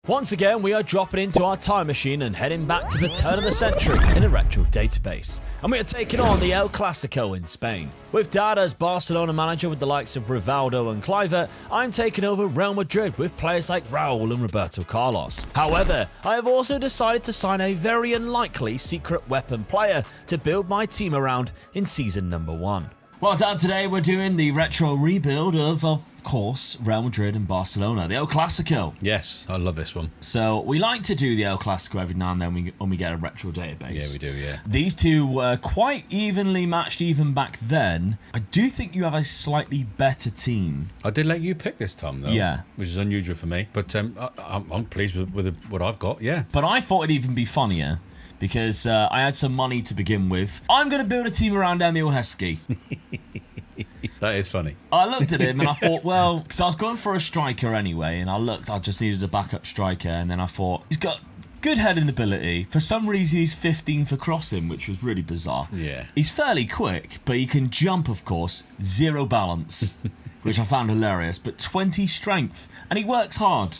Once again, we are dropping into our time machine and heading back to the turn of the century in a retro database. And we are taking on the El Clasico in Spain. With Dad as Barcelona manager with the likes of Rivaldo and Kluivert, I'm taking over Real Madrid with players like Raul and Roberto Carlos. However, I have also decided to sign a very unlikely secret weapon player to build my team around in season number 1. Well, Dad, today we're doing the retro rebuild of course, Real Madrid and Barcelona, the El Clasico. Yes, I love this one. So we like to do the El Clasico every now and then when we get a retro database. Yeah, we do, yeah. These two were quite evenly matched even back then. I do think you have a slightly better team. I did let you pick this time, though. Yeah. Which is unusual for me. But I'm pleased with what I've got, yeah. But I thought it'd even be funnier because I had some money to begin with. I'm going to build a team around Emile Heskey. That is funny. I looked at him and I thought, well, because I was going for a striker anyway, and I just needed a backup striker, and then I thought, he's got good heading ability. For some reason, he's 15 for crossing, which was really bizarre. Yeah. He's fairly quick, but he can jump, of course, 0 balance. Which I found hilarious, but 20 strength, and he works hard.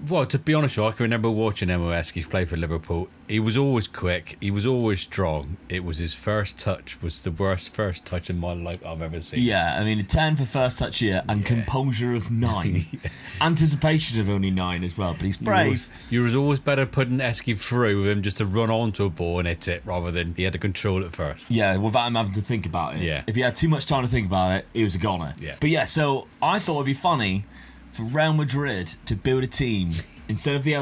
Well, to be honest with you, I can remember watching Emile Heskey play for Liverpool. He was always quick, he was always strong. It was his first touch, was the worst first touch in my life I've ever seen. Yeah, I mean, a 10 for first touch here, and composure of 9. Anticipation of only 9 as well, but he's brave. You was always better putting Heskey through with him just to run onto a ball and hit it, rather than he had to control it first. Yeah, without him having to think about it. Yeah. If he had too much time to think about it, he was a goner. Yeah. But yeah, so I thought it'd be funny for Real Madrid to build a team instead of the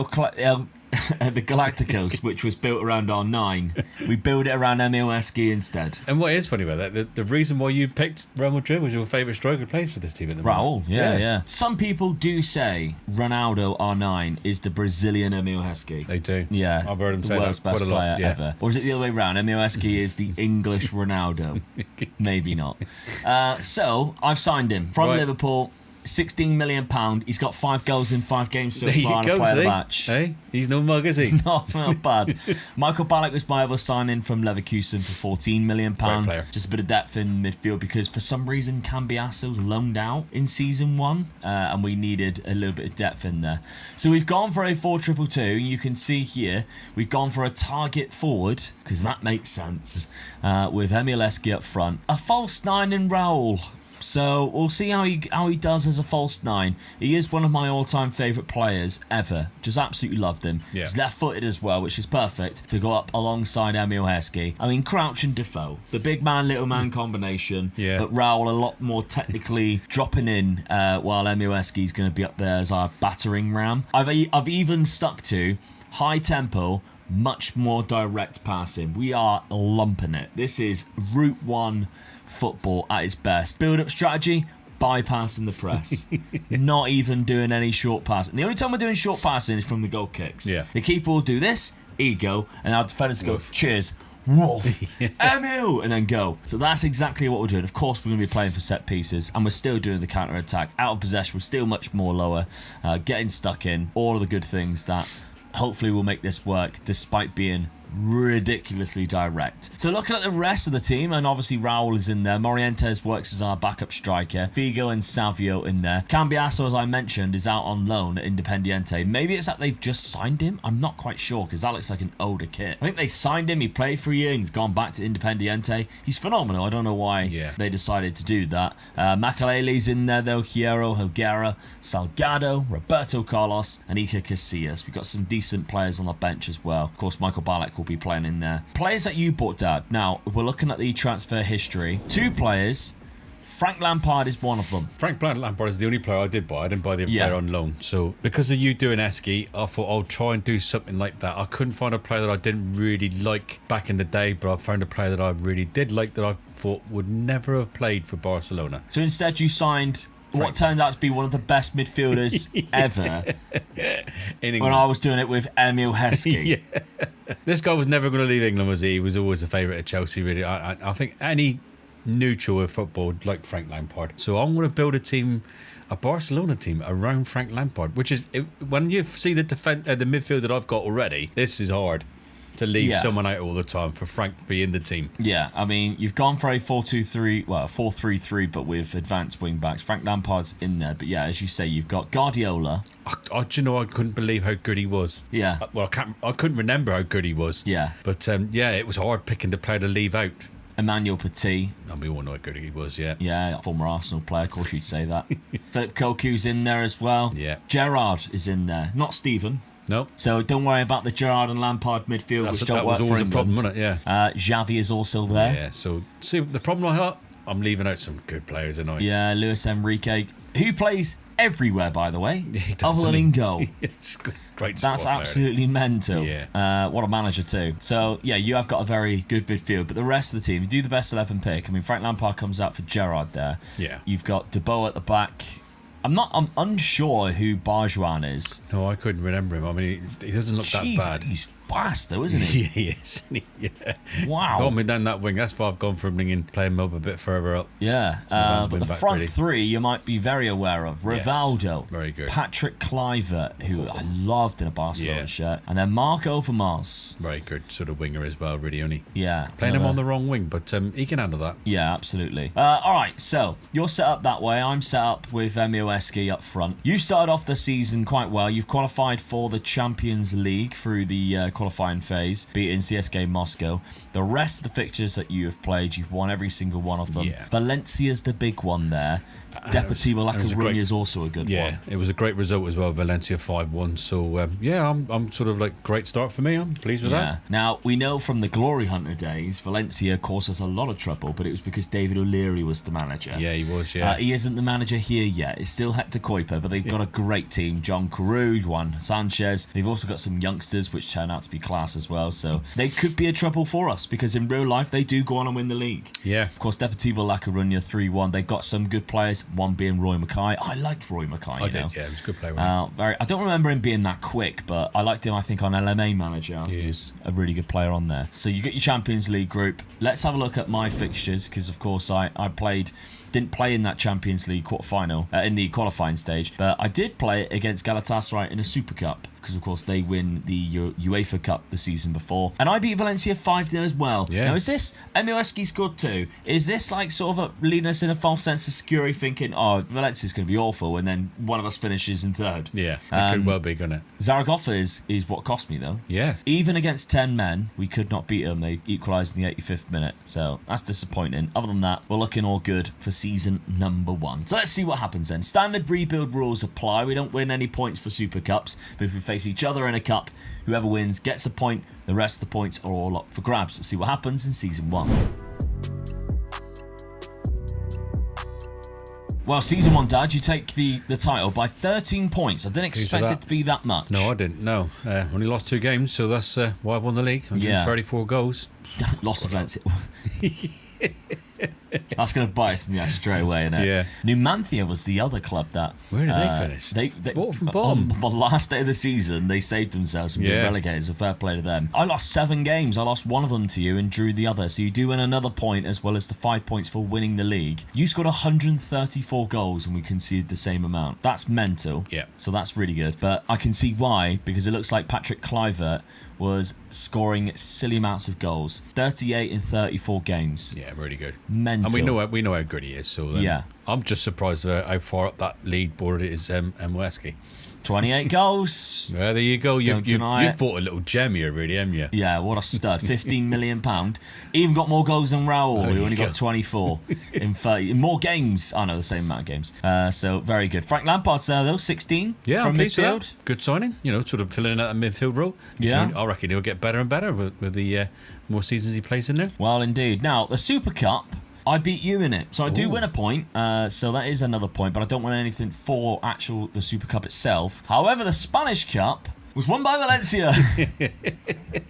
the Galacticos, which was built around our 9. We build it around Emile Heskey instead. And what is funny about that, the reason why you picked Real Madrid was your favourite striker who plays for this team at the moment. Raul, yeah. Some people do say Ronaldo R9 is the Brazilian Emile Heskey. They do. Yeah, I've heard them the say world's that best quite a lot, player yeah. ever. Or is it the other way around? Emile Heskey is the English Ronaldo. Maybe not. So I've signed him from Liverpool. £16 million. He's got 5 goals in 5 games so far on a player of the match. Hey, he's no mug, is he? Not bad. Michael Ballack was my other signing from Leverkusen for £14 million. Great player. Just a bit of depth in midfield because for some reason Cambiasso loaned out in season 1 and we needed a little bit of depth in there. So we've gone for a 4-2-2. You can see here we've gone for a target forward because that makes sense with Emile Heskey up front. A false 9 in Raul. So we'll see how he does as a false 9. He is one of my all-time favourite players ever. Just absolutely loved him. Yeah. He's left-footed as well, which is perfect to go up alongside Emile Heskey. I mean, Crouch and Defoe, the big man, little man combination. Yeah. But Raul a lot more technically dropping in, while Emile Heskey's going to be up there as our battering ram. I've even stuck to high tempo, much more direct passing. We are lumping it. This is Route 1 football at its best. Build-up strategy, bypassing the press. Not even doing any short passing. The only time we're doing short passing is from the goal kicks. Yeah. The keeper will do this, ego, and our defenders go, cheers, woof, Emile, and then go. So that's exactly what we're doing. Of course, we're going to be playing for set pieces, and we're still doing the counter-attack. Out of possession, we're still much more lower, getting stuck in, all of the good things that hopefully will make this work, despite being ridiculously direct. So looking at the rest of the team, and obviously Raul is in there. Morientes works as our backup striker. Figo and Savio in there. Cambiasso, as I mentioned, is out on loan at Independiente. Maybe it's that they've just signed him. I'm not quite sure because that looks like an older kid. I think they signed him. He played for a year and he's gone back to Independiente. He's phenomenal. I don't know why they decided to do that. Makalele's in there though. Hierro, Helguera, Salgado, Roberto Carlos, and Iker Casillas. We've got some decent players on the bench as well. Of course, Michael Ballack will be playing in there. Players that you bought, Dad. Now, we're looking at the transfer history. 2 players. Frank Lampard is one of them. Frank Lampard is the only player I did buy. I didn't buy the player on loan. So because of you doing Heskey, I thought I'll try and do something like that. I couldn't find a player that I didn't really like back in the day, but I found a player that I really did like that I thought would never have played for Barcelona. So instead you signed what turned out to be one of the best midfielders ever in when I was doing it with Emile Heskey. This guy was never going to leave England, was he? He was always a favourite at Chelsea, really. I think any neutral with football like Frank Lampard. So I'm going to build a Barcelona team around Frank Lampard, which is, when you see the midfield that I've got already, this is hard. to leave Yeah. someone out all the time for Frank to be in the team. Yeah, I mean, you've gone for a 4-2-3, well, a 4-3-3, but with advanced wing backs. Frank Lampard's in there, but yeah, as you say, you've got Guardiola. Do you know, I couldn't believe how good he was. Yeah. Well, I couldn't remember how good he was. Yeah. But yeah, it was hard picking the player to leave out. Emmanuel Petit. And we all know how good he was, yeah. Yeah, former Arsenal player, of course you'd say that. Philip Koku's in there as well. Yeah. Gerrard is in there, not Stephen. No. So don't worry about the Gerrard and Lampard midfield, which don't That work was always for a problem, England. wasn't it? Yeah. Xavi is also there. Yeah, so see, the problem I have, I'm leaving out some good players tonight. Yeah, Luis Enrique, who plays everywhere, by the way, Yeah, he does, other than in goal. It's good. Great That's squad player. absolutely mental. Yeah. What a manager too. So yeah, you have got a very good midfield, but the rest of the team, you do the best 11 pick. I mean, Frank Lampard comes out for Gerrard there. Yeah. You've got De Boer at the back. I'm unsure who Barjuan is. No, I couldn't remember him. I mean, he doesn't look Jeez, that bad. he's fast though, isn't he? Yeah, he is. Yeah. Wow. Got me down that wing. That's why I've gone for playing him up a bit further up. Yeah, Milan's but been the back, front really. three you might be very aware of. Yes, Rivaldo, very good. Patrick Kluivert, who I loved in a Barcelona Yeah. shirt, and then Mark Overmars. Very good sort of winger as well, really. Only Yeah, playing him another- on the wrong wing, but he can handle that. Yeah, absolutely. All right, so you're set up that way. I'm set up with Emil Eski up front. You started off the season quite well. You've qualified for the Champions League through the qualifying phase, beating CSKA Moscow. The rest of the fixtures that you have played, you've won every single one of them. Yeah. Valencia's the big one there. it was Deportivo a La great- Coruña is also a good Yeah, one. it was a great result as well. Valencia 5-1. So yeah, I'm sort of like great start for me. I'm pleased with Yeah. that. Now, we know from the Glory Hunter days, Valencia caused us a lot of trouble, but it was because David O'Leary was the manager. Yeah, he was. Yeah. He isn't the manager here yet. It's still Hector Kuiper, but they've got a great team. John Carew, Juan Sanchez. They've also got some youngsters, which turn out to be class as well. So they could be a trouble for us, because in real life, they do go on and win the league. Yeah. Of course, Deportivo La Coruña 3-1. They got some good players, one being Roy Mackay. I liked Roy Mackay, I did. Yeah, he was a good player. I don't remember him being that quick, but I liked him, I think, on LMA Manager. He He is. was a really good player on there. So you get your Champions League group. Let's have a look at my fixtures, because, of course, I didn't play in that Champions League quarterfinal, in the qualifying stage, but I did play against Galatasaray in a Super Cup, because, of course, they win the UEFA Cup the season before. And I beat Valencia 5-0 as well. Yeah. Now, is this... Emil Eski scored 2. Is this like sort of leading us in a false sense of security, thinking, oh, Valencia's going to be awful, and then one of us finishes in third? Yeah, it could well be, couldn't it? Zaragoza is what cost me, though. Yeah. Even against 10 men, we could not beat them. They equalised in the 85th minute. So that's disappointing. Other than that, we're looking all good for season number 1. So let's see what happens then. Standard rebuild rules apply. We don't win any points for Super Cups, but if we face each other in a cup, whoever wins gets a point. The rest of the points are all up for grabs. Let's see what happens in season 1. Well, season 1, Dad, you take the title by 13 points. I didn't expect that. it to be that much. No, I didn't. No, only lost 2 games, so that's why I won the league. 134 goals. Lost to Valencia. That's going to bite us in the ass straight away, isn't it? Yeah. Numancia was the other club that... Where did they finish? They Fourth from bottom. On the last day of the season, they saved themselves from being Yeah. relegated, so fair play to them. I lost 7 games. I lost one of them to you and drew the other, so you do win another point as well as the 5 points for winning the league. You scored 134 goals and we conceded the same amount. That's mental. Yeah. So that's really good. But I can see why, because it looks like Patrick Kluivert was scoring silly amounts of goals. 38 in 34 games. Yeah, really good. Mental. And we know how good he is. So Yeah. I'm just surprised how far up that lead board it is. Mweski. 28 goals. Well, there you go. You've deny it. bought a little gem here, really, haven't you? Yeah, what a stud. £15 million. Even got more goals than Raul, There who you only go. got 24 in 30. In more games. I know, the same amount of games. So, very good. Frank Lampard's there, though, 16 Yeah, from I'm pleased with midfield. that. Good signing. Sort of filling in that midfield role. Yeah. I reckon he'll get better and better with the more seasons he plays in there. Well, indeed. Now, the Super Cup, I beat you in it. So I do Ooh. win a point. So that is another point, but I don't win anything for the Super Cup itself. However, the Spanish Cup was won by Valencia.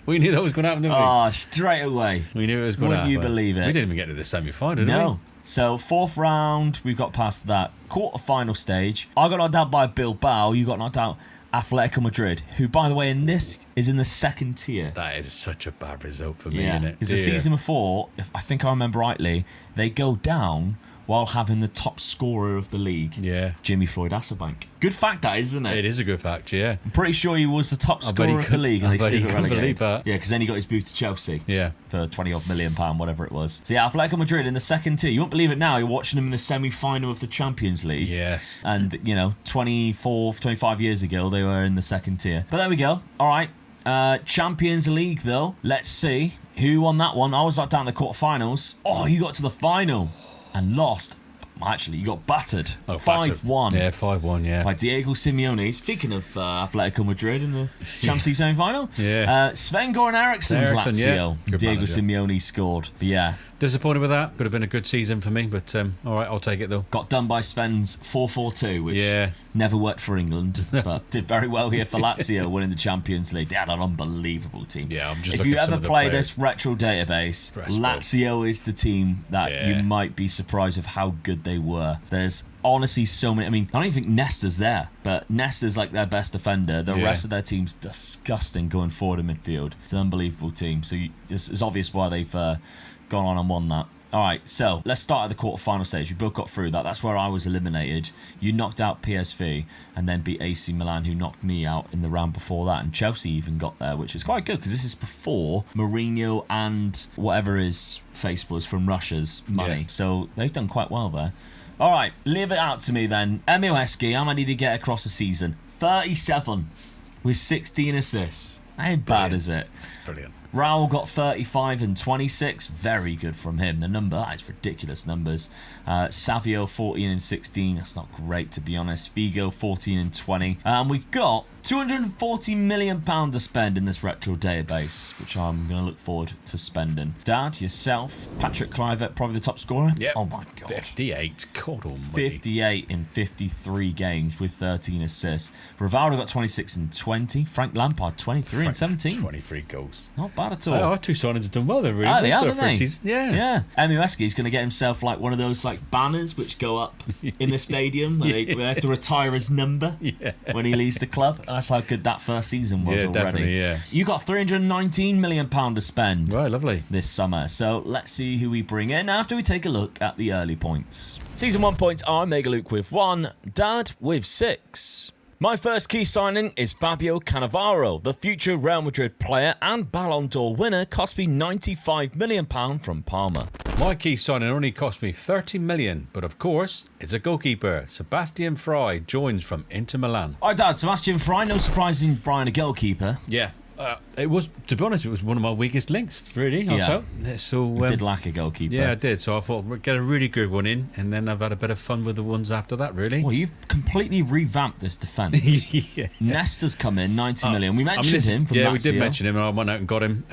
We knew that was going to happen, didn't we? Oh, straight away. We knew it was going to Wouldn't happen. you believe it? We didn't even get to the semi-final, did No. So, 4th round, we've got past that. Quarter-final stage. I got knocked out by Bilbao. You got knocked out Atletico Madrid, who, by the way, is in the 2nd tier. That is such a bad result for me, Yeah, isn't it? because the season before, if I think I remember rightly, they go down while having the top scorer of the league, Yeah. Jimmy Floyd Hasselbank. Good fact, that is, isn't it? It is a good fact, yeah. I'm pretty sure he was the top I bet he scorer of the could- league, I and they bet still he got couldn't relegated. believe that. Yeah, because then he got his move to Chelsea. Yeah. For £20 million, whatever it was. So yeah, Atletico Madrid in the second tier. You won't believe it now. You're watching them in the semi-final of the Champions League. Yes. And, 25 years ago, they were in the second tier. But there we go. All right. Champions League, though. Let's see who won that one. I was down in the quarterfinals. Oh, you got to the final and lost. Actually, you got battered. 5-1. Yeah, 5-1, yeah. By Diego Simeone. Speaking of Atletico Madrid in the Champions League semi-final. Yeah. Sven-Goran Eriksson's Eriksson, yeah. Lazio. Good Diego manager. Simeone scored. But yeah, Disappointed with that. Could have been a good season for me, but all right, I'll take it though. got done by Sven's 4-4-2, which Yeah. never worked for England, but did very well here for Lazio, winning the Champions League. They had an unbelievable team. Yeah, I'm just If looking you at some ever of the play players. this retro database, Press Lazio is the team that Yeah. you might be surprised of how good they were. There's honestly so many. I mean, I don't even think Nesta's there, but Nesta's like their best defender. The Yeah. rest of their team's disgusting going forward in midfield. It's an unbelievable team. So it's obvious why they've gone on and won that. All right, so let's start at the quarterfinal stage. We both got through that. That's where I was eliminated. You knocked out PSV and then beat AC Milan, who knocked me out in the round before that. And Chelsea even got there, which is quite good because this is before Mourinho and whatever his face was from Russia's money. Yeah. So they've done quite well there. All right, leave it out to me then. Emil Heskey, how many did he get across the season? 37 with 16 assists. Ain't bad, Brilliant. is it? Brilliant. Raul got 35 and 26. Very good from him. The number, that is ridiculous numbers. Savio 14 and 16. That's not great, to be honest. Figo 14 and 20. And we've got £240 million to spend in this retro database, which I'm going to look forward to spending. Dad, yourself, Patrick Kluivert, probably the top scorer. Yep. Oh my God. 58. God almighty. 58 in 53 games with 13 assists. Rivaldo got 26 and 20. Frank Lampard 23 and 17. 23 goals. Not bad at all. Oh, our two signings have done well then, really. Oh, they well, are, so don't for a they? season. Yeah. Yeah. Emi Heskey's going to get himself like one of those like banners which go up in the stadium. Where they have to retire his number when he leaves the club. That's how good that first season was Yeah, already. definitely, yeah. You got £319 million to spend Right, lovely. this summer. So let's see who we bring in after we take a look at the early points. Season 1 points are Mega Luke with 1, Dad with 6. My first key signing is Fabio Cannavaro. The future Real Madrid player and Ballon d'Or winner cost me £95 million from Parma. My key signing only cost me 30 million, but of course, it's a goalkeeper. Sebastian Fry joins from Inter Milan. All right, Dad, Sebastian Fry, no surprising Brian, a goalkeeper. Yeah. It was, to be honest, it was one of my weakest links, really, I Yeah. felt. So, Did lack a goalkeeper. yeah, I did. So I thought, we'd get a really good one in, and then I've had a bit of fun with the ones after that, really. Well, you've completely revamped this defence. yeah. Nesta's come in, 90 million. We mentioned him from Yeah, Lazio. we did mention him, and I went out and got him.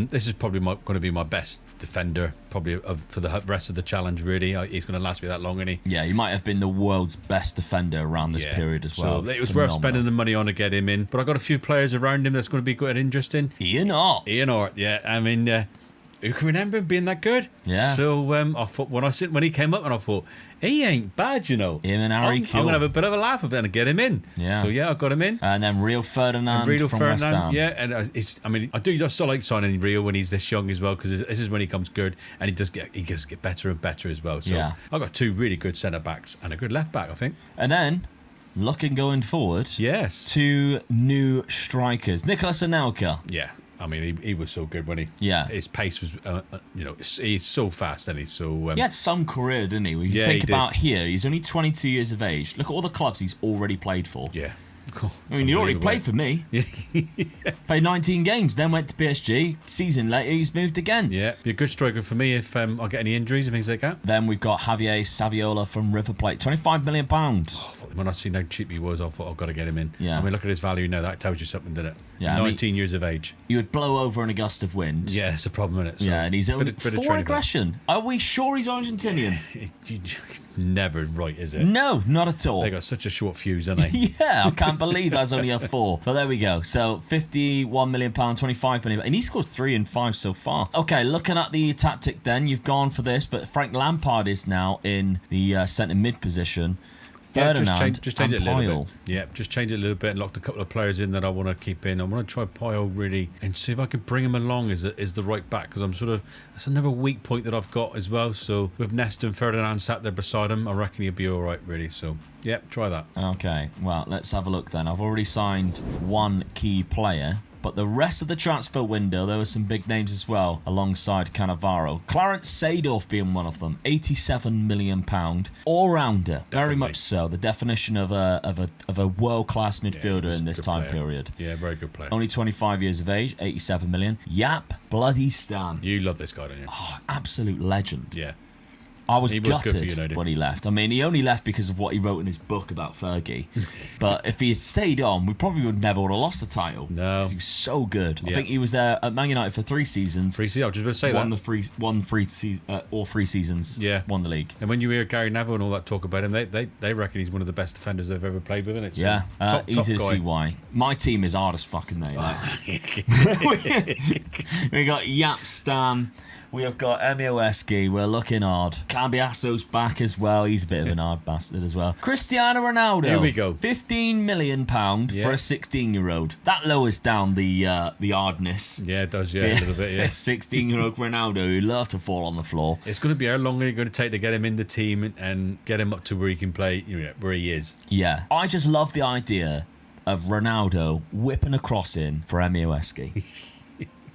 This is probably going to be my best defender, probably for the rest of the challenge, really. He's going to last me that long, isn't he? Yeah, he might have been the world's best defender around this period as well. So it was worth Phenomenal. spending the money on to get him in. But I got a few players around him that's going to be quite interesting. Ian Hart. Ian Hart, yeah. I mean, who can remember him being that good? Yeah. So I thought when he came up, and I thought he ain't bad, you know. Him and Harry I'm Kewell. gonna have a bit of a laugh with it and get him in. Yeah. So yeah, I got him in. And then Rio Ferdinand Rio from West Ham. Ferdinand, yeah, and I still like signing Rio when he's this young as well, because this is when he comes good, and he does get better and better as well. So Yeah. I got two really good centre backs and a good left back, I think. And then, looking going forward, Yes. 2 new strikers. Nicolas Anelka. Yeah. I mean, he was so good when his pace was, he's so fast and he's so. He had some career, didn't he? When you Yeah, think he did. about here, he's only 22 years of age. Look at all the clubs he's already played for. Yeah. I mean, he already played for me. Yeah. Played 19 games, then went to PSG. Season later, he's moved again. Yeah, be a good striker for me if I get any injuries and things like that. Then we've got Javier Saviola from River Plate, £25 million. When I seen how cheap he was, I thought I've got to get him in. Yeah. I mean, look at his value now. That tells you something, doesn't it? Yeah, I mean- 19 years of age. You would blow over in a gust of wind. Yeah, it's a problem, isn't it? So, Yeah, and he's only bit of for training aggression. Are we sure he's Argentinian? Never right, is it? No, not at all. They got such a short fuse, haven't they? Yeah, I can't believe that's only a 4. But there we go. So £51 million, £25 million. And he scored 3 and 5 so far. Okay, looking at the tactic then, you've gone for this, but Frank Lampard is now in the centre mid position. Ferdinand, just change and it a little Pyle. bit. Yeah, just change it a little bit and locked a couple of players in that I want to keep in. I want to try Pyle really and see if I can bring him along as the right back, because I'm sort of, that's another weak point that I've got as well. So with Nesta and Ferdinand sat there beside him, I reckon he'll be all right, really. So yeah, try that. Okay, well, let's have a look then. I've already signed one key player, but the rest of the transfer window, there were some big names as well, alongside Cannavaro. Clarence Seedorf being one of them, £87 million, all-rounder, very much so. The definition of a world-class midfielder in this time period. Yeah, very good player. Only 25 years of age, 87 million. Yap bloody Stam. You love this guy, don't you? Oh, absolute legend. Yeah. I was He was good for gutted United. when he left. I mean, he only left because of what he wrote in his book about Fergie. But if he had stayed on, we probably would never would have lost the title. No. Because he was so good. I Yeah. think he was there at Man United for 3 seasons. I was just going to say Won that. all 3 seasons. Yeah. Won the league. And when you hear Gary Neville and all that talk about him, they reckon he's one of the best defenders they've ever played with, isn't it? So Yeah, top easy to guy. see why. My team is hard as fucking they. We got Yap Stam. We have got Emil Eski. We're looking hard. Cambiasso's back as well. He's a bit of an hard bastard as well. Cristiano Ronaldo. Here we go. £15 million for a 16-year-old. That lowers down the hardness. Yeah, it does, yeah, a little bit, A yeah. 16-year-old Ronaldo who loved to fall on the floor. It's going to be how long are you going to take to get him in the team and get him up to where he can play, where he is? Yeah. I just love the idea of Ronaldo whipping a cross in for Emil Eski.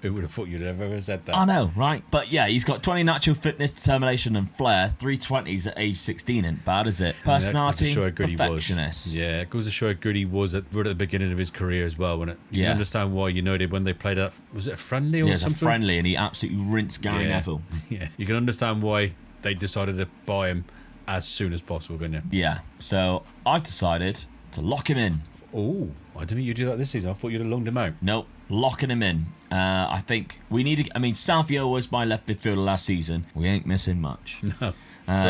Who would have thought you'd have ever said that? I know, right? But yeah, he's got 20 natural fitness, determination, and flair. 320s at age 16 ain't bad, is it? Personality, That goes to show how good he was. perfectionist. Yeah, it goes to show how good he was right at the beginning of his career as well. When you Yeah. can understand why United, when they played that, was it a friendly or Yeah, it's a something? friendly, and he absolutely rinsed Gary Yeah. Neville. Yeah, you can understand why they decided to buy him as soon as possible, can you? Yeah, so I've decided to lock him in. Oh, I didn't think you'd do that this season. I thought you'd have loaned him out. Nope, locking him in. I think we need to. I mean, Savio was my left midfielder last season. We ain't missing much. No.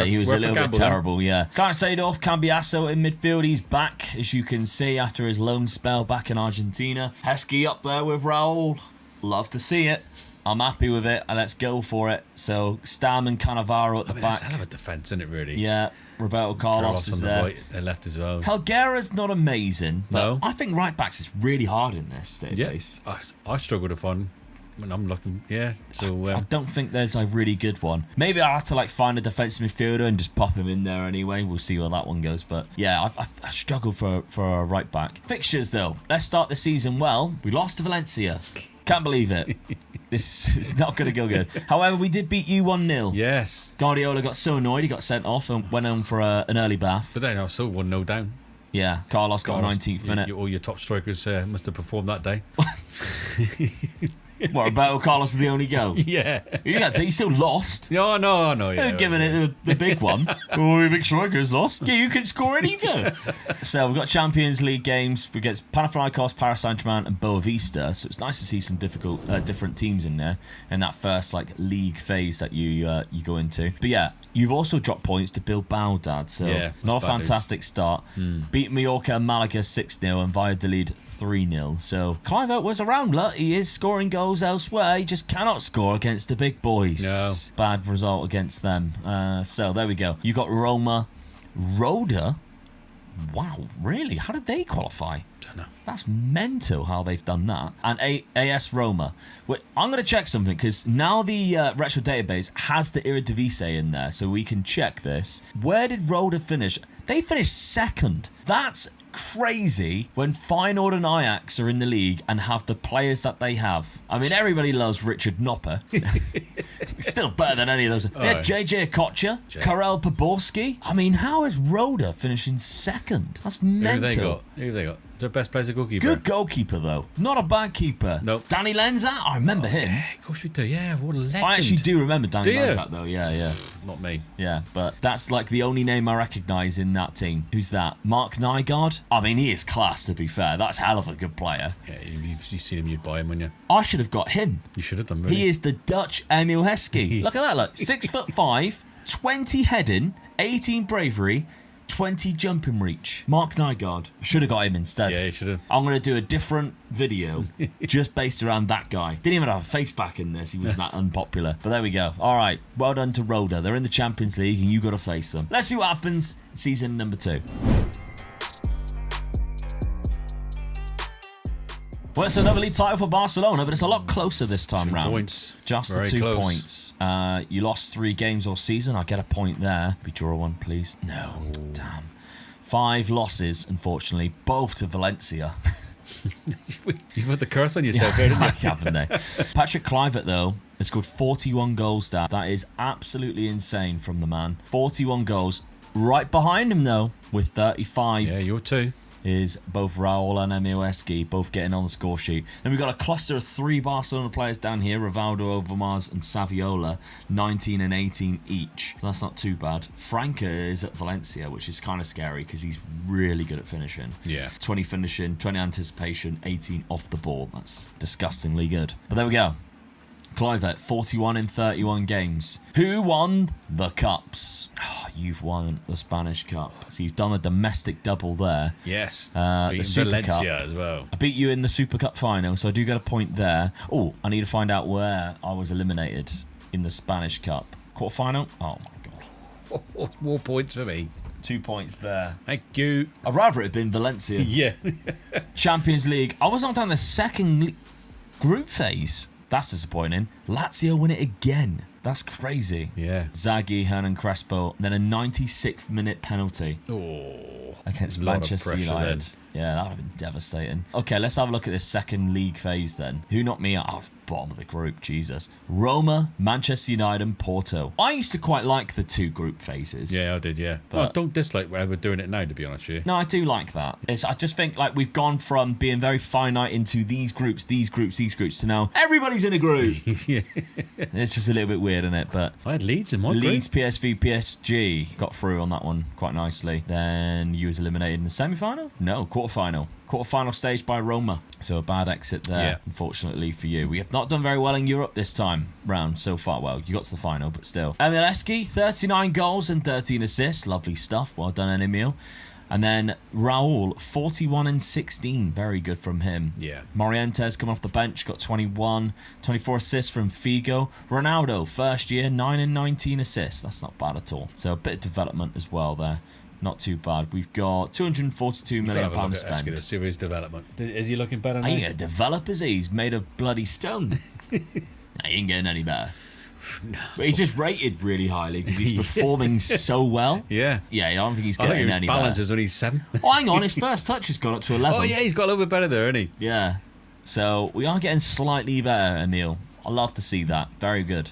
He was a Worth a little bit gamble, then. terrible, yeah. Clarence Seedorf, Cambiasso in midfield. He's back, as you can see, after his loan spell back in Argentina. Heskey up there with Raul. Love to see it. I'm happy with it, and let's go for it. So, Stam and Cannavaro at the That's a back. hell of a defence, isn't it, really? Yeah, Roberto Carlos on is the there. right and left as well. Helguera's not amazing, but No. I think right backs is really hard in this Yeah, database. I struggle to find when I'm looking. Yeah, so I don't think there's a really good one. Maybe I'll have to find a defensive midfielder and just pop him in there anyway. We'll see where that one goes. But yeah, I struggle for a right back. Fixtures though. Let's start the season well. We lost to Valencia. Can't believe it. This is not going to go good. However, we did beat you 1-0. yes, Guardiola got so annoyed he got sent off and went home for an early bath. but then I still 1-0 down. Yeah, Carlos got a 19th minute. All your top strikers must have performed that day. What, Roberto Carlos is the only goal? Yeah. You got to say, he still lost. No. Yeah, They're giving it the big one. Oh, your big striker's lost. Yeah, you can score it either. So we've got Champions League games. We get Panathinaikos, Paris Saint-Germain, and Boavista. So it's nice to see some different teams in there in that first league phase that you go into. But yeah, you've also dropped points to Bilbao, Dad. So Yeah, not a that's bad news. fantastic start. Beat Mallorca and Malaga 6-0 and Valladolid 3-0. So Clive was around. Look, he is scoring goals elsewhere. He just cannot score against the big boys. No. Bad result against them. So there we go. You got Roma. Roda? Wow, really? How did they qualify? Don't know. That's mental how they've done that. And AS Roma. Wait, I'm going to check something because now the Retro Database has the Eredivisie in there, so we can check this. Where did Roda finish? They finished second. That's crazy when Feyenoord and Ajax are in the league and have the players that they have. I mean, everybody loves Richard Nopper. Still better than any of those. They had JJ Okocha, Karel Poborski. I mean, how is Roda finishing second? That's mental. Who have they got? Is their best player's a goalkeeper? Good goalkeeper, though. Not a bad keeper. Nope. Danny Lenzat, I remember him. Yeah, of course we do. Yeah, what a legend. I actually do remember Danny Do you? Lenzat, though. Yeah. Not me. Yeah, but that's the only name I recognise in that team. Who's that? Mark Nygaard? I mean, he is class, to be fair. That's a hell of a good player. Yeah, you've seen him, you'd buy him, wouldn't you? I should have got him. You should have done, really. He is the Dutch Emil Heskey. Look at that, look. 6'5", 20 heading, 18 bravery, 20 jumping reach. Mark Nygaard. Should have got him instead. Yeah, you should have. I'm going to do a different video just based around that guy. Didn't even have a face back in this. He was that unpopular. But there we go. All right. Well done to Roda. They're in the Champions League and you got to face them. Let's see what happens season number 2. Well, it's another league title for Barcelona, but it's a lot closer this time 2 round. points. Just Very the 2 close. points. You lost 3 games all season. I get a point there. We draw one, please. No. Damn. 5 losses, unfortunately, both to Valencia. You've put the curse on yourself, there, didn't you? Haven't they? Patrick Kluivert, though, has scored 41 goals there. That is absolutely insane from the man. 41 goals. Right behind him, though, with 35. Yeah, you're 2. Is both Raul and Emil Heskey, both getting on the score sheet. Then we've got a cluster of 3 Barcelona players down here, Rivaldo, Overmars and Saviola, 19 and 18 each. So that's not too bad. Franca is at Valencia, which is kind of scary because he's really good at finishing. Yeah. 20 finishing, 20 anticipation, 18 off the ball. That's disgustingly good. But there we go. Kluivert, 41 in 31 games. Who won the cups? Oh, you've won the Spanish Cup. So you've done a domestic double there. Yes. The Beating Super Valencia Cup. as well. I beat you in the Super Cup final, so I do get a point there. Oh, I need to find out where I was eliminated in the Spanish Cup. Quarterfinal? Oh my God. More points for me. 2 points there. Thank you. I'd rather it had been Valencia. Yeah. Champions League. I was on down the second group phase. That's disappointing. Lazio win it again. That's crazy. Yeah. Zaghi, Hernan Crespo, then a 96th minute penalty Oh. against A lot of Manchester pressure United. then. Yeah, that would have been devastating. Okay, let's have a look at this second league phase then. Who knocked me out? I was bottom of the group, Jesus. Roma, Manchester United and Porto. I used to quite like the 2 group phases. Yeah, I did, yeah. But- I don't dislike where we're doing it now, to be honest with you. No, I do like that. I just think like we've gone from being very finite into these groups to now everybody's in a group. Yeah. It's just a little bit weird, isn't it? But I had Leeds in my Leeds, group. PSV, PSG got through on that one quite nicely. Then you was eliminated in the semi-final? No, quarter-final. Quarter-final stage by Roma. So a bad exit there, Yeah. unfortunately for you. We have not done very well in Europe this time round so far. Well, you got to the final, but still. Emil Heskey, 39 goals and 13 assists. Lovely stuff. Well done, Emil. And then Raul, 41 and 16. Very good from him. Yeah. Morientes coming off the bench, got 21, 24 assists from Figo. Ronaldo, first year, 9 and 19 assists. That's not bad at all. So a bit of development as well there. Not too bad. We've got £242 million to spend. A serious development. Is he looking better now? Are you going to develop, is he? He's made of bloody stone. Nah, he ain't getting any better. But he's just rated really highly because he's performing so well. Yeah. Yeah, I don't think he's I think getting his any balance better. is only 7. Oh, hang on. His first touch has gone up to 11. Oh, yeah, he's got a little bit better there, hasn't he? Yeah. So we are getting slightly better, Emil. I love to see that. Very good.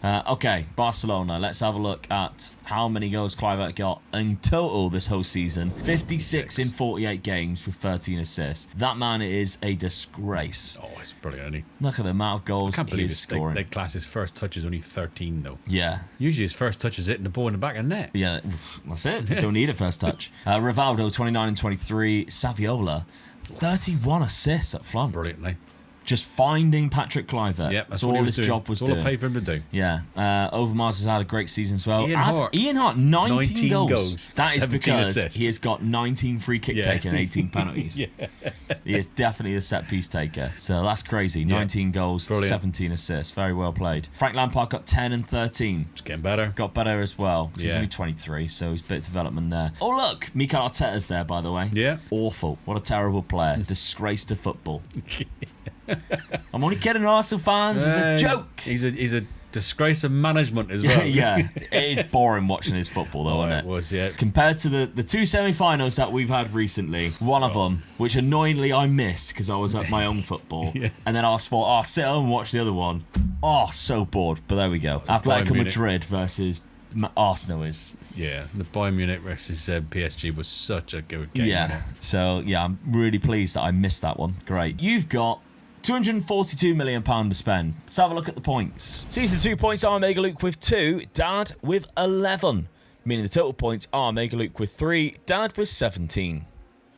Okay, Barcelona. Let's have a look at how many goals Kluivert got in total this whole season. 56 in 48 games with 13 assists. That man is a disgrace. Oh, it's brilliant, isn't he? Look at the amount of goals I can't he believe is scoring. they class his first touch is only 13, though. Yeah. Usually his first touch is hitting the ball in the back of the net. Yeah, that's it. You don't need a first touch. Rivaldo, 29 and 23. Saviola, 31 assists up front. Brilliantly. Just finding Patrick Kluivert. Yep, that's all his job was That's all doing. I paid for him to do. Yeah. Overmars has had a great season as well. Ian Hart, 19 goals. 19 goals, That is 17 because assists. he has got 19 free kick Yeah. taken and 18 penalties. Yeah. He is definitely a set piece taker. So that's crazy. 19 goals, Brilliant. 17 assists. Very well played. Frank Lampard got 10 and 13. It's getting better. Got better as well. He's Yeah. only 23, so he's a bit of development there. Oh, look. Mikel Arteta's there, by the way. Yeah. Awful. What a terrible player. Disgrace to football. I'm only kidding, Arsenal fans. It's a joke. He's a disgrace of management as well. Yeah, it is boring watching his football, though, Oh, isn't it it? was, yeah. Compared to the 2 semi-finals that we've had recently, one of them, which annoyingly I missed because I was at my own football, Yeah. and then I thought, sit home and watch the other one. Oh, so bored. But there we go. Atletico Bayern Munich. Madrid versus Arsenal is. Yeah, the Bayern Munich versus PSG was such a good game. Yeah. wasn't So, yeah, I'm really pleased that I missed that one. Great. You've got £242 million to spend. Let's have a look at the points. Season 2 points are Mega Luke with 2, Dad with 11. Meaning the total points are Mega Luke with 3, Dad with 17.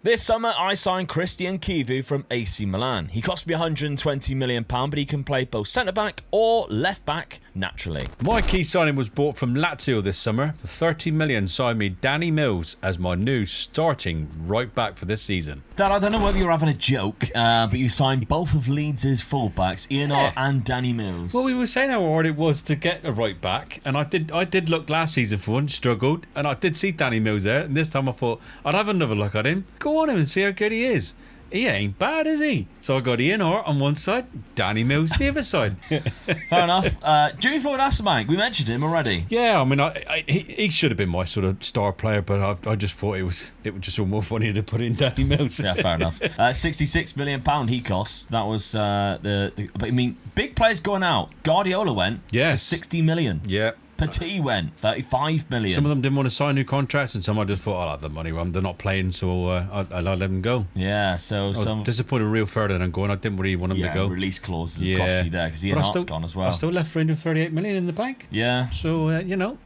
This summer, I signed Christian Kivu from AC Milan. He cost me £120 million, but he can play both centre-back or left-back naturally. My key signing was bought from Lazio this summer. For £30 million, signed me Danny Mills as my new starting right-back for this season. Dad, I don't know whether you're having a joke, but you signed both of Leeds' fullbacks, Ian Orr and Danny Mills. Well, we were saying how hard it was to get a right-back, and I did look last season for one, struggled, and I did see Danny Mills there, and this time I thought I'd have another look at him. Go on him and see how good he is. He ain't bad, is he? So I got Ian Orr on one side, Danny Mills the other side. Fair enough. Jimmy Floyd-Hasselbank, we mentioned him already. Yeah, I mean, he should have been my sort of star player, but I just thought it was just all more funny to put in Danny Mills. Yeah, fair enough. £66 million he costs. That was but I mean, big players going out. Guardiola went for £60 million. Yeah. Petit went $35 million. Some of them didn't want to sign new contracts, and some I just thought, I'll have the money. They're not playing, so I'll let them go. Yeah, so some disappointed Rio Ferdinand going. I didn't really want him to go. Release clauses cost you there because Ian Hart's gone as well. I still left £338 million in the bank. Yeah. So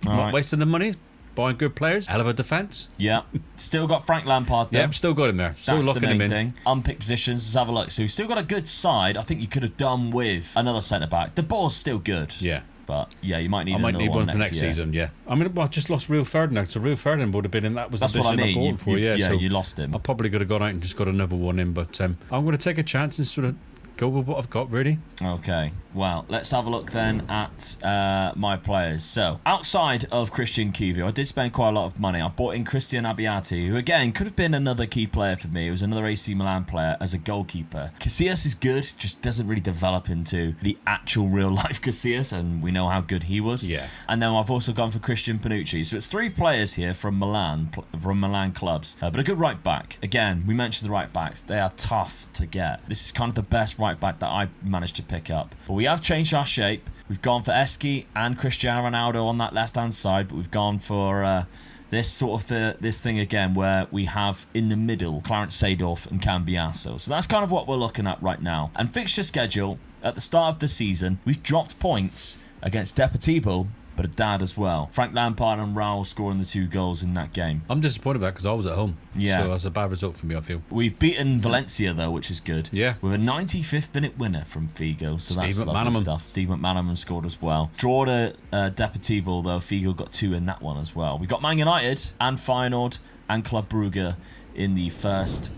not wasting the money. Buying good players, hell of a defence. Yeah. Still got Frank Lampard there. Yeah, still got him there. Still That's locking the main him in. thing. Unpicked positions, let's have a look. So we've still got a good side. I think you could have done with another centre-back. The ball's still good. Yeah. But yeah, you might need one for next season. Yeah, I mean, I just lost Rio Ferdinand, so Rio Ferdinand would have been in that. Was that's the what I position mean. I bought for. Yeah, you lost him. I probably could have gone out and just got another one in, but I'm going to take a chance and sort of go with what I've got, really. Okay, well, let's have a look then at my players. So, outside of Christian Kivu, I did spend quite a lot of money. I bought in Christian Abiati, who again could have been another key player for me. He was another AC Milan player as a goalkeeper. Casillas is good, just doesn't really develop into the actual real-life Casillas, and we know how good he was. Yeah. And then I've also gone for Christian Panucci. So it's 3 players here from Milan clubs, but a good right back. Again, we mentioned the right backs. They are tough to get. This is kind of the best right back that I managed to pick up. But we have changed our shape. We've gone for Eski and Cristiano Ronaldo on that left-hand side, but we've gone for this sort of this thing again where we have in the middle Clarence Seedorf and Cambiasso. So that's kind of what we're looking at right now. And fixture schedule, at the start of the season, we've dropped points against Deportivo, but Haddad as well. Frank Lampard and Raul scoring the 2 goals in that game. I'm disappointed about that because I was at home. Yeah. So that's a bad result for me, I feel. We've beaten Valencia, though, which is good. Yeah. With a 95th minute winner from Figo. So that's Steve lovely McManaman. stuff. Steve McManaman scored as well. Draw to Deportivo, though. Figo got 2 in that one as well. We got Man United and Feyenoord and Club Brugge in the first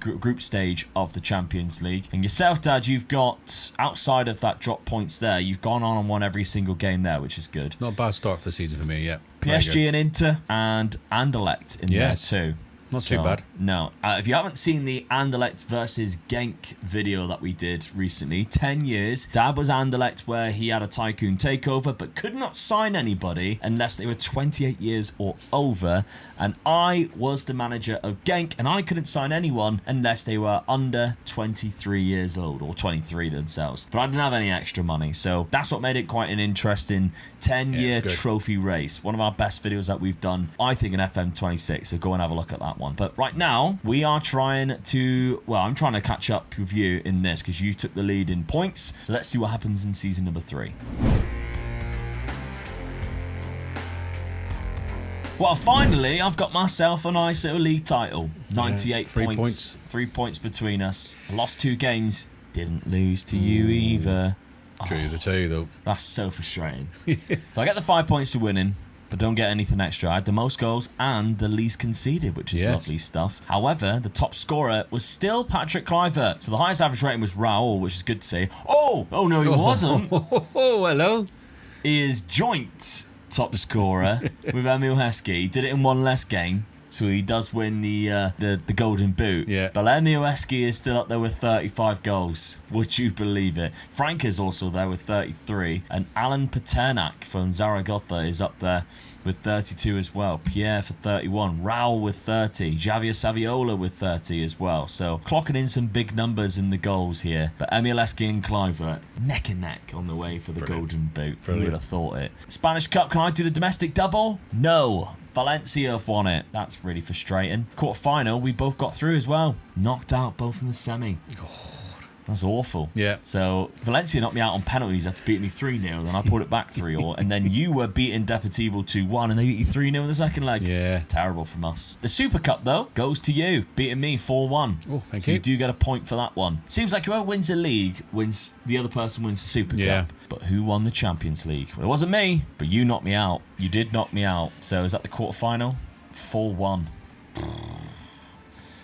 group stage of the Champions League. And yourself, Dad, you've got, outside of that drop points there, you've gone on and won every single game there, which is good. Not a bad start for the season for me, yeah. PSG and Inter and Anderlecht in there too. Not too bad. No. If you haven't seen the Anderlecht versus Genk video that we did recently, 10 years, Dad was Anderlecht where he had a tycoon takeover but could not sign anybody unless they were 28 years or over. And I was the manager of Genk and I couldn't sign anyone unless they were under 23 years old or 23 themselves. But I didn't have any extra money. So that's what made it quite an interesting 10-year trophy race. One of our best videos that we've done, I think, in FM26. So go and have a look at that one. But right now, we are trying to... Well, I'm trying to catch up with you in this because you took the lead in points. So let's see what happens in season number 3. Well, finally, I've got myself a nice little league title. 98 points. 3 points between us. I lost 2 games. Didn't lose to you either. True to tell you, though. That's so frustrating. So I get the 5 points to winning, but don't get anything extra. I had the most goals and the least conceded, which is lovely stuff. However, the top scorer was still Patrick Kluivert. So the highest average rating was Raul, which is good to see. Oh no, he wasn't. Oh, hello. He is joint top scorer with Emil Heskey. He did it in 1 less game, so he does win the golden boot. Yeah. But Emil Heskey is still up there with 35 goals. Would you believe it? Frank is also there with 33, and Alan Paternak from Zaragoza is up there with 32 as well. Pierre for 31. Raul with 30. Javier Saviola with 30 as well. So clocking in some big numbers in the goals here. But Emil Heskey and Kluivert neck and neck on the way for the golden boot. Who would have thought it? Spanish Cup, can I do the domestic double? No. Valencia have won it. That's really frustrating. Quarter final, we both got through as well. Knocked out both in the semi. That's awful. Yeah. So Valencia knocked me out on penalties after beating me 3-0, then I pulled it back 3-0, and then you were beating Deportivo 2-1, and they beat you 3-0 in the second leg. Yeah. Terrible from us. The Super Cup, though, goes to you, beating me 4-1. Oh, thank so you. you do get a point for that one. Seems like whoever wins the league wins, the other person wins the Super Yeah. Cup. But who won the Champions League? Well, it wasn't me, but you knocked me out. You did knock me out. So is that the quarterfinal? 4-1.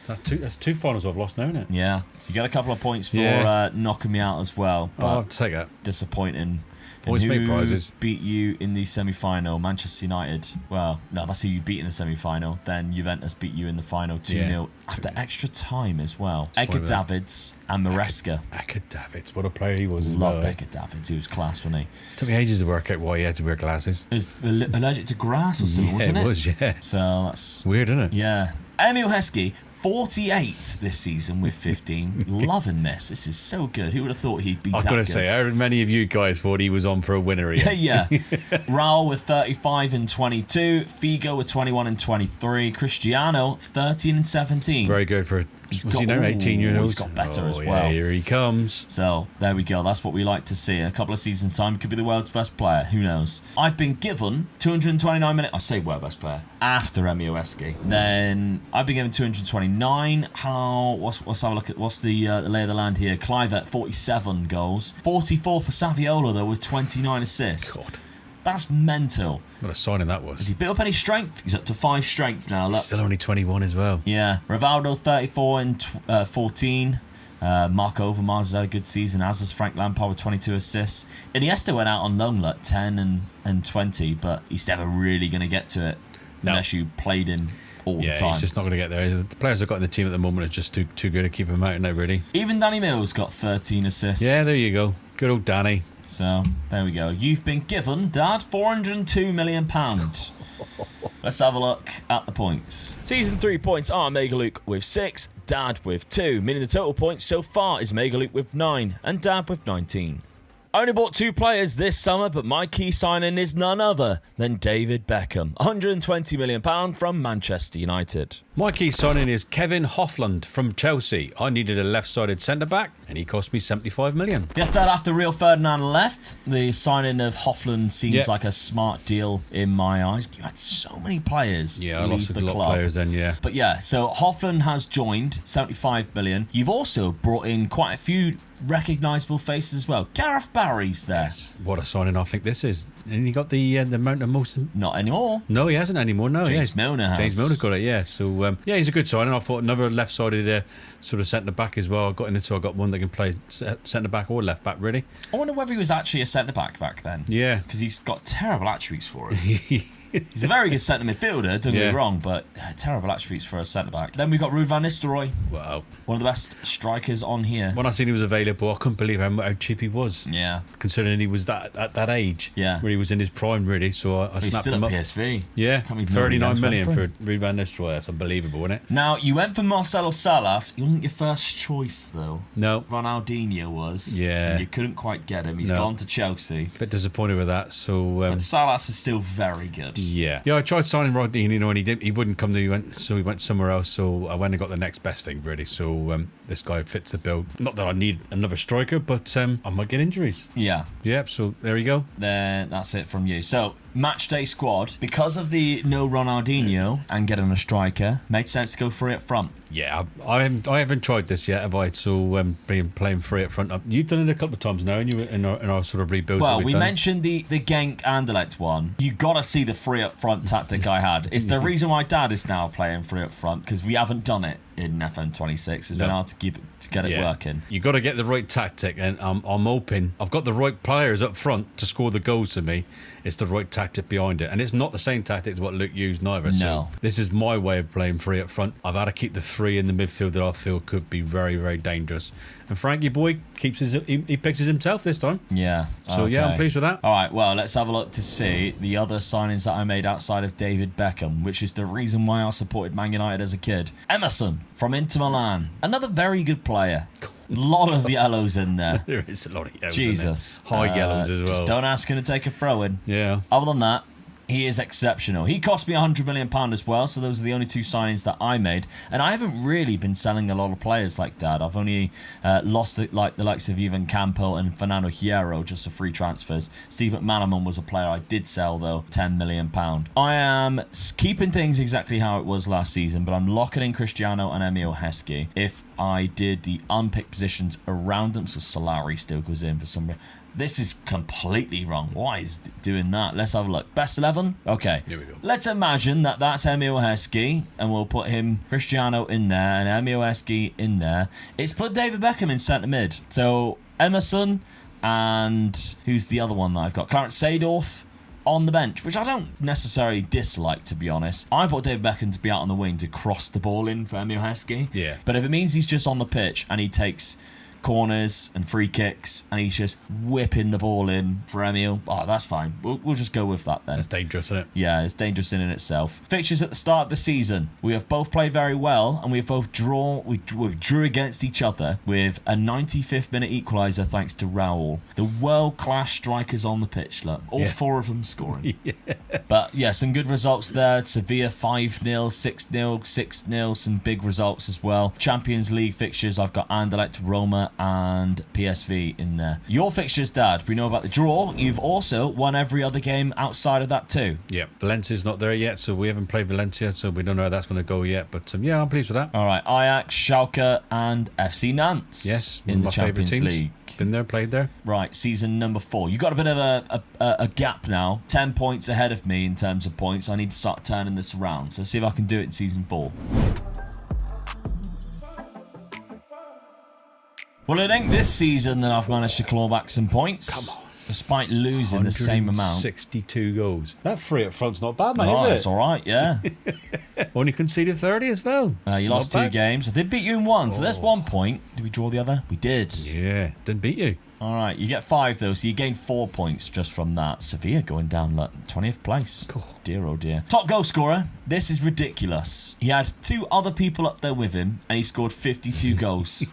That's two finals I've lost now, isn't it? Yeah. So you get a couple of points for knocking me out as well. Oh, I'll But take that. disappointing. Always And make who prizes. beat you in the semi-final? Manchester United. Well, no, that's who you beat in the semi-final. Then Juventus beat you in the final 2-0 after extra time as well. Edgar with that. Davids and Maresca. Edgar Davids, what a player he was. as Loved well, eh? Edgar Davids. He was class, wasn't he? Took me ages to work out why he had to wear glasses. He was allergic to grass or something, wasn't it it? was, yeah. So that's... Weird, isn't it? Yeah. Emil Heskey, 48 this season with 15. Loving this. This is so good. Who would have thought he'd be I've that got to good? say, how many of you guys thought he was on for a winner here? Yeah. Raul with 35 and 22. Figo with 21 and 23. Cristiano, 13 and 17. Very good for, He's was got- he now 18 years ooh, old? he's got better as yeah, well. Here he comes. So, there we go. That's what we like to see. In a couple of seasons' time, he could be the world's best player. Who knows? I've been given 229 minutes. I say world best player after Emil Heskey. Then I've been given 229. Let's have a look at what's the lay of the land here. Clive at 47 goals. 44 for Saviola, though, with 29 assists. God, That's mental. what a signing that Has was. he built up any strength? He's up to 5 strength now. Look. Still only 21 as well. Yeah. Rivaldo, 34 and 14. Mark Overmars has had a good season, as has Frank Lampard with 22 assists. Iniesta went out on loan, like 10 and 20, but he's never really going to get to it unless you played him all the Yeah, time. he's just not going to get there. The players I've got in the team at the moment are just too good to keep him out now, really. Even Danny Mills got 13 assists. Yeah, there you go. Good old Danny. So, there we go. You've been given, Dad, £402 million. Let's have a look at the points. Season 3 points are Mega Luke with 6, Dad with 2, meaning the total points so far is Mega Luke with 9 and Dad with 19. I only bought 2 players this summer, but my key signing is none other than David Beckham. £120 million from Manchester United. My key signing is Kevin Hoffland from Chelsea. I needed a left-sided centre-back, and he cost me 75 million. Yes, Dad, after Rio Ferdinand left, the signing of Hoffland seems Yeah. like a smart deal in my eyes. You had so many players Yeah, I leave lost a the lot club. of players then, yeah. But yeah, so Hoffland has joined, 75 million. You've also brought in quite a few recognisable faces as well. Gareth Barry's there. What a signing I think this is. And he got the amount of most... Not anymore. No, he hasn't anymore. No, James yeah, Milner has. James Milner got it, yeah. So, yeah, he's a good signing. I thought another left-sided sort of centre-back as well. I got in it, so I got one that can play centre-back or left-back, really. I wonder whether he was actually a centre-back back then. Yeah. Because he's got terrible attributes for it. He's a very good centre midfielder, don't get Yeah. me wrong, but terrible attributes for a centre back. Then we've got Ruud van Nistelrooy, Wow. one of the best strikers on here. When I seen he was available, I couldn't believe how cheap he was. Yeah, Considering he was at that age. Yeah. Where he was in his prime, really. So I he's snapped still him at up. PSV. Yeah, Can't believe nobody 39 else million went for for Ruud van Nistelrooy. That's unbelievable, isn't it? Now, you went for Marcelo Salas. He wasn't your first choice, though. No. Ronaldinho was. Yeah. And you couldn't quite get him. He's No. gone to Chelsea. Bit disappointed with that. So But Salas is still very good. yeah, I tried signing Ronaldinho, and he wouldn't come to. He went somewhere else. So I went and got the next best thing, really. So this guy fits the bill. Not that I need another striker, but I might get injuries. Yeah. Yeah, so there you go. Then that's it from you. So, match day squad, because of the no Ronaldinho and getting a striker, made sense to go free up front. Yeah, I haven't tried this yet, have I? So being playing free up front. You've done it a couple of times now, and you in our sort of rebuilds. Well, that we've we done. mentioned the Genk Anderlecht one. You got to see the free up front tactic I had. It's the reason why Dad is now playing free up front, because we haven't done it in FM26. It's been hard to get it working. You got to get the right tactic, and I'm hoping I've got the right players up front to score the goals for me. It's the right tactic behind it, and it's not the same tactic as what Luke used neither. No. So this is my way of playing free up front. I've had to keep the 3 in the midfield that I feel could be very, very dangerous. And Frankie boy he picks it himself this time. Yeah. So yeah, I'm okay. pleased with that. All right, well, let's have a look to see the other signings that I made outside of David Beckham, which is the reason why I supported Man United as a kid. Emerson from Inter Milan. Another very good player. Lot of yellows in there. There is a lot of yellows. Jesus. In there. High yellows as well. Just don't ask him to take a throw in. Yeah. Other than that, He is exceptional. He cost me £100 million as well, so those are the only 2 signings that I made. And I haven't really been selling a lot of players like that. I've only lost the likes of Ivan Campo and Fernando Hierro just for free transfers. Steve McManaman was a player I did sell, though, £10 million. I am keeping things exactly how it was last season, but I'm locking in Cristiano and Emil Heskey. If I did the unpicked positions around them, so Solari still goes in for some... This is completely wrong. Why is it doing that? Let's have a look. Best 11? Okay. Here we go. Let's imagine that that's Emil Heskey, and we'll put him, Cristiano, in there, and Emil Heskey in there. It's put David Beckham in centre mid. So, Emerson, and who's the other one that I've got? Clarence Seedorf on the bench, which I don't necessarily dislike, to be honest. I brought David Beckham to be out on the wing to cross the ball in for Emil Heskey. Yeah. But if it means he's just on the pitch and he takes corners and free kicks and he's just whipping the ball in for Emil, that's fine. We'll just go with that then. That's dangerous, isn't it? Yeah, it's dangerous in itself. Fixtures at the start of the season. We have both played very well, and we have both we drew against each other with a 95th minute equaliser thanks to Raul. The world-class strikers on the pitch, look. All 4 of them scoring. But yeah, some good results there. Sevilla 5-0, 6-0, 6-0, some big results as well. Champions League fixtures, I've got Anderlecht, Roma and PSV in there. Your fixtures, Dad, we know about the draw. You've also won every other game outside of that too. Yeah, Valencia's not there yet, so we haven't played Valencia, so we don't know how that's going to go yet. But yeah, I'm pleased with that. All right, Ajax, Schalke and FC Nantes. Yes, in the my Champions favourite teams. League. Been there, played there. Right, season number 4. You've got a bit of a gap now. 10 points ahead of me in terms of points. I need to start turning this around. So let's see if I can do it in season 4. Well, it ain't this season that I've managed to claw back some points. Come on. Despite losing the same amount. 62 goals. That 3 up front's not bad, mate, Oh, is it? it's all right, yeah. Only conceded 30 as well. You lost 2 games. I did beat you in 1, so that's 1 point. Did we draw the other? We did. Yeah, didn't beat you. All right, you get 5 though, so you gain 4 points just from that. Sevilla going down 20th place. Cool. Dear oh dear. Top goal scorer. This is ridiculous. He had 2 other people up there with him, and he scored 52 goals.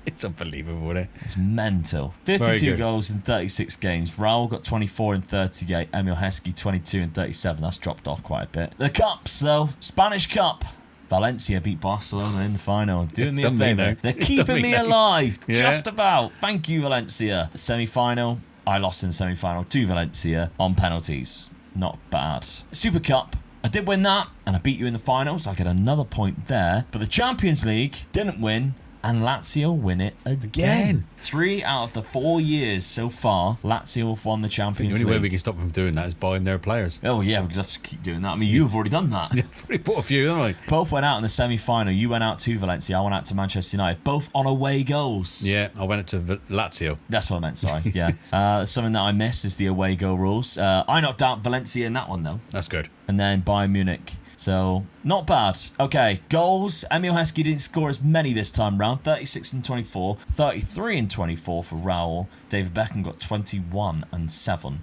It's unbelievable, isn't it? It's mental. 52 goals in 36 games. Raul got 24 in 38. Emil Heskey 22 in 37. That's dropped off quite a bit. The cups though. Spanish Cup. Valencia beat Barcelona in the final. Doing me a favour. They're keeping me alive. Yeah. Just about. Thank you, Valencia. Semi-final. I lost in the semi-final to Valencia on penalties. Not bad. Super Cup. I did win that, and I beat you in the final, so I get another point there. But the Champions League didn't win, and Lazio win it again. 3 out of the 4 years so far, Lazio have won the Champions League. The only way we can stop them from doing that is buying their players. Oh, yeah, we just keep doing that. I mean, you've already done that. I've already bought a few, haven't I? Both went out in the semi-final. You went out to Valencia. I went out to Manchester United. Both on away goals. Yeah, I went to Lazio. That's what I meant, sorry. Yeah. Something that I miss is the away goal rules. I knocked out Valencia in that one, though. That's good. And then Bayern Munich. So, not bad. Okay, goals. Emil Heskey didn't score as many this time round. 36 and 24. 33 and 24 for Raul. David Beckham got 21 and 7.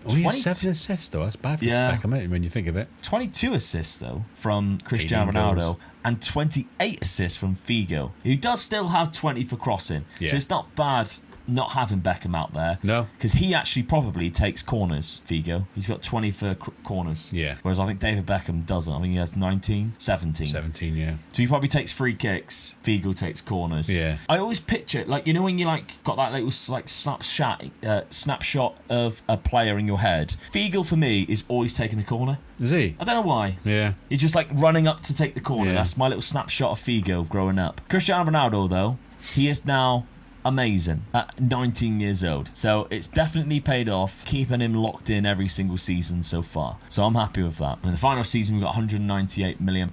He had 7 assists, though. That's bad for Beckham, isn't it, when you think of it. 22 assists, though, from Cristiano Ronaldo. And 28 assists from Figo, who does still have 20 for crossing. Yeah. So it's not bad not having Beckham out there. No. Because he actually probably takes corners, Figo. He's got 20 for corners. Yeah. Whereas I think David Beckham doesn't. I think he has 19, 17. 17, yeah. So he probably takes free kicks. Figo takes corners. Yeah. I always picture, like, you know when you, like, got that little, like, snapshot of a player in your head? Figo, for me, is always taking the corner. Is he? I don't know why. Yeah. He's just, like, running up to take the corner. Yeah. That's my little snapshot of Figo growing up. Cristiano Ronaldo, though, he is now amazing at 19 years old. So it's definitely paid off, keeping him locked in every single season so far. So I'm happy with that. In the final season, we've got £198 million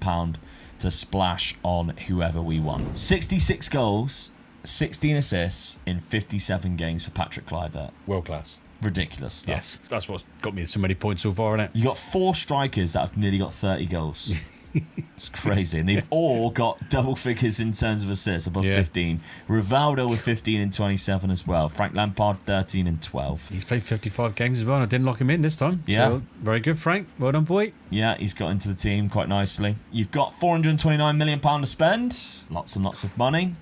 to splash on whoever we want. 66 goals, 16 assists in 57 games for Patrick Kluivert. World class. Ridiculous stuff. Yes. That's what's got me so many points so far, isn't it? You got 4 strikers that have nearly got 30 goals. It's crazy. And they've all got double figures in terms of assists, above 15. Rivaldo with 15 and 27 as well. Frank Lampard, 13 and 12. He's played 55 games as well, and I didn't lock him in this time. Yeah. So, very good, Frank. Well done, boy. Yeah, he's got into the team quite nicely. You've got £429 million to spend. Lots and lots of money.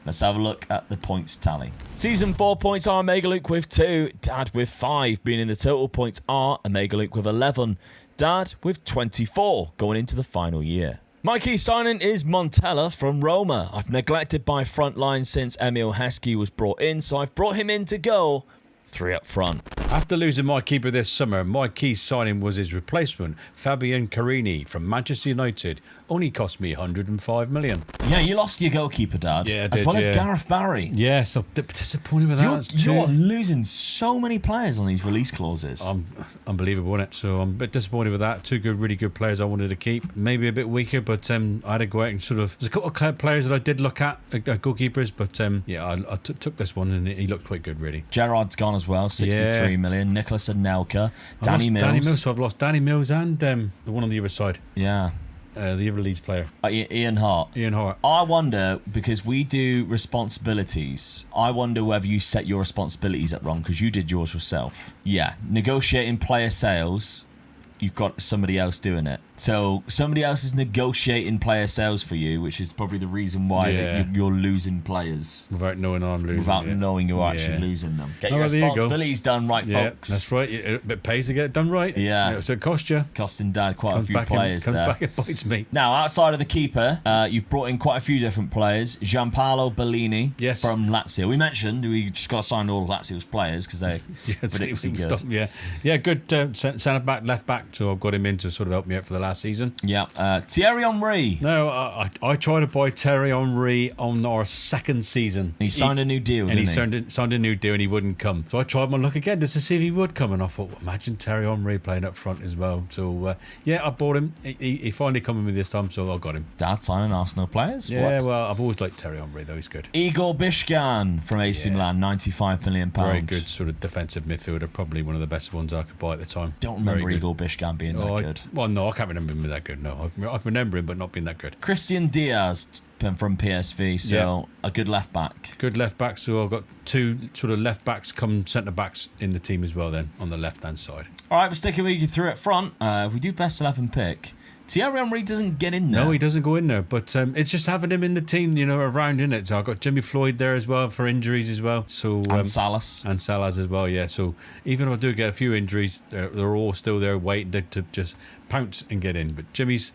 Let's have a look at the points tally. Season 4 points are Omega Luke with 2, Dad with 5, being in the total points are Omega Luke with 11, Dad with 24, going into the final year. My key signing is Montella from Roma. I've neglected my front line since Emil Heskey was brought in, so I've brought him in to go 3 up front. After losing my keeper this summer, my key signing was his replacement, Fabian Carini from Manchester United. Only cost me 105 million. Yeah, you lost your goalkeeper, Dad. Yeah, I as did, well yeah. as Gareth Barry. Yeah, so disappointed with that. You're losing so many players on these release clauses. Unbelievable, isn't it? So I'm a bit disappointed with that. 2 really good players I wanted to keep. Maybe a bit weaker, but I had to go out and sort of... There's a couple of players that I did look at, goalkeepers, but I took this one and he looked quite good, really. Gerrard's gone as well, 63 million. Nicholas Anelka, Danny Mills. So I've lost Danny Mills and the one on the other side. Yeah. The other Leeds player. Ian Hart. I wonder, because we do responsibilities, I wonder whether you set your responsibilities up wrong, because you did yours yourself. Yeah. Negotiating player sales, you've got somebody else doing it. So somebody else is negotiating player sales for you, which is probably the reason why that you're losing players. Without knowing I'm losing. Without knowing you're actually losing them. Get your responsibilities done right, folks. That's right. It pays to get it done right. Yeah. So it costs you. Costing Dad quite a few players there. Comes back and bites me. Now, outside of the keeper, you've brought in quite a few different players. Gianpaolo Bellini from Lazio. We mentioned we just got to sign all of Lazio's players because they're ridiculously good. Yeah, good centre back, left back. So I've got him in to sort of help me out for the last season. Yeah, Thierry Henry. No, I tried to buy Thierry Henry on our second season. He signed a new deal, didn't he? Signed a new deal and he wouldn't come. So I tried my luck again just to see if he would come, and I thought, imagine Thierry Henry playing up front as well. So I bought him. He finally come with me this time, so I got him. Dad signing Arsenal players. Yeah, well, I've always liked Thierry Henry though. He's good. Igor Bishkan from AC Milan, £95 million. Very good sort of defensive midfielder. Probably one of the best ones I could buy at the time. Don't remember Igor Bishkan being that good. Well, no, I can't remember him being that good. No, I remember him, but not being that good. Christian Diaz from PSV, so a good left back. Good left back. So I've got 2 sort of left backs come centre backs in the team as well. Then on the left hand side. All right, we're sticking with you 3 up front. If we do best 11 pick, Thierry Henry doesn't get in there. No, he doesn't go in there. But it's just having him in the team, around in it. So I've got Jimmy Floyd there as well for injuries as well. So and Salas. And Salas as well, yeah. So even if I do get a few injuries, they're all still there waiting to just pounce and get in. But Jimmy's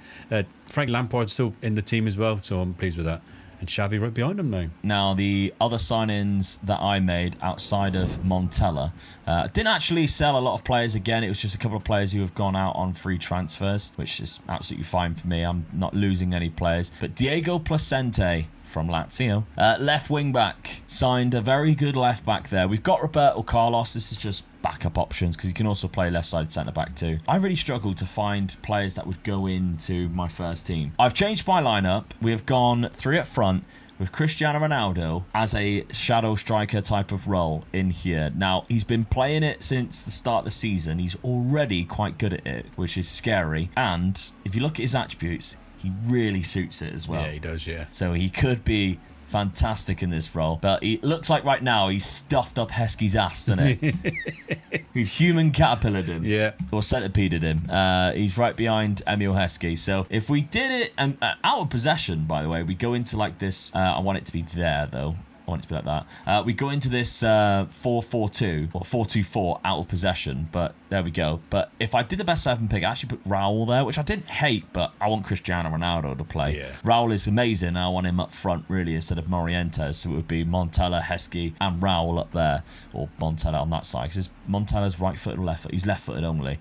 Frank Lampard's still in the team as well, so I'm pleased with that. And Xavi right behind him now. Now, the other signings that I made outside of Montella, didn't actually sell a lot of players again. It was just a couple of players who have gone out on free transfers, which is absolutely fine for me. I'm not losing any players. But Diego Placente from Lazio, left wing back, signed a very good left back there. We've got Roberto Carlos. This is just backup options because he can also play left side centre back too. I really struggled to find players that would go into my first team. I've changed my lineup. We have gone 3 up front with Cristiano Ronaldo as a shadow striker type of role in here. Now, he's been playing it since the start of the season. He's already quite good at it, which is scary. And if you look at his attributes, he really suits it as well. Yeah, he does, yeah. So he could be fantastic in this role. But it looks like right now he's stuffed up Heskey's ass, doesn't it? We've human caterpillared him. Yeah. Or centipeded him. He's right behind Emil Heskey. So if we did it, and out of possession, by the way, we go into like this, I want it to be there though. I want it to be like that. We go into this 4-4-2 or 4-2-4 out of possession, but there we go. But if I did the best 7 pick, I actually put Raul there, which I didn't hate, but I want Cristiano Ronaldo to play. Yeah. Raul is amazing. I want him up front, really, instead of Morientes. So it would be Montella, Heskey, and Raul up there, or Montella on that side, because Montella's right-footed or left-footed. He's left-footed only.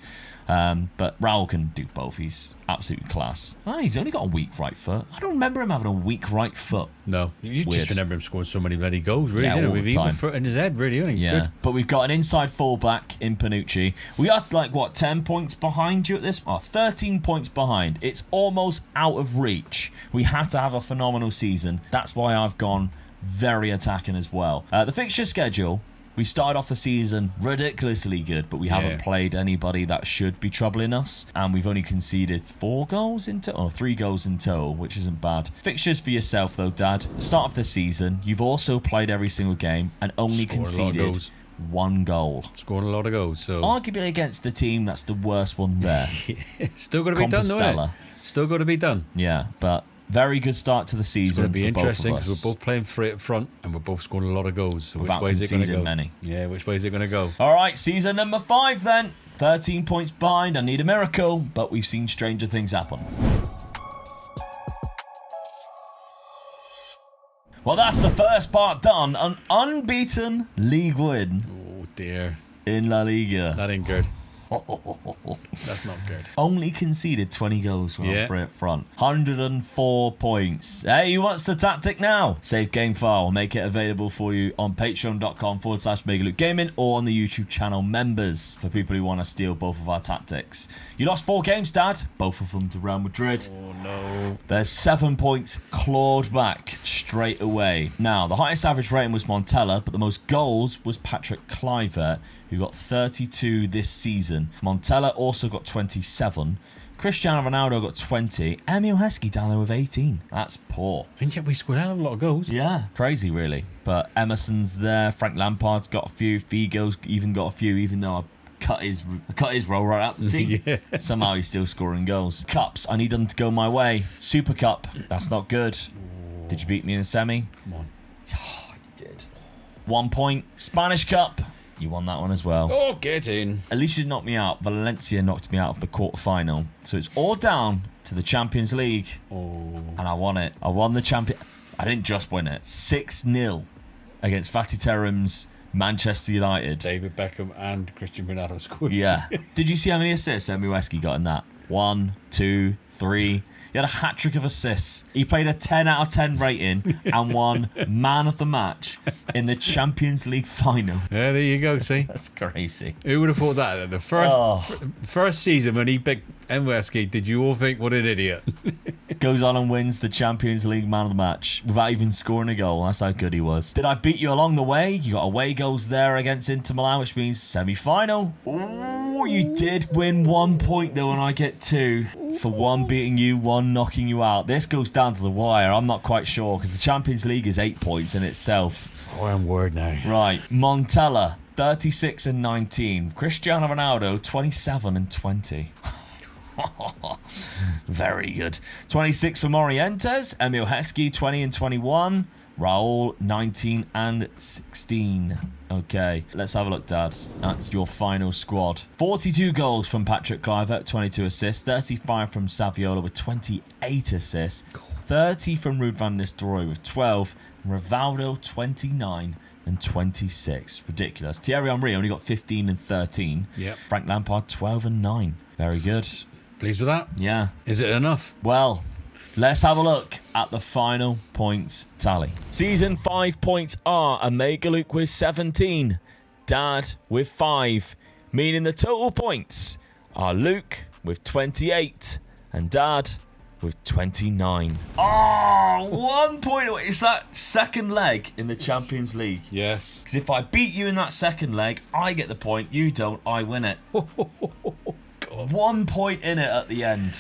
But Raul can do both. He's absolutely class. He's only got a weak right foot. I don't remember him having a weak right foot. No, you just remember him scoring so many bloody goals, really. Yeah, with either foot in his head, really. Isn't he? Yeah, good. But we've got an inside fullback in Panucci. We are 10 points behind you at this? 13 points behind. It's almost out of reach. We have to have a phenomenal season. That's why I've gone very attacking as well. The fixture schedule. We started off the season ridiculously good, but we haven't played anybody that should be troubling us. And we've only conceded 3 goals in total, which isn't bad. Fixtures for yourself, though, Dad. The start of the season, you've also played every single game and only conceded 1 goal. Scoring a lot of goals. So arguably against the team that's the worst one there. Still got to be done, though, isn't it? Still got to be done. Yeah, but very good start to the It's season. going to be interesting because because we're both playing three up front and we're both scoring a lot of goals. So Without which way is it going to conceding go? many. Yeah, which way is it going to go? All right, season number 5 then. 13 points behind. I need a miracle, but we've seen stranger things happen. Well, that's the first part done. An unbeaten league win Oh dear, in La Liga. that ain't good. That's not good. Only conceded 20 goals from Yeah. free up front. 104 points. Hey, what's the tactic now? Save game file. We'll make it available for you on patreon.com/MegaLukeGaming or on the YouTube channel members for people who want to steal both of our tactics. You lost 4 games, Dad. Both of them to Real Madrid. Oh no. There's 7 points clawed back straight away. Now, the highest average rating was Montella, but the most goals was Patrick Kluivert, who got 32 this season. Montella also got 27. Cristiano Ronaldo got 20. Emil Heskey down there with 18. That's poor. And yet we scored out a lot of goals. Yeah, crazy really. But Emerson's there. Frank Lampard's got a few. Figo's even got a few, even though I cut his role right out the team. Yeah. Somehow he's still scoring goals. Cups, I need them to go my way. Super Cup, that's not good. Did you beat me in the semi? Come on. Oh, you did. 1 point. Spanish Cup, you won that one as well. Oh, get in. At least you knocked me out. Valencia knocked me out of the quarterfinal. So it's all down to the Champions League. Oh. And I won it. I won the champion. I didn't just win it. 6-0 against Fatih Terim's Manchester United. David Beckham and Cristiano Ronaldo scored. Yeah. Did you see how many assists Emil Heskey got in that? 1, 2, 3. He had a hat-trick of assists. He played a 10 out of 10 rating and won man of the match in the Champions League final. Yeah, there you go, see? That's crazy. Who would have thought that? The first season when he picked Heskey, did you all think, what an idiot? Goes on and wins the Champions League man of the match without even scoring a goal. That's how good he was. Did I beat you along the way? You got away goals there against Inter Milan, which means semi-final. Oh, you did win 1 point though, and I get 2. For 1 beating you, 1 knocking you out. This goes down to the wire. I'm not quite sure because the Champions League is 8 points in itself. Oh, I'm worried now. Right, Montella, 36 and 19. Cristiano Ronaldo, 27 and 20. Very good. 26 for Morientes. Emil Heskey, 20 and 21. Raul, 19 and 16. Okay, let's have a look, Dad. That's your final squad. 42 goals from Patrick Kluivert, 22 assists. 35 from Saviola with 28 assists. 30 from Ruud van Nistelrooy with 12. And Rivaldo, 29 and 26. Ridiculous. Thierry Henry only got 15 and 13. Yep. Frank Lampard, 12 and 9. Very good. Pleased with that? Yeah. Is it enough? Well, let's have a look at the final points tally. Season 5 points are Omega Luke with 17, Dad with 5, meaning the total points are Luke with 28 and Dad with 29. Oh, 1 point away. It's that second leg in the Champions League. Yes. Because if I beat you in that second leg, I get the point. You don't, I win it. God. 1 point in it at the end.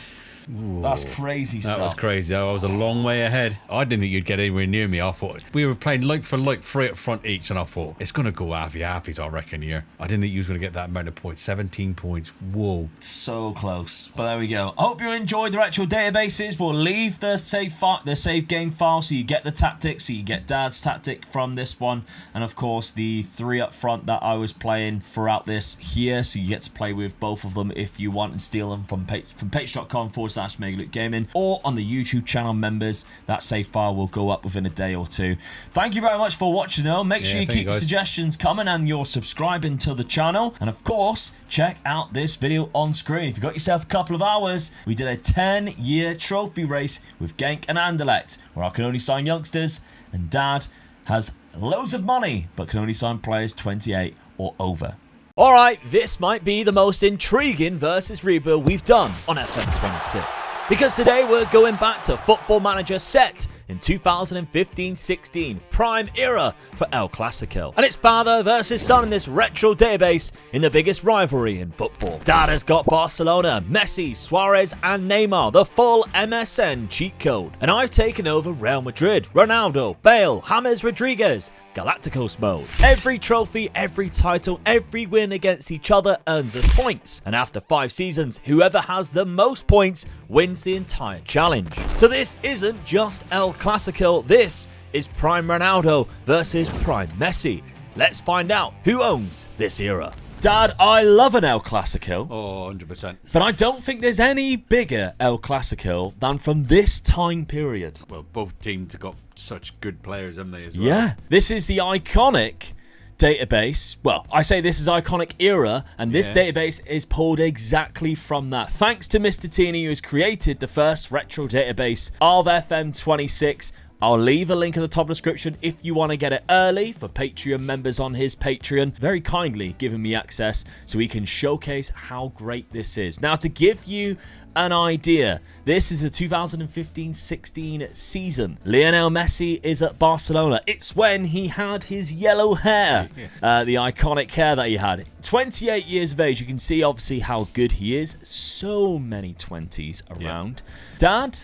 Ooh. That's crazy stuff. That was crazy. I was a long way ahead. I didn't think you'd get anywhere near me. I thought we were playing like for like, 3 up front each, and I thought it's going to go halfies, I reckon, here. I didn't think you was going to get that amount of points. 17 points. Whoa. So close. But there we go. I hope you enjoyed the retro databases. We'll leave the save game file so you get the tactics, so you get Dad's tactic from this one. And of course, the 3 up front that I was playing throughout this here. So you get to play with both of them if you want and steal them from patreon.com/MegaLukeGaming or on the YouTube channel members. That save file will go up within a day or 2. Thank you very much for watching though. Make sure you keep suggestions coming and you're subscribing to the channel. And of course, check out this video on screen. If you've got yourself a couple of hours, we did a 10-year trophy race with Genk and Anderlecht, where I can only sign youngsters, and Dad has loads of money, but can only sign players 28 or over. Alright, this might be the most intriguing versus rebuild we've done on FM26. Because today we're going back to Football Manager set in 2015-16, prime era for El Clasico. And it's father versus son in this retro database in the biggest rivalry in football. Dad has got Barcelona, Messi, Suarez and Neymar, the full MSN cheat code. And I've taken over Real Madrid, Ronaldo, Bale, James Rodriguez, Galacticos mode. Every trophy, every title, every win against each other earns us points. And after 5 seasons, whoever has the most points wins wins the entire challenge. So this isn't just El Clasico, this is Prime Ronaldo versus Prime Messi. Let's find out who owns this era. Dad, I love an El Clasico. Oh, 100%. But I don't think there's any bigger El Clasico than from this time period. Well, both teams have got such good players, haven't they, as well? Yeah, this is the iconic database. Well, I say this is iconic era, and this database is pulled exactly from that. Thanks to Mr. Tini, who's created the first retro database of FM26. I'll leave a link in the top description if you want to get it early for Patreon members on his Patreon. Very kindly giving me access so we can showcase how great this is. Now, to give you an idea, this is the 2015-16 season. Lionel Messi is at Barcelona. It's when he had his yellow hair, the iconic hair that he had. 28 years of age. You can see obviously how good he is. So many 20s around. Dad,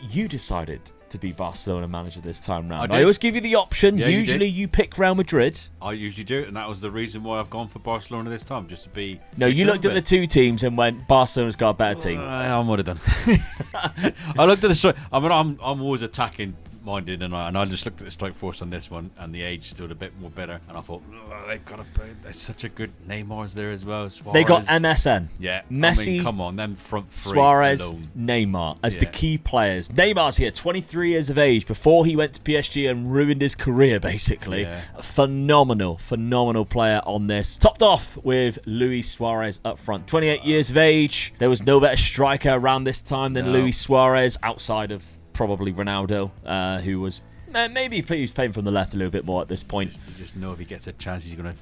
you decided to be Barcelona manager this time round. I always give you the option. Yeah, usually you pick Real Madrid. I usually do, and that was the reason why I've gone for Barcelona this time, just to be... No, you looked at the two teams and went, Barcelona's got a better team. I would have done. I looked at the strike. I mean, I'm always attacking minded, and I just looked at the strike force on this one, and the age stood a bit more better, and I thought, they've got there's such a good Neymar's there as well. Suarez. They got MSN. Yeah, Messi, I mean, come on, them front three Suarez, alone. Neymar as the key players. Neymar's here, 23 years of age, before he went to PSG and ruined his career, basically. Yeah. A phenomenal player on this. Topped off with Luis Suarez up front. 28 years of age. There was no better striker around this time than Luis Suarez, outside of probably Ronaldo, who was maybe he's playing from the left a little bit more at this point. You just know if he gets a chance, he's gonna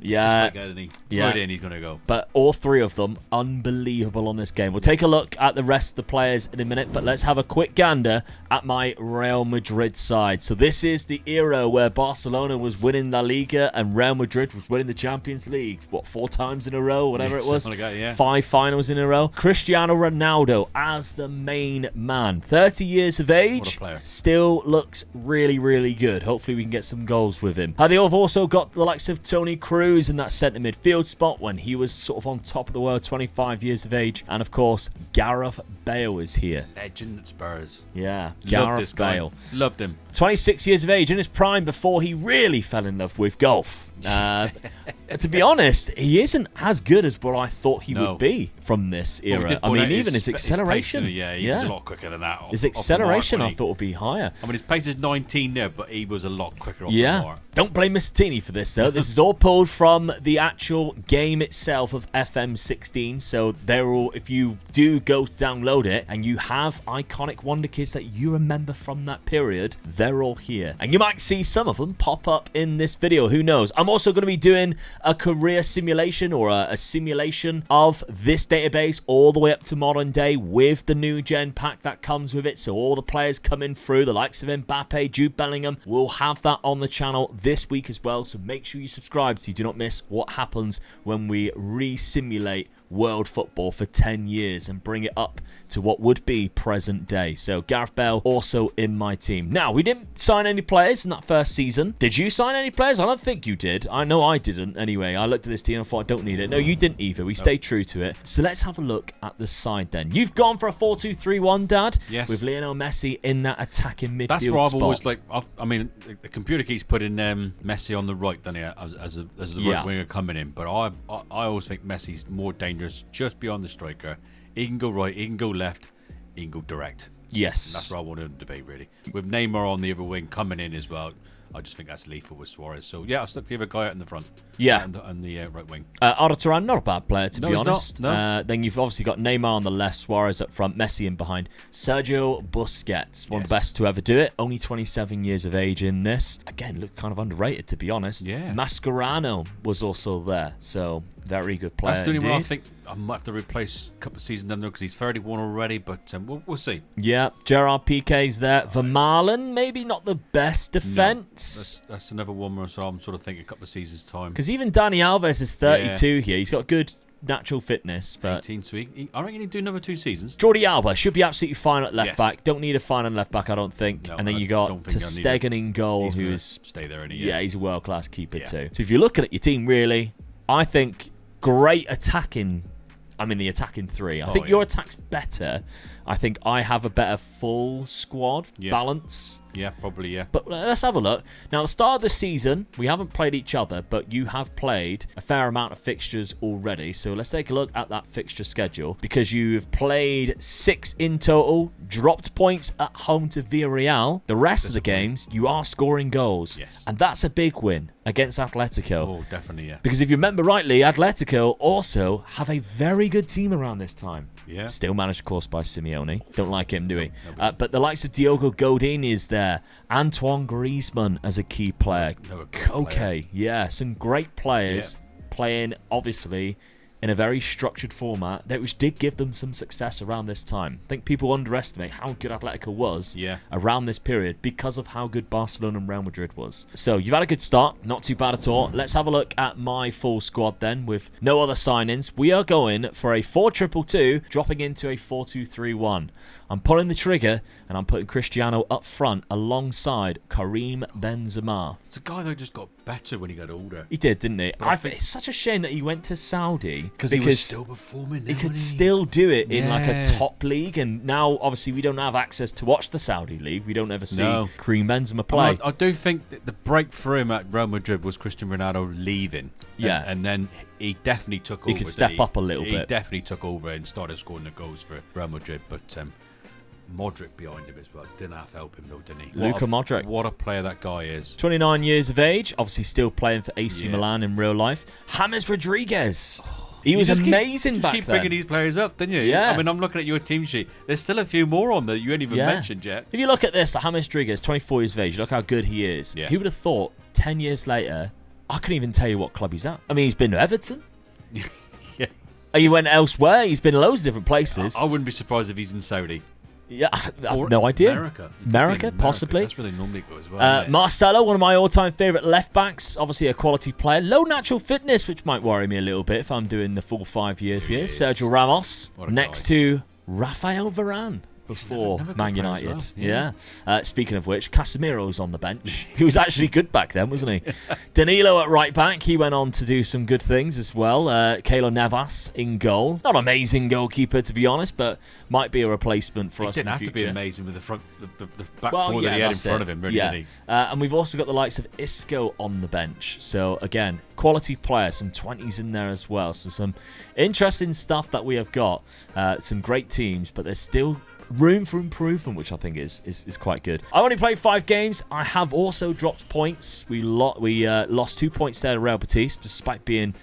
yeah, just like that, right in, he's gonna go. But all three of them unbelievable on this game. We'll take a look at the rest of the players in a minute, but let's have a quick gander at my Real Madrid side. So this is the era where Barcelona was winning La Liga and Real Madrid was winning the Champions League. What, 4 times in a row, whatever it was? Like that, 5 finals in a row. Cristiano Ronaldo as the main man. 30 years of age. What a player. Still looks really, really good. Hopefully we can get some goals with him. They have also got the likes of Toni Kroos in that centre midfield spot when he was sort of on top of the world, 25 years of age. And of course, Gareth Bale is here. Legend at Spurs. Yeah, Gareth Bale. Loved him. 26 years of age, in his prime before he really fell in love with golf. To be honest, he isn't as good as what I thought he would be from this era. I mean, even his acceleration. He was a lot quicker than that. His acceleration, I thought, would be higher. I mean, his pace is 19 there, but he was a lot quicker off the mark. Don't blame Mr. Tini for this, though. This is all pulled from the actual game itself of FM16. So they're all, if you do go to download it and you have iconic Wonder Kids that you remember from that period, they're all here. And you might see some of them pop up in this video. Who knows? I'm also going to be doing a career simulation or a simulation of this database all the way up to modern day with the new gen pack that comes with it. So all the players coming through, the likes of Mbappe, Jude Bellingham, we'll have that on the channel this week as well. So make sure you subscribe so you do not miss what happens when we re-simulate world football for 10 years and bring it up to what would be present day. So Gareth Bale also in my team. Now, we didn't sign any players in that first season. Did you sign any players? I don't think you did. I know I didn't anyway. I looked at this team and thought, I don't need it. No, you didn't either. We stayed true to it. So let's have a look at the side then. You've gone for a 4-2-3-1, Dad. Yes. With Lionel Messi in that attacking midfield That's where I've spot. always like. I mean, the computer keeps putting Messi on the right, doesn't it, as the right winger coming in. But I always think Messi's more dangerous just beyond the striker. He can go right, he can go left, he can go direct. Yes. And that's where I wanted him to be, really. With Neymar on the other wing coming in as well, I just think that's lethal with Suarez. So, yeah, I stuck the other guy out in the front. Yeah. On the right wing. Arda Turan, not a bad player, to be honest. No. Then you've obviously got Neymar on the left, Suarez up front, Messi in behind. Sergio Busquets, one of the best to ever do it. Only 27 years of age in this. Again, look kind of underrated, to be honest. Yeah. Mascherano was also there, so very good player. That's the only one I indeed. think I might have to replace a couple of seasons down there because he's 31 already, but we'll see. Yeah, Gerard Piqué's there. Vermaelen, maybe not the best defence. No, that's another one where so I'm sort of thinking a couple of seasons' time. Because even Dani Alves is 32 here. He's got good natural fitness, but 18, so I reckon he'd do another 2 seasons. Jordi Alba should be absolutely fine at left back. Don't need a fine on left back, I don't think. No, and then I you got don't think Ter I need Stegen in goal, who's stay there any he's a world class keeper too. So if you're looking at your team, really, I think great attacking I'm in the attacking 3. I think your attack's better. I think I have a better full squad balance. Yeah, probably, yeah. But let's have a look. Now, at the start of the season, we haven't played each other, but you have played a fair amount of fixtures already. So let's take a look at that fixture schedule, because you've played 6 in total, dropped points at home to Villarreal. The rest of the games, you are scoring goals. Yes. And that's a big win against Atletico. Oh, definitely, yeah. Because if you remember rightly, Atletico also have a very good team around this time. Yeah. Still managed, of course, by Simeone. Don't like him, do we? But the likes of Diogo Godin is there. Antoine Griezmann as a key player. Okay, yeah, some great players playing, obviously, in a very structured format, that which did give them some success around this time. I think people underestimate how good Atletico was around this period because of how good Barcelona and Real Madrid was. So you've had a good start, not too bad at all. Let's have a look at my full squad then, with no other signings. We are going for a 4-2-2-2, dropping into a 4-2-3-1. I'm pulling the trigger, and I'm putting Cristiano up front alongside Karim Benzema. It's a guy that just got better when he got older. He did, didn't he? It's such a shame that he went to Saudi. Because he was still performing. He could still do it in like a top league, and now obviously we don't have access to watch the Saudi league. We don't ever see Karim Benzema play. I do think that the break for him at Real Madrid was Cristiano Ronaldo leaving. Yeah. And then he definitely took over. He could step up a little bit. He definitely took over and started scoring the goals for Real Madrid. But Modric behind him as well. Didn't have to help him though, didn't he? Luka Modric. What a player that guy is. 29 years of age, obviously still playing for AC Milan in real life. James Rodriguez. He was amazing back then. Keep bringing these players up, didn't you? Yeah. I mean, I'm looking at your team sheet. There's still a few more on there you ain't even mentioned yet. If you look at this, James Rodriguez, 24 years of age, look how good he is. Yeah. Who would have thought 10 years later, I couldn't even tell you what club he's at. I mean, he's been to Everton. Yeah. He went elsewhere. He's been loads of different places. I wouldn't be surprised if he's in Saudi. Yeah, I have no idea. America, possibly. That's where they normally go as well. Marcelo, one of my all-time favourite left-backs. Obviously a quality player. Low natural fitness, which might worry me a little bit if I'm doing the full 5 years here. Sergio Ramos, next to Rafael Varane. Before Man United. Well. Yeah. Speaking of which, Casemiro's on the bench. He was actually good back then, wasn't he? Danilo at right back. He went on to do some good things as well. Keylor Navas in goal. Not amazing goalkeeper, to be honest, but might be a replacement for us in the future. He didn't have to be amazing with the back four that he had in front of him, really, didn't he? And we've also got the likes of Isco on the bench. So, again, quality player. Some 20s in there as well. So, some interesting stuff that we have got. Some great teams, but there's still room for improvement, which I think is quite good. I only played 5 games. I have also dropped points. We lost 2 points there to Real Betis, despite being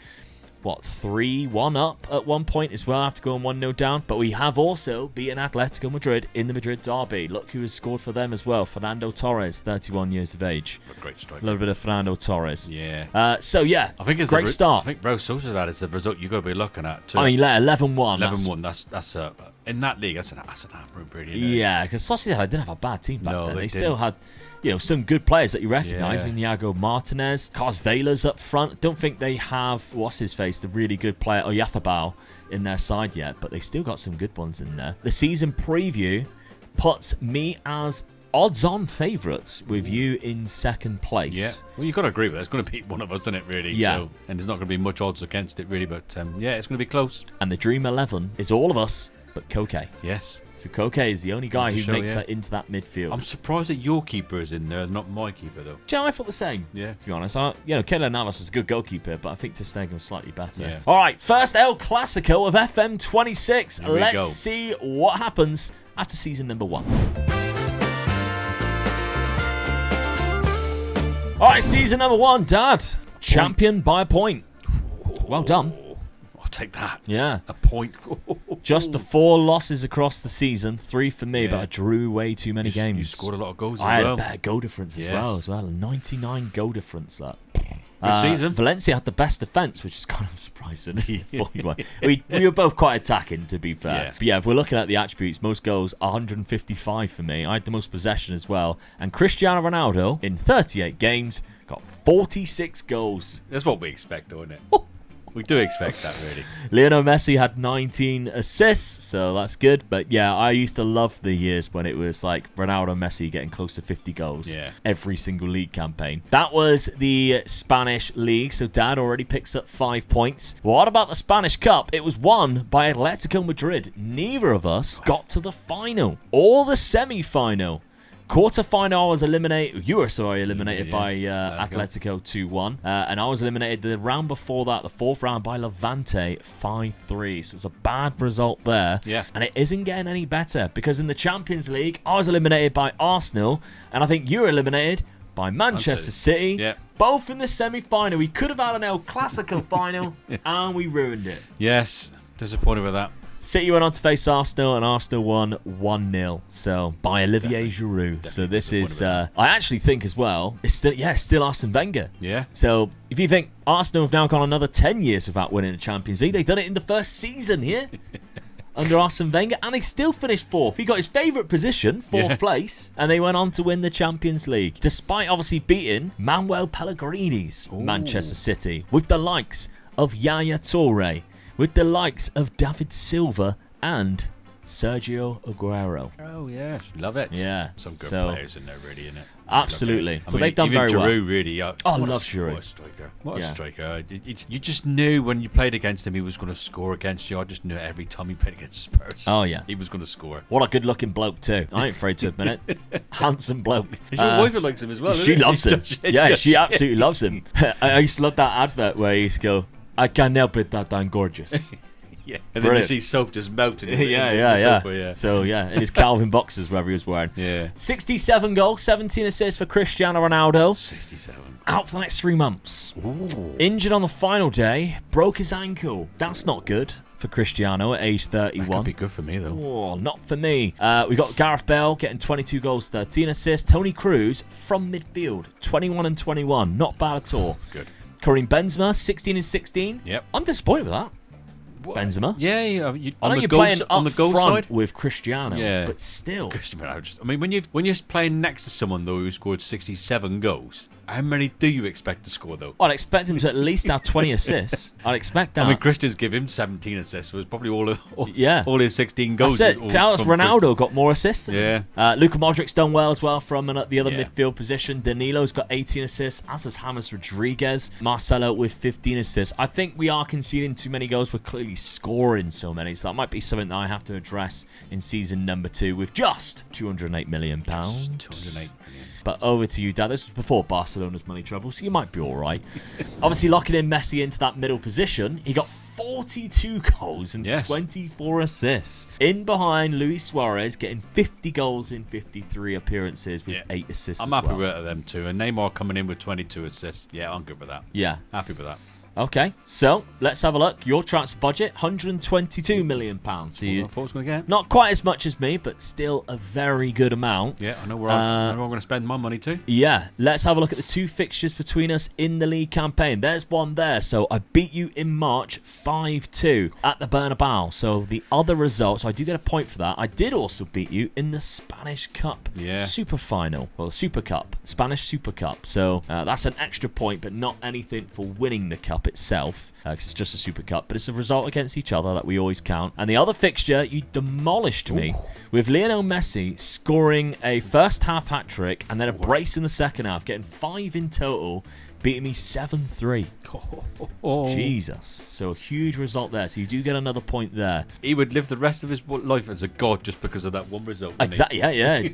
3-1 up at one point as well after going 1-0 down. But we have also beaten Atletico Madrid in the Madrid derby. Look who has scored for them as well. Fernando Torres, 31 years of age. What a great striker. A little bit of Fernando Torres. Yeah. I think it's great start. I think Real Sociedad is the result you've got to be looking at too. I mean, 11-1. 11-1. That's in that league. That's an average, really. Yeah, because Sociedad didn't have a bad team back then. They still had, some good players that you recognise. Inigo Martinez, Carlos Vela's up front. Don't think they have the really good player Oyarzábal in their side yet, but they still got some good ones in there. The season preview puts me as odds-on favourites with you in second place. Yeah, well, you've got to agree with it. It's going to beat one of us, isn't it, really? Yeah. So, and there's not going to be much odds against it, really, but it's going to be close. And the Dream 11 is all of us but Koke. Yes. So Koke is the only guy who makes that into that midfield. I'm surprised that your keeper is in there, not my keeper, though. Joe, I thought the same. Yeah. To be honest, Keylor Navas is a good goalkeeper, but I think ter Stegen was slightly better. Yeah. All right, first El Clasico of FM 26. Let's see what happens after season number 1. All right, season number 1, Dad. Champion by a point. Well done. I'll take that. Yeah. A point. Just the 4 losses across the season, 3 for me, but I drew way too many games. You scored a lot of goals as well. I had a better goal difference as well. 99 goal difference, that. Good season. Valencia had the best defence, which is kind of surprising. we were both quite attacking, to be fair. Yeah. But if we're looking at the attributes, most goals, 155 for me. I had the most possession as well. And Cristiano Ronaldo, in 38 games, got 46 goals. That's what we expect, though, isn't it? We do expect that, really. Lionel Messi had 19 assists, so that's good. But yeah, I used to love the years when it was like Ronaldo and Messi getting close to 50 goals every single league campaign. That was the Spanish league, so Dad already picks up 5 points. What about the Spanish Cup? It was won by Atletico Madrid. Neither of us got to the final or the semi-final. Quarter-final, I was eliminated. You were, eliminated by Atletico 2-1. And I was eliminated the round before that, the fourth round, by Levante 5-3. So it's a bad result there. Yeah. And it isn't getting any better because in the Champions League, I was eliminated by Arsenal. And I think you were eliminated by Manchester City. Yeah. Both in the semi-final. We could have had an El Clasico final, and we ruined it. Yes, disappointed with that. City went on to face Arsenal, and Arsenal won 1-0. So by Olivier Giroud. So this is, I actually think as well, it's still Arsene Wenger. Yeah. So if you think Arsenal have now gone another 10 years without winning the Champions League, they've done it in the first season here under Arsene Wenger, and they still finished fourth. He got his favourite position, fourth place, and they went on to win the Champions League, despite obviously beating Manuel Pellegrini's Manchester City with the likes of Yaya Toure, with the likes of David Silva and Sergio Aguero. Oh, yes. Love it. Yeah. Some good players in there, really, isn't it? Absolutely. So they've done very Giroud, well. Really. I love Giroud. What a striker. What a striker. You just knew when you played against him, he was going to score against you. I just knew it every time he played against Spurs. Oh, yeah. He was going to score. What a good-looking bloke, too. I ain't afraid to admit it. Handsome bloke. Your wife likes him as well, She loves him. Yeah, she absolutely loves him. I used to love that advert where he used to go, I can't help it that I'm gorgeous. Yeah, and then you see Soph just melting. Yeah. So, in his Calvin boxers, wherever he was wearing. Yeah. 67 goals, 17 assists for Cristiano Ronaldo. 67. Out for the next 3 months. Ooh. Injured on the final day, broke his ankle. That's not good for Cristiano at age 31. That could be good for me, though. Oh, not for me. We got Gareth Bale getting 22 goals, 13 assists. Toni Kroos from midfield, 21 and 21. Not bad at all. Good. Karim Benzema, 16 and 16. Yep. I'm disappointed with that. Benzema. Yeah. I know you're playing on the goal side with Cristiano, but still. I mean, when you're playing next to someone though who scored 67 goals, how many do you expect to score though? I'd expect him to at least have 20 assists. I'd expect that. I mean, Christian's give him 17 assists. So it was probably all his 16 goals. That's it. Carlos Ronaldo got more assists than him. Luka Modric's done well as well from the other midfield position. Danilo's got 18 assists, as has James Rodriguez. Marcelo with 15 assists. I think we are conceding too many goals. We're clearly scoring so many, so that might be something that I have to address in season number 2 with just £208 million. Just 208 million. But over to you, Dad. This was before Barcelona's money trouble, so you might be all right. Obviously, locking in Messi into that middle position, he got 42 goals and 24 assists. In behind Luis Suarez, getting 50 goals in 53 appearances with 8 assists. I'm happy with them too. And Neymar coming in with 22 assists. Yeah, I'm good with that. Yeah. Happy with that. Okay, so let's have a look. Your transfer budget, £122 million. So I thought I was going to get. Not quite as much as me, but still a very good amount. Yeah, I know where I'm going to spend my money too. Yeah, let's have a look at the 2 fixtures between us in the league campaign. There's one there. So I beat you in March 5-2 at the Bernabeu. So the other results, I do get a point for that. I did also beat you in the Spanish Cup Super Final. Well, Super Cup. Spanish Super Cup. So that's an extra point, but not anything for winning the Cup itself, because it's just a Super Cup, but it's a result against each other that we always count. And the other fixture, you demolished me with Lionel Messi scoring a first half hat-trick and then a brace in the second half, getting 5 in total, beating me 7-3. Jesus. So a huge result there. So you do get another point there. He would live the rest of his life as a god just because of that one result. Exactly. Yeah.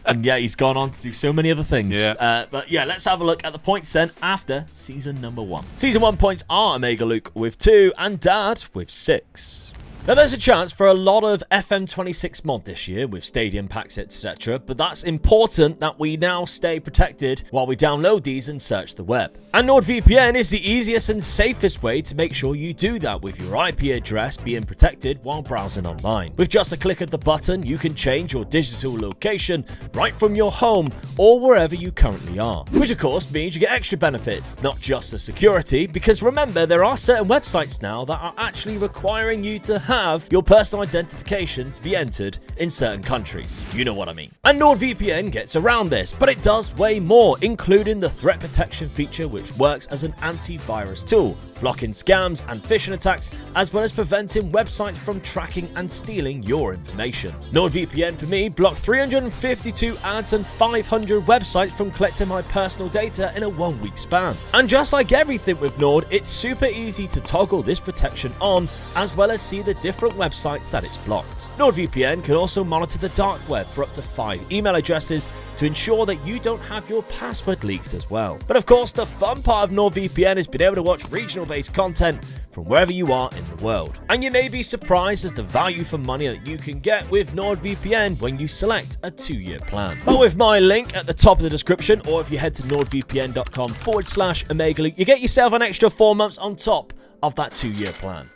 And he's gone on to do so many other things. But let's have a look at the points then after season number 1. Season 1 points are Omega Luke with 2 and Dad with 6. Now, there's a chance for a lot of FM26 mod this year with stadium packs, etc., but that's important that we now stay protected while we download these and search the web. And NordVPN is the easiest and safest way to make sure you do that with your IP address being protected while browsing online. With just a click of the button, you can change your digital location right from your home or wherever you currently are. Which of course means you get extra benefits, not just the security, because remember, there are certain websites now that are actually requiring you to have your personal identification to be entered in certain countries. You know what I mean. And NordVPN gets around this, but it does way more, including the threat protection feature, which works as an antivirus tool, blocking scams and phishing attacks, as well as preventing websites from tracking and stealing your information. NordVPN for me blocked 352 ads and 500 websites from collecting my personal data in a 1-week span. And just like everything with Nord, it's super easy to toggle this protection on, as well as see the different websites that it's blocked. NordVPN can also monitor the dark web for up to 5 email addresses to ensure that you don't have your password leaked as well. But of course, the fun part of NordVPN is being able to watch regional-based content from wherever you are in the world. And you may be surprised as the value for money that you can get with NordVPN when you select a 2-year plan. But with my link at the top of the description, or if you head to nordvpn.com/Omega, you get yourself an extra 4 months on top of that 2-year plan.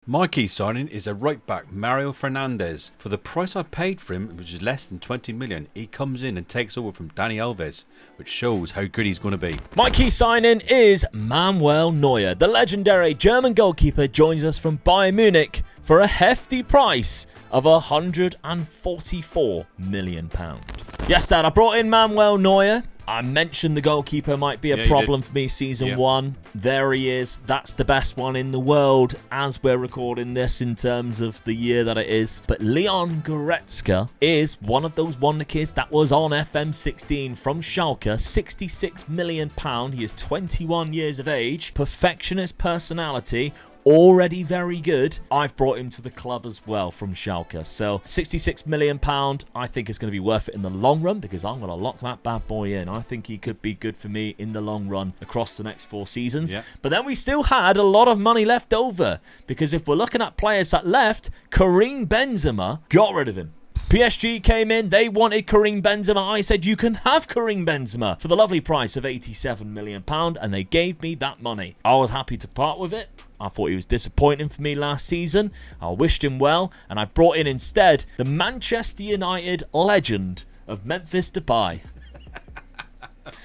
My key signing is a right back, Mario Fernandes. For the price I paid for him, which is less than 20 million, he comes in and takes over from Dani Alves, which shows how good he's going to be. My key signing is Manuel Neuer. The legendary German goalkeeper joins us from Bayern Munich for a hefty price of £144 million. Yes, Dad, I brought in Manuel Neuer. I mentioned the goalkeeper might be a problem for me season 1. There he is. That's the best one in the world as we're recording this in terms of the year that it is. But Leon Goretzka is one of those wonder kids that was on FM16 from Schalke. £66 million. He is 21 years of age. Perfectionist personality. Already very good. I've brought him to the club as well from Schalke. So £66 million, I think is going to be worth it in the long run, because I'm going to lock that bad boy in. I think he could be good for me in the long run across the next 4 seasons. Yeah. But then we still had a lot of money left over, because if we're looking at players that left, Karim Benzema got rid of him. PSG came in, they wanted Karim Benzema. I said, you can have Karim Benzema for the lovely price of £87 million, and they gave me that money. I was happy to part with it. I thought he was disappointing for me last season. I wished him well, and I brought in instead the Manchester United legend of Memphis Depay,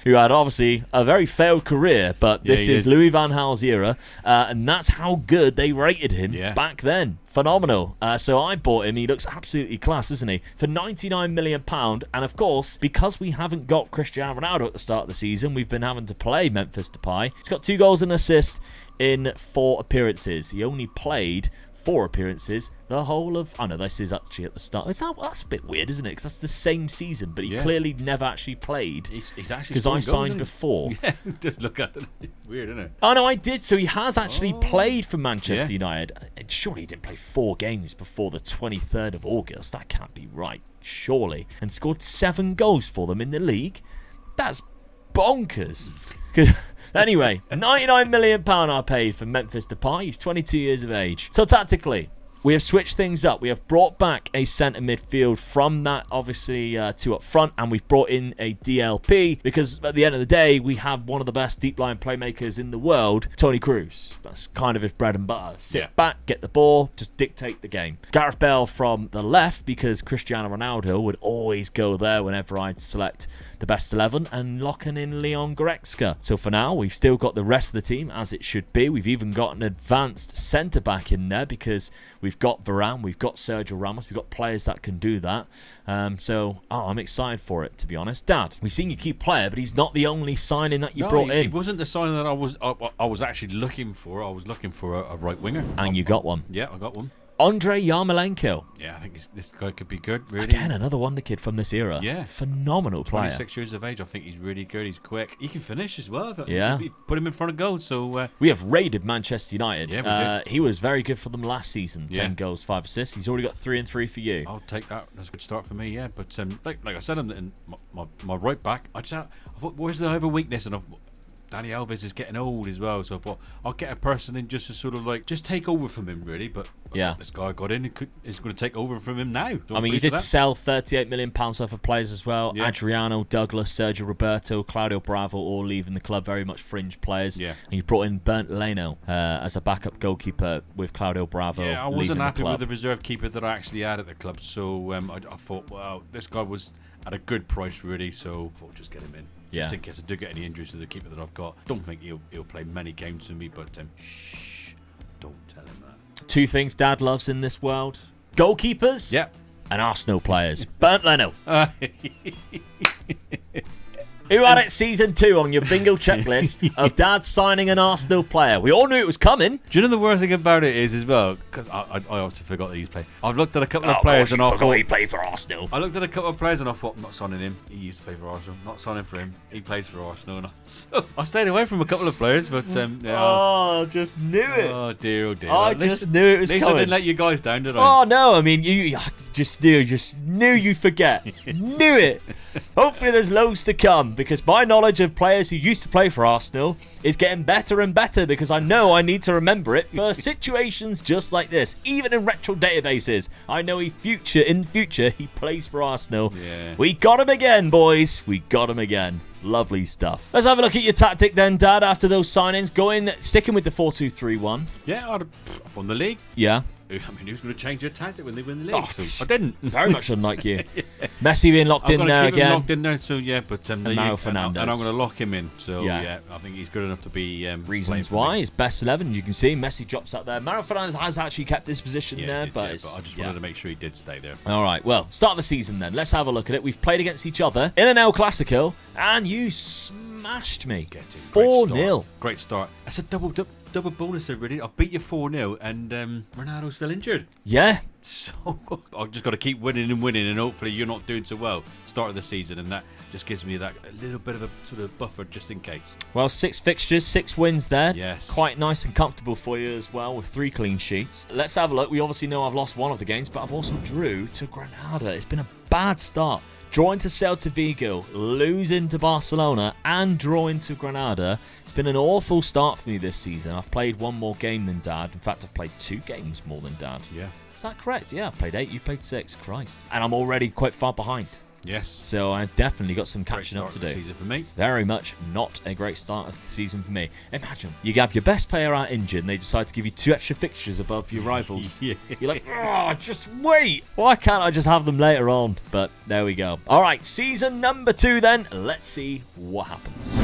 who had obviously a very failed career, but this is Louis van Gaal's era, and that's how good they rated him back then. Phenomenal. So I bought him. He looks absolutely class, isn't he? For £99 million. And of course, because we haven't got Cristiano Ronaldo at the start of the season, we've been having to play Memphis Depay. He's got 2 goals and an assist in 4 appearances. He only played 4 appearances the whole of... Oh no, this is actually at the start. That's a bit weird, isn't it? Because that's the same season, but he clearly never actually played. He's actually, because I signed before. Yeah, just look at it. Weird, isn't it? Oh no, I did. So he has actually played for Manchester United. Surely he didn't play 4 games before the 23rd of August. That can't be right, surely. And scored 7 goals for them in the league. That's bonkers. Anyway, £99 million I paid for Memphis Depay. He's 22 years of age. So tactically, we have switched things up. We have brought back a centre midfield from that, obviously, 2 up front, and we've brought in a DLP, because at the end of the day, we have one of the best deep line playmakers in the world, Toni Kroos. That's kind of his bread and butter. Sit back, get the ball, just dictate the game. Gareth Bale from the left, because Cristiano Ronaldo would always go there whenever I'd select the best 11, and locking in Leon Goretzka. So for now, we've still got the rest of the team as it should be. We've even got an advanced centre-back in there, because we've got Varane, we've got Sergio Ramos, we've got players that can do that. So I'm excited for it, to be honest. Dad, we've seen you keep player, but he's not the only signing that you brought in. He wasn't the signing that I was actually looking for. I was looking for a right winger. And you got one. Yeah, I got one. Andrei Yarmolenko. Yeah, I think this guy could be good, really. Again, another wonder kid from this era. Yeah. Phenomenal player. 26 years of age. I think he's really good. He's quick. He can finish as well. Yeah. Put him in front of goals. So we have raided Manchester United. Yeah, we did. He was very good for them last season. 10 goals, 5 assists. He's already got 3 and 3 for you. I'll take that. That's a good start for me, yeah. But like I said, in my right back, I thought, where's the other weakness? And Dani Alves is getting old as well, so I thought I'll get a person in just to sort of just take over from him, really. But this guy got in, is going to take over from him now. I mean, you did sell £38 million worth of players as well. Yeah. Adriano, Douglas, Sergio Roberto, Claudio Bravo, all leaving the club, very much fringe players. Yeah. And you brought in Bernd Leno as a backup goalkeeper with Claudio Bravo. Yeah, I wasn't happy with the reserve keeper that I actually had at the club, so I thought, well, this guy was at a good price, really, so I thought just get him in. Just in case I do get any injuries to the keeper that I've got. Don't think he'll play many games for me, but shh, don't tell him that. 2 things Dad loves in this world: goalkeepers, and Arsenal players. Bernd Leno. Who had it season 2 on your bingo checklist of Dad signing an Arsenal player? We all knew it was coming. Do you know the worst thing about it is as well? Because I also forgot that he's played. I've looked at a couple of players and I thought he played for Arsenal. I looked at a couple of players and I thought, I'm not signing him. He used to play for Arsenal. Not signing for him. He plays for Arsenal. And I stayed away from a couple of players, but yeah. Oh, just knew it. Oh dear, oh dear. I just knew it was coming. At least I didn't let you guys down, did I? Oh no, I mean you just knew you'd forget. Knew it. Hopefully there's loads to come, because my knowledge of players who used to play for Arsenal is getting better and better, because I know I need to remember it for situations just like this. Even in retro databases, I know in future he plays for Arsenal. Yeah. We We got him again, boys. We got him again. Lovely stuff. Let's have a look at your tactic then, Dad, after those signings. Sticking with the 4-2-3-1. Yeah, I've won the league. Yeah. I mean, who's going to change their tactic when they win the league? Oh, So I didn't. Very much unlike you. Messi being locked in I'm there going to keep him again. locked in there, so yeah, but Mario and I'm Fernandes. going to lock him in. So Yeah. yeah, I think he's good enough to be Reasons playing for why. me. His best 11, you can see. Messi drops out there. Mario Fernandes has actually kept his position Yeah, there, he did, but, yeah, it's, but I just wanted to make sure he did stay there. All right, well, start of the season then. Let's have a look at it. We've played against each other in an El Clasico, and you smashed me. Get it. Great 4-0. start. Great start. That's a double bonus there, really. I've beat you 4-0, and Ronaldo's still injured. Yeah. So I've just got to keep winning, and hopefully you're not doing so well start of the season, and that just gives me that a little bit of a sort of buffer just in case. Well, 6 fixtures, 6 wins there. Yes. Quite nice and comfortable for you as well, with 3 clean sheets. Let's have a look. We obviously know I've lost one of the games, but I've also drew to Granada. It's been a bad start. Drawing to Celta Vigo, losing to Barcelona, and drawing to Granada. It's been an awful start for me this season. I've played 1 more game than Dad. In fact, I've played 2 games more than Dad. Yeah. Is that correct? Yeah, I've played 8, you've played 6. Christ. And I'm already quite far behind. Yes. So I've definitely got some Great catching up start to of the do. season for me. Very much not a great start of the season for me. Imagine, you have your best player out injured and they decide to give you 2 extra fixtures above your rivals. Yeah. You're like, oh, just wait. Why can't I just have them later on? But there we go. All right, season number 2 then. Let's see what happens.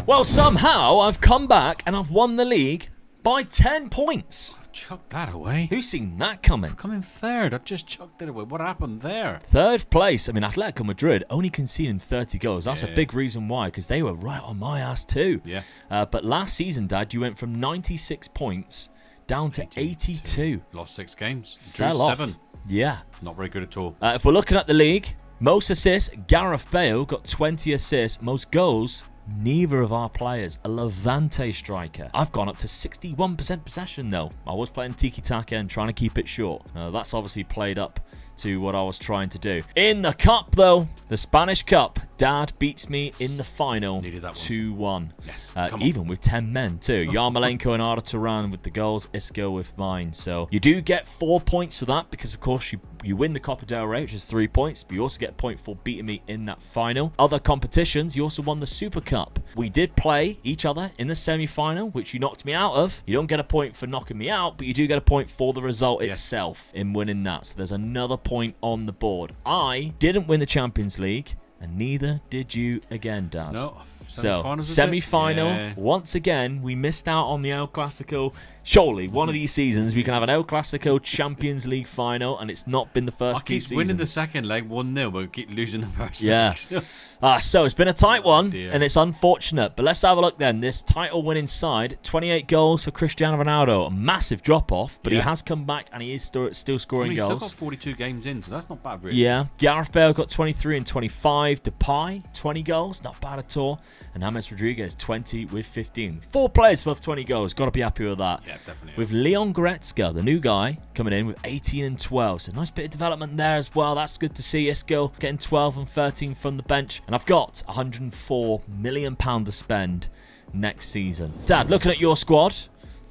Well, somehow I've come back and I've won the league by 10 points. Chuck that away. Who's seen that coming? Come in third. I just chucked it away. What happened there? 3rd place. I mean, Atletico Madrid only conceding 30 goals. That's a Yeah. big reason why, because they were right on my ass too. Yeah. But last season, Dad, you went from 96 points down to 82. Lost 6 games. Fell Drew off. 7. Yeah. Not very good at all. If we're looking at the league, most assists, Gareth Bale got 20 assists. Most goals, neither of our players. A Levante striker. I've gone up to 61% possession though. I was playing tiki-taka and trying to keep it short. That's obviously played up to what I was trying to do. In the cup though, the Spanish Cup, Dad beats me in the final. Needed that one. 2-1. Yes, come on. Even with 10 men too. Yarmolenko and Arda Turan with the goals, Isco with mine. So you do get 4 points for that, because of course you win the Copa del Rey, which is 3 points, but you also get a point for beating me in that final. Other competitions, you also won the Super Cup. We did play each other in the semi-final, which you knocked me out of. You don't get a point for knocking me out, but you do get a point for the result itself in winning that. So there's another point on the board. I didn't win the Champions League, and neither did you again, Dad. No. So, semi-final, once again, we missed out on the El Clasico. Surely, one of these seasons, we can have an El Clasico Champions League final, and it's not been the first 2 seasons. I keep winning the second leg 1-0, but we keep losing the first Yeah. leg. So it's been a tight one, dear. and it's unfortunate. But let's have a look then. This title-winning side, 28 goals for Cristiano Ronaldo. A massive drop-off, but he has come back, and he is still scoring He's goals. still got 42 games in, so that's not bad, really. Yeah. Gareth Bale got 23 and 25. Depay, 20 goals. Not bad at all. And James Rodriguez, 20 with 15. 4 players above 20 goals. Got to be happy with that. Yeah, definitely. With Leon Goretzka, the new guy, coming in with 18 and 12. So nice bit of development there as well. That's good to see. Isco getting 12 and 13 from the bench. And I've got £104 million to spend next season. Dad, looking at your squad,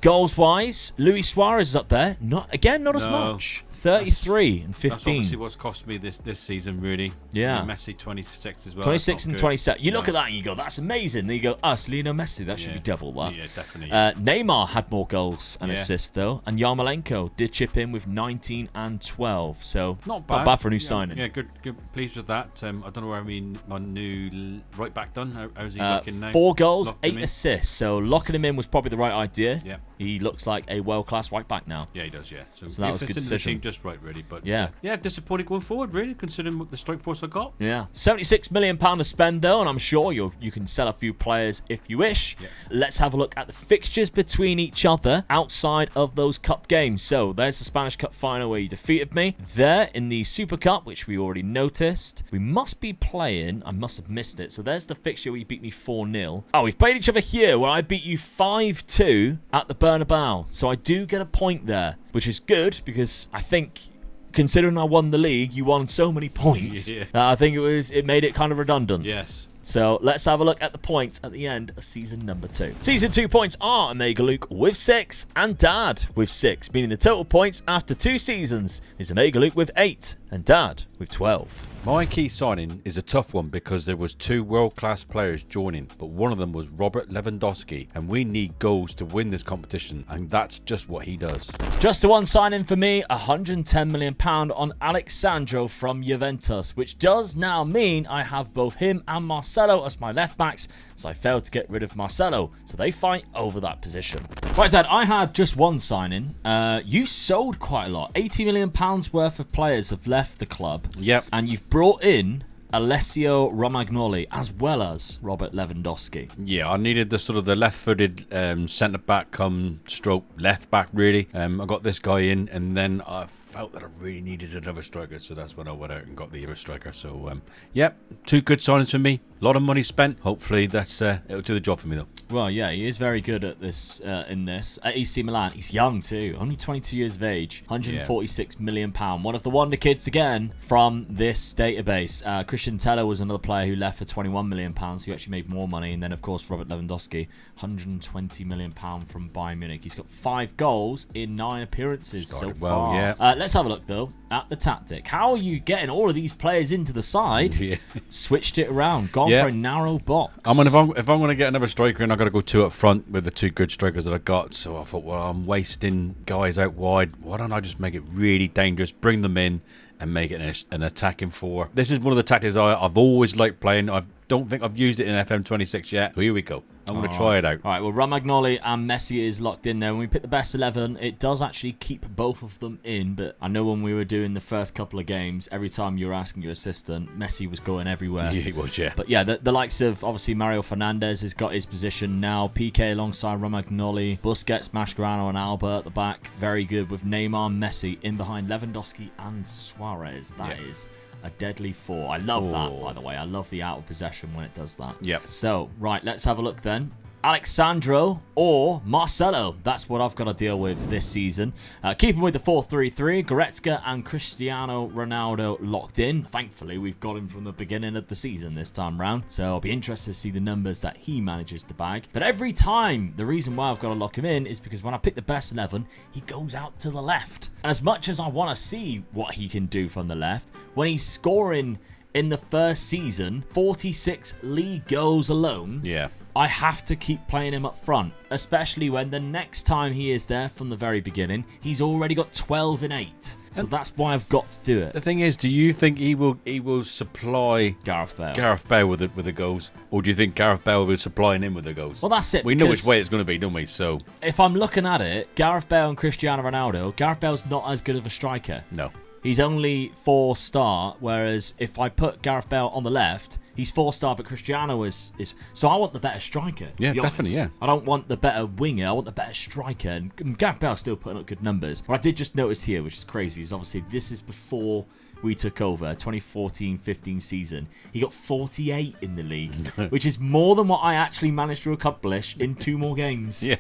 goals-wise, Luis Suarez is up there. Not as much. 33 and 15. That's obviously what's cost me this season, really. Yeah. Messi 26 as well. 26 That's and not good. 27. You look at that and you go, that's amazing. Then you go, Lionel Messi, that should be double that. Yeah, definitely. Neymar had more goals and Yeah. assists though, and Yarmolenko did chip in with 19 and 12. So Not bad. Not bad for a new signing. Yeah, good. Pleased with that. I don't know where my new right back done. How's he looking now? 4 goals, Locked him 8 in. assists. So locking him in was probably the right idea. Yeah. He looks like a world-class right back now. Yeah, he does. Yeah. So that was a he good fits into the decision. team just right, really. But Yeah. disappointed going forward, really, considering the strike force I got. Yeah. £76 million to spend, though, and I'm sure you can sell a few players if you wish. Yeah. Let's have a look at the fixtures between each other outside of those cup games. So there's the Spanish Cup final where you defeated me. There in the Super Cup, which we already noticed. We must be playing. I must have missed it. So there's the fixture where you beat me 4-0. Oh, we've played each other here where I beat you 5-2 at the Bernabeu. So I do get a point there, which is good because I think, considering I won the league, you won so many points. Yeah. That I think it made it kind of redundant. Yes. So let's have a look at the points at the end of season number 2. Season 2 points are Omega Luke with 6 and Dad with 6, meaning the total points after 2 seasons is Omega Luke with 8 and Dad with 12. My key signing is a tough one because there was 2 world-class players joining, but one of them was Robert Lewandowski, and we need goals to win this competition, and that's just what he does. Just a one signing for me, £110 million on Alexandro from Juventus, which does now mean I have both him and Marcelo as my left backs, as I failed to get rid of Marcelo, so they fight over that position. Right, Dad, I had just one signing. You sold quite a lot. £80 million worth of players have left the club. Yep. And you've brought in Alessio Romagnoli as well as Robert Lewandowski. Yeah, I needed the sort of the left-footed centre back come stroke left back really. I got this guy in, and then I felt that I really needed another striker, so that's when I went out and got the other striker. So yep, 2 good signings for me. A lot of money spent. Hopefully that's it'll do the job for me though. Well, yeah, he is very good at this. At AC Milan, he's young too, only 22 years of age. £146 million. One of the wonder kids again from this database. Christian Teller was another player who left for £21 million, so he actually made more money. And then of course Robert Lewandowski, £120 million from Bayern Munich. He's got 5 goals in 9 appearances so well, far. yeah. Let's have a look though at the tactic. How are you getting all of these players into the side? Yeah. Switched it around, gone for a narrow box. I mean, if I'm going to get another striker in, I've got to go 2 up front with the 2 good strikers that I got. So I thought, well, I'm wasting guys out wide. Why don't I just make it really dangerous, bring them in, and make it an attacking 4? This is one of the tactics I've always liked playing. I don't think I've used it in FM26 yet. Here we go. I'm going to try it out. All right, well, Romagnoli and Messi is locked in there. When we pick the best 11, it does actually keep both of them in. But I know when we were doing the first couple of games, every time you were asking your assistant, Messi was going everywhere. Yeah, he was, yeah. But yeah, the likes of, obviously, Mario Fernandes has got his position now. PK alongside Romagnoli. Busquets, Mascherano and Alba at the back. Very good with Neymar, Messi in behind Lewandowski and Suarez. That is a deadly 4. I love that, by the way. I love the out of possession when it does that. Yep. So, right, let's have a look then. Alexandro or Marcelo. That's what I've got to deal with this season. Keeping with the 4-3-3, Goretzka and Cristiano Ronaldo locked in. Thankfully, we've got him from the beginning of the season this time round. So I'll be interested to see the numbers that he manages to bag. But every time, the reason why I've got to lock him in is because when I pick the best 11, he goes out to the left. And as much as I want to see what he can do from the left, when he's scoring in the first season 46 league goals alone, I have to keep playing him up front, especially when the next time he is there from the very beginning, he's already got 12 and 8. So that's why I've got to do it. The thing is, do you think he will supply Gareth Bale with the goals, or do you think Gareth Bale will be supplying him with the goals? Well, that's it. We know which way it's going to be, don't we? So if I'm looking at it, Gareth Bale and Cristiano Ronaldo, Gareth Bale's not as good of a striker. No. He's only 4-star, whereas if I put Gareth Bale on the left, he's 4-star, but Cristiano is. So I want the better striker. Yeah, definitely, yeah. I don't want the better winger. I want the better striker. And Gareth Bale's still putting up good numbers. What I did just notice here, which is crazy, is obviously this is before we took over, 2014-15 season. He got 48 in the league, which is more than what I actually managed to accomplish in 2 more games. Yeah.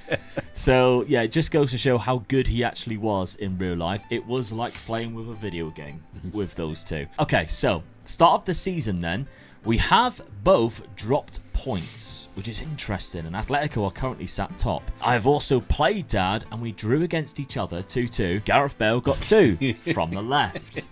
So, yeah, it just goes to show how good he actually was in real life. It was like playing with a video game with those 2. Okay, so, start of the season then. We have both dropped points, which is interesting, and Atletico are currently sat top. I've also played Dad, and we drew against each other 2-2. Gareth Bale got 2 from the left.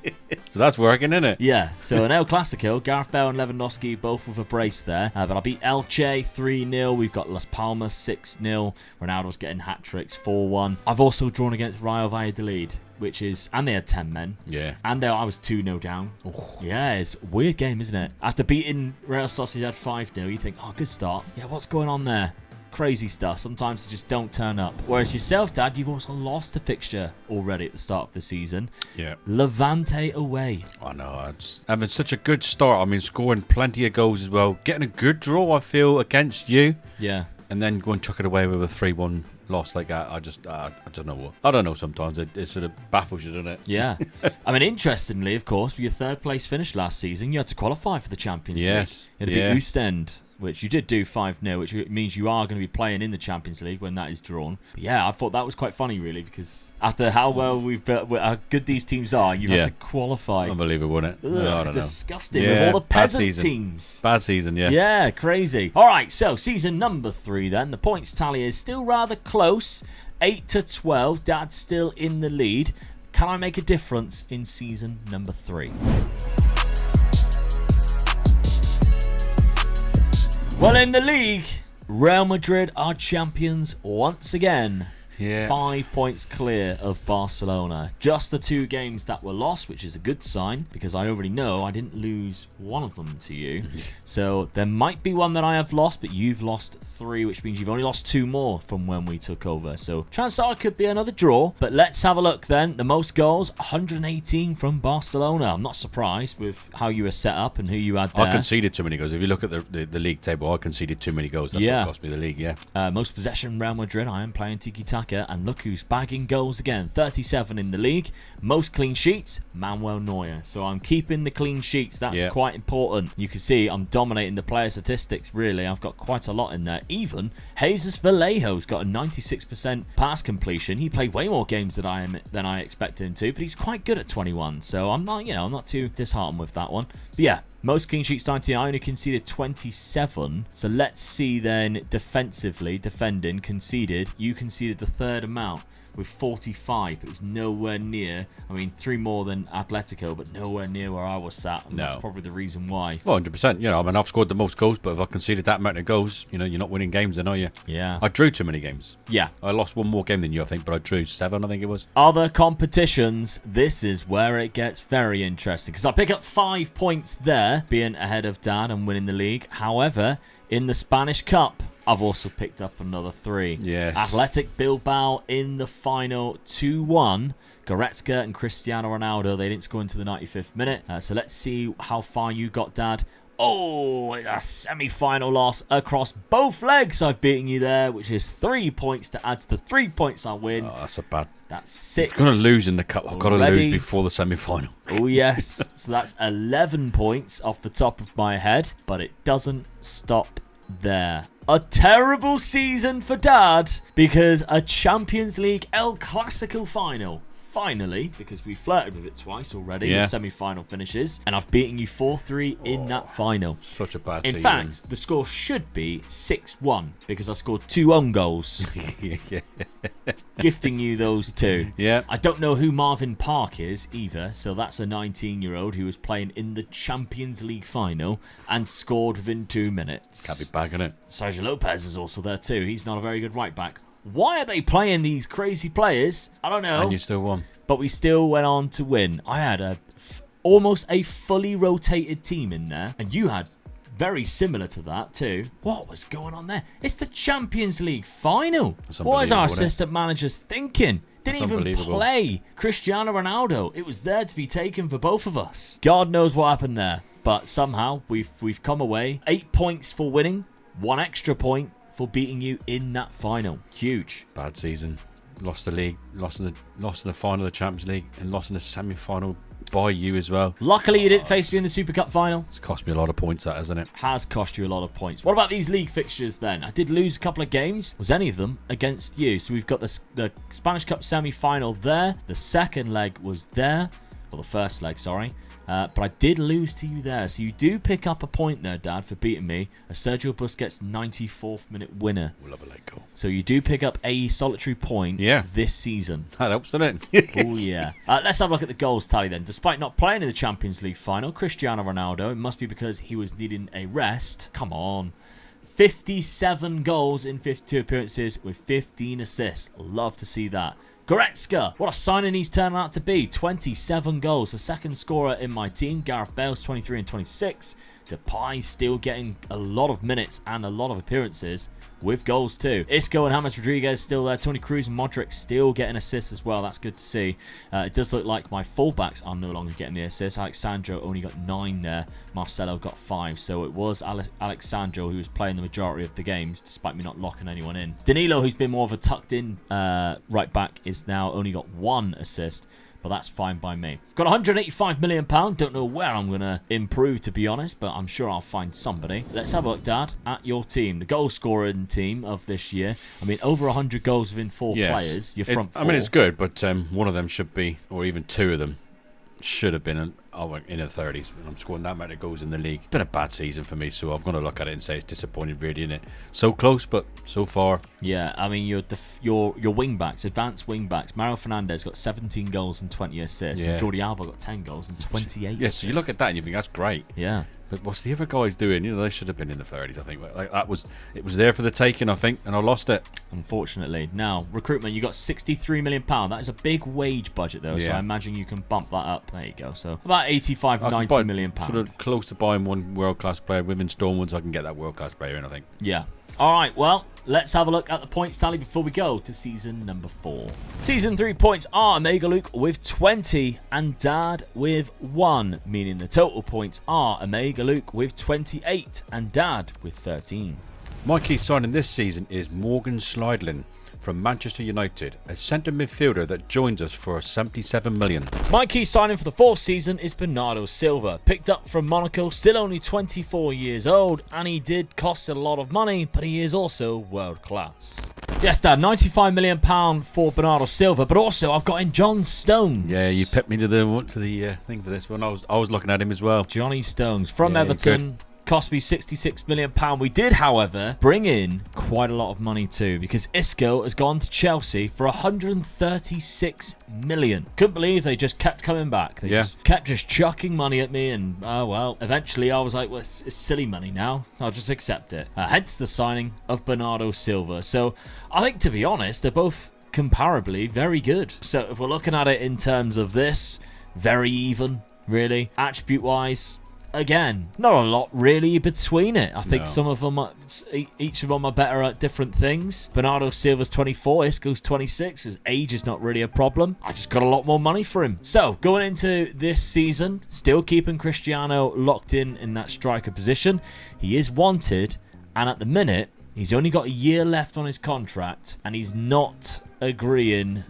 So that's working, isn't it? Yeah, so an El Clasico, Gareth Bale and Lewandowski both with a brace there. But I beat Elche 3-0. We've got Las Palmas 6-0. Ronaldo's getting hat-tricks 4-1. I've also drawn against Rayo Valladolid, which is, and they had 10 men. Yeah. And I was 2-0 down. Oh. Yeah, it's a weird game, isn't it? After beating Real Sociedad 5-0, you think, oh, good start. Yeah, what's going on there? Crazy stuff. Sometimes they just don't turn up. Whereas yourself, Dad, you've also lost a fixture already at the start of the season. Yeah. Levante away. I know. It's having such a good start. I mean, scoring plenty of goals as well. Getting a good draw, I feel, against you. Yeah. And then go and chuck it away with a 3-1 loss like that. I don't know what. I don't know sometimes. It sort of baffles you, doesn't it? Yeah. I mean, interestingly, of course, with your third place finish last season, you had to qualify for the Champions League. Yes. It'd be Ostend, which you did do 5-0, which means you are going to be playing in the Champions League when that is drawn. But yeah, I thought that was quite funny, really, because after how well we've built, how good these teams are, you've had to qualify. Unbelievable, wasn't it? Ugh, I don't disgusting. know. With all the peasant season. teams. Bad season, yeah. Yeah, crazy. All right, so season number 3 then. The points tally is still rather close. 8-12. Dad's still in the lead. Can I make a difference in season number 3? Well, in the league, Real Madrid are champions once again. Yeah. 5 points clear of Barcelona. Just the 2 games that were lost, which is a good sign, because I already know I didn't lose one of them to you. So there might be one that I have lost, but you've lost 3, which means you've only lost 2 more from when we took over. So chances are it could be another draw. But let's have a look then. The most goals, 118 from Barcelona. I'm not surprised with how you were set up and who you had there. I conceded too many goals. If you look at the league table, I conceded too many goals. That's what cost me the league, Most possession, Real Madrid. I am playing tiki-taka. And look who's bagging goals again. 37 in the league. Most clean sheets, Manuel Neuer. So I'm keeping the clean sheets. That's quite important. You can see I'm dominating the player statistics, really. I've got quite a lot in there. Even Jesus Vallejo's got a 96% pass completion. He played way more games than I expected him to, but he's quite good at 21. So I'm not too disheartened with that one. But yeah, most clean sheets 19. I only conceded 27. So let's see then defending, conceded. You conceded the third amount with 45. It was nowhere near. I mean, 3 more than Atletico, but nowhere near where I was sat. And that's probably the reason why. Well, 100%. I mean, I've scored the most goals, but if I conceded that amount of goals, you're not winning games then, are you? Yeah. I drew too many games. Yeah. I lost 1 more game than you, I think, but I drew 7, I think it was. Other competitions, this is where it gets very interesting, because I pick up 5 points there, being ahead of Dad and winning the league. However, in the Spanish Cup, I've also picked up another 3. Yes. Athletic Bilbao in the final 2-1. Goretzka and Cristiano Ronaldo, they didn't score into the 95th minute. So let's see how far you got, Dad. Oh, a semi-final loss across both legs. I've beaten you there, which is 3 points to add to the 3 points I win. Oh, that's a bad. That's 6. I've got to lose in the cup. I've got to lose before the semi-final. Oh, yes. So that's 11 points off the top of my head, but it doesn't stop there. A terrible season for Dad, because a Champions League El Clasico final. Finally, because we flirted with it twice already with semi-final finishes, and I've beaten you 4-3 in that final. Such a bad season. In fact, the score should be 6-1 because I scored 2 own goals. Gifting you those 2. Yeah. I don't know who Marvin Park is either, so that's a 19-year-old who was playing in the Champions League final and scored within 2 minutes. Can't be bagging it. Sergio Lopez is also there too. He's not a very good right back. Why are they playing these crazy players? I don't know. And you still won. But we still went on to win. I had almost a fully rotated team in there, and you had very similar to that too. What was going on there? It's the Champions League final. What is our assistant managers thinking? Didn't even play Cristiano Ronaldo. It was there to be taken for both of us. God knows what happened there. But somehow we've come away. 8 points for winning, 1 extra point for beating you in that final. Huge. Bad season. Lost the league, lost in the final of the Champions League, and lost in the semi-final by you as well. Luckily, you didn't face me in the Super Cup final. It's cost me a lot of points, that, hasn't it? Has cost you a lot of points. What about these league fixtures then? I did lose a couple of games. Was any of them against you? So we've got the Spanish Cup semi-final there. The second leg was there. Or the first leg, sorry. But I did lose to you there. So you do pick up a point there, Dad, for beating me. A Sergio Busquets 94th minute winner. We'll have a late goal. So you do pick up a solitary point this season. That helps, doesn't it? Oh, yeah. Let's have a look at the goals tally then. Despite not playing in the Champions League final, Cristiano Ronaldo, it must be because he was needing a rest. Come on. 57 goals in 52 appearances with 15 assists. Love to see that. Goretzka, what a signing he's turning out to be. 27 goals, the second scorer in my team. Gareth Bale's 23 and 26. Depay still getting a lot of minutes and a lot of appearances with goals too. Isco and James Rodriguez still there. Toni Kroos and Modric still getting assists as well. That's good to see. It does look like my fullbacks are no longer getting the assists. Alexandro only got 9 there. Marcelo got 5. So it was Alexandro who was playing the majority of the games, despite me not locking anyone in. Danilo, who's been more of a tucked-in right back, is now only got 1 assist. But that's fine by me. Got £185 million. Don't know where I'm going to improve, to be honest, but I'm sure I'll find somebody. Let's have a look, Dad, at your team. The goal scoring team of this year. I mean, over 100 goals within 4 players. Your front 4. I mean, it's good, but one of them should be, or even 2 of them, should have been in the 30s. I'm scoring that amount of goals in the league. It's been a bad season for me, so I'm going to look at it and say it's disappointing, really, isn't it? So close, but so far. Yeah, I mean, your wing backs, advanced wing backs. Mario Fernandes got 17 goals and 20 assists. Yeah. And Jordi Alba got 10 goals and 28 Yeah, assists. so you look at that and you think that's great. Yeah. But what's the other guys doing? They should have been in the 30s, I think. It was there for the taking, I think, and I lost it. Unfortunately. Now, recruitment, you got £63 million. That is a big wage budget, though, so I imagine you can bump that up. There you go. So about 85, 90 million pounds. Sort of close to buying one world-class player. With installments, I can get that world-class player in, I think. Yeah. All right, well, let's have a look at the points tally before we go to season number 4. Season 3 points are Omega Luke with 20 and Dad with 1, meaning the total points are Omega Luke with 28 and Dad with 13. My key signing this season is Morgan Schneidlin from Manchester United, a centre midfielder that joins us for $77 million. My key signing for the 4th season is Bernardo Silva, picked up from Monaco, still only 24 years old, and he did cost a lot of money, but he is also world class. Yes, Dad, £95 million for Bernardo Silva, but also I've got in John Stones. Yeah, you pipped me to the thing for this one. I was looking at him as well. Johnny Stones from Everton. Cost me £66 million. We did, however, bring in quite a lot of money too, because Isco has gone to Chelsea for £136 million. Couldn't believe they just kept coming back. They just kept chucking money at me, and well, eventually I was like, well, it's silly money now. I'll just accept it. Hence the signing of Bernardo Silva. So I think, to be honest, they're both comparably very good. So if we're looking at it in terms of this, very even, really. Attribute-wise, again, not a lot really between it. I think some of them, each of them are better at different things. Bernardo Silva's 24, Isco's 26. His age is not really a problem. I just got a lot more money for him. So, going into this season, still keeping Cristiano locked in that striker position. He is wanted, and at the minute, he's only got a year left on his contract, and he's not agreeing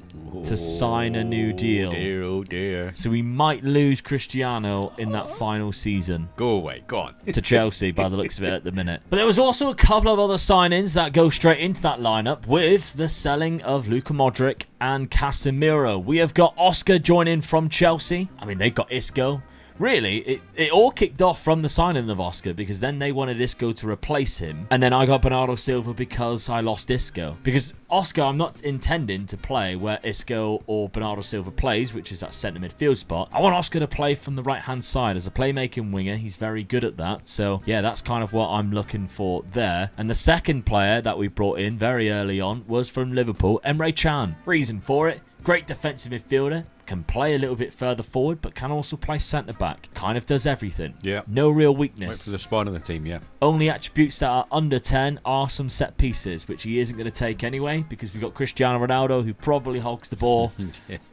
to sign a new deal. Oh dear. So we might lose Cristiano in that final season. Go away, go on. To Chelsea by the looks of it at the minute. But there was also a couple of other signings that go straight into that lineup with the selling of Luka Modric and Casemiro. We have got Oscar joining from Chelsea. I mean, they've got Isco. Really, it all kicked off from the signing of Oscar, because then they wanted Isco to replace him, and then I got Bernardo Silva because I lost Isco. Because Oscar, I'm not intending to play where Isco or Bernardo Silva plays, which is that centre midfield spot. I want Oscar to play from the right-hand side as a playmaking winger. He's very good at that. So, yeah, that's kind of what I'm looking for there. And the second player that we brought in very early on was from Liverpool, Emre Can. Reason for it, great defensive midfielder. Can play a little bit further forward, but can also play centre-back. Kind of does everything. Yeah. No real weakness. Wait for the spine of the team, yeah. Only attributes that are under 10 are some set pieces, which he isn't going to take anyway, because we've got Cristiano Ronaldo, who probably hogs the ball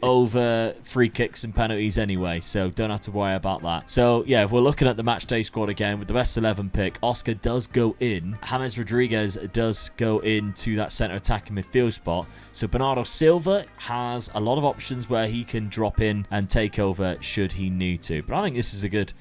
over free kicks and penalties anyway, so don't have to worry about that. So, yeah, if we're looking at the matchday squad again with the best 11 pick, Oscar does go in. James Rodriguez does go into that centre attacking midfield spot. So Bernardo Silva has a lot of options where he can drop in and take over should he need to. But I think this is a good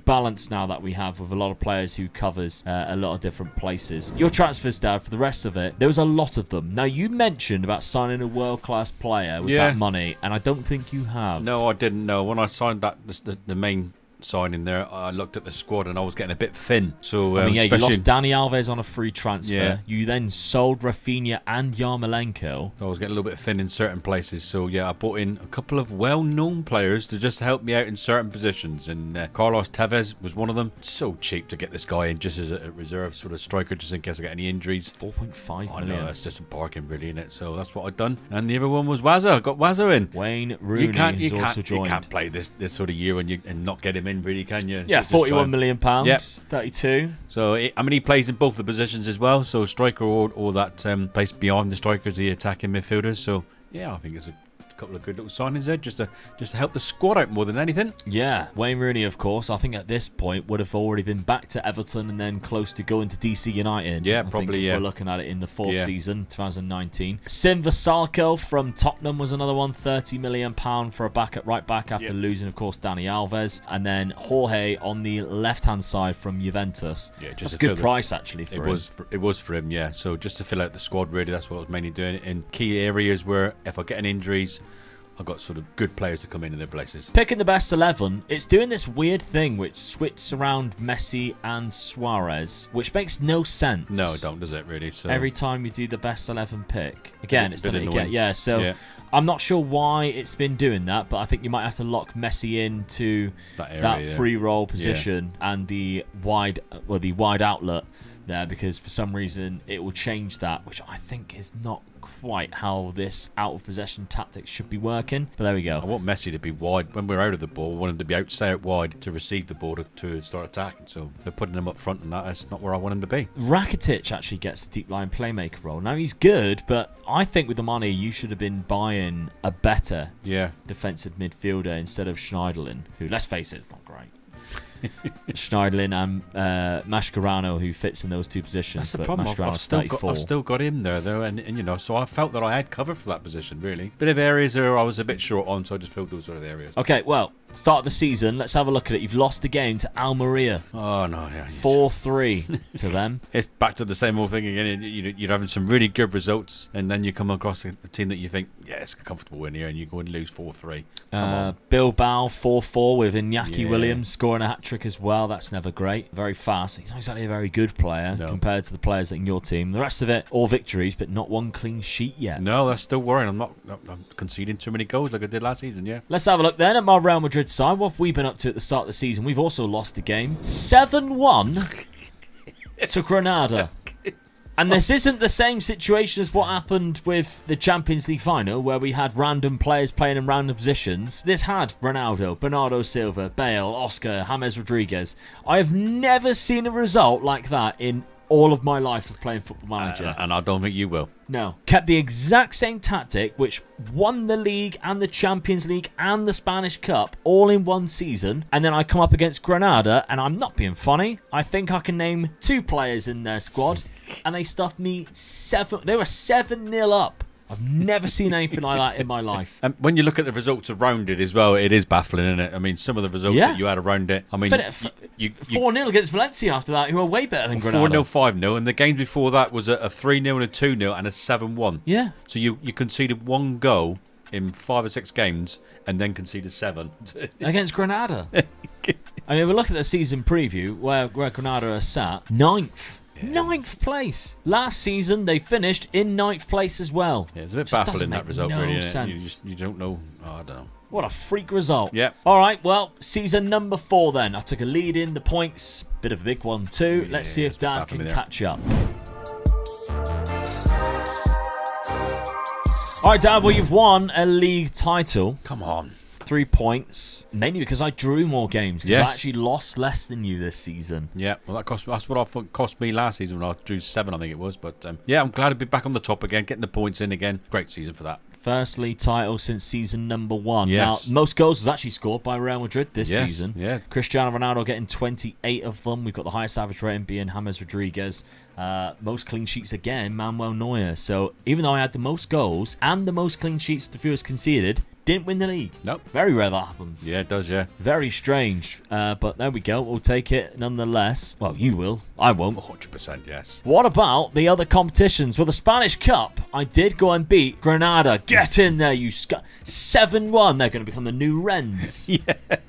balance now that we have with a lot of players who covers a lot of different places. Your transfers, Dad, for the rest of it, there was a lot of them. Now, you mentioned about signing a world-class player with that money, and I don't think you have. No, I didn't know. When I signed that, the main signing there, I looked at the squad and I was getting a bit thin. So I mean, you lost Dani Alves on a free transfer. Yeah. You then sold Rafinha and Yarmolenko. I was getting a little bit thin in certain places. So yeah, I brought in a couple of well-known players to just help me out in certain positions, and Carlos Tevez was one of them. So cheap to get this guy in just as a reserve sort of striker, just in case I get any injuries. 4.5 I million. know, that's just a bargain really, isn't it? So that's what I've done. And the other one was Wazza. I got Wazza in. Wayne Rooney has also joined. You can't play this sort of year and not get him in. in, really, can you? Yeah, Just try £41 and- million, Yep. 32. So, he plays in both the positions as well. So, striker or that place beyond the strikers, the attacking midfielders. So, yeah, I think it's a couple of good little signings there just to help the squad out more than anything. Yeah, Wayne Rooney, of course, I think at this point would have already been back to Everton and then close to going to DC United. Yeah, I think probably, if yeah. We're looking at it in the fourth Yeah. season, 2019. Sim Vasalko from Tottenham was another one, £30 million for a back at right back after losing, of course, Dani Alves. And then Jorge on the left-hand side from Juventus. Yeah, just that's a to good fill the- price, actually, for him. It was for him, yeah. So just to fill out the squad, really, that's what I was mainly doing in key areas where if I get any injuries, I've got sort of good players to come in their places. Picking the best 11, it's doing this weird thing which switches around Messi and Suarez, which makes no sense. No, it don't, does it, really? So Every time you do the best 11 pick. Again, it's Bit done it annoying. again. Yeah, so Yeah. I'm not sure why it's been doing that, but I think you might have to lock Messi into That area, that yeah. free roll position and the wide outlet there, because for some reason it will change that, which I think is not quite how this out of possession tactic should be working. But there we I go. want Messi to be wide. When we're out of the ball, I want him to be stay out wide to receive the ball to start attacking. So they're putting him up front, and that's not where I want him to be. Rakitic actually gets the deep line playmaker role. Now he's good, but I think with the money you should have been buying a better Yeah. defensive midfielder instead of Schneiderlin, who, let's face it, is not great. Schneiderlin and Mascherano, who fits in those two positions. That's the but problem. Mascherano's I've still got him there, though, and you know, so I felt that I had cover for that position, really. Bit of areas there I was a bit short on, so I just filled those sort of areas. Okay, well, start of the season, let's have a look at it. You've lost the game to Almeria. Oh, no, yeah. 4-3 to them. It's back to the same old thing again. You're having some really good results, and then you come across a team that you think, yeah, it's a comfortable win here, and you go and lose 4-3. Come on. Bilbao 4-4 with Iñaki Yeah. Williams scoring a hat-trick as well. That's never great. Very fast. He's not exactly a very good player No. compared to the players in your team. The rest of it, all victories, but not one clean sheet yet. No, that's still worrying. I'm conceding too many goals like I did last season, yeah. Let's have a look then at my Real Madrid side. What have we been up to at the start of the season? We've also lost a game. 7-1 to Granada. And this isn't the same situation as what happened with the Champions League final, where we had random players playing in random positions. This had Ronaldo, Bernardo Silva, Bale, Oscar, James Rodriguez. I have never seen a result like that in all of my life of playing Football Manager. And I don't think you will. No. Kept the exact same tactic, which won the league and the Champions League and the Spanish Cup all in one season. And then I come up against Granada, and I'm not being funny. I think I can name 2 players in their squad, and they stuffed me 7. They were 7-0 up. I've never seen anything like that in my life. And when you look at the results around it as well, it is baffling, isn't it? I mean, some of the results Yeah. that you had around it. I mean, 4-0 against Valencia after that, who are way better than Granada. 4-0, 5-0, and the games before that was a 3-0 and a 2-0 and a 7-1. Yeah. So you conceded 1 goal in 5 or 6 games and then conceded 7. Against Granada. I mean, we look at the season preview where Granada are sat 9th. 9th place. Last season, they finished in 9th place as well. Yeah, it's a bit Just baffling, doesn't that make result, no really. Isn't it? sense. You don't know. Oh, I don't know. What a freak result. Yep. All right, well, season number 4 then. I took a lead in the points. Bit of a big one too. Let's see if it's Dan baffling can there. catch up. All right, Dan, well, you've won a league title. Come on. 3 points, mainly because I drew more games. Because Yes. I actually lost less than you this season. Yeah, well, that's what I thought cost me last season when I drew 7, I think it was. But yeah, I'm glad to be back on the top again, getting the points in again. Great season for that. First league title since season number 1. Yes. Now, most goals was actually scored by Real Madrid this Yes, season. yeah. Cristiano Ronaldo getting 28 of them. We've got the highest average rating being James Rodriguez. Most clean sheets again, Manuel Neuer. So even though I had the most goals and the most clean sheets with the fewest conceded, didn't win the league. Nope. Very rare that happens. Yeah, it does, yeah. Very strange. But there we go. We'll take it nonetheless. Well, you will. I won't. 100%, yes. What about the other competitions? Well, the Spanish Cup, I did go and beat Granada. Get in there, you 7-1. They're going to become the new Wrens. Yeah.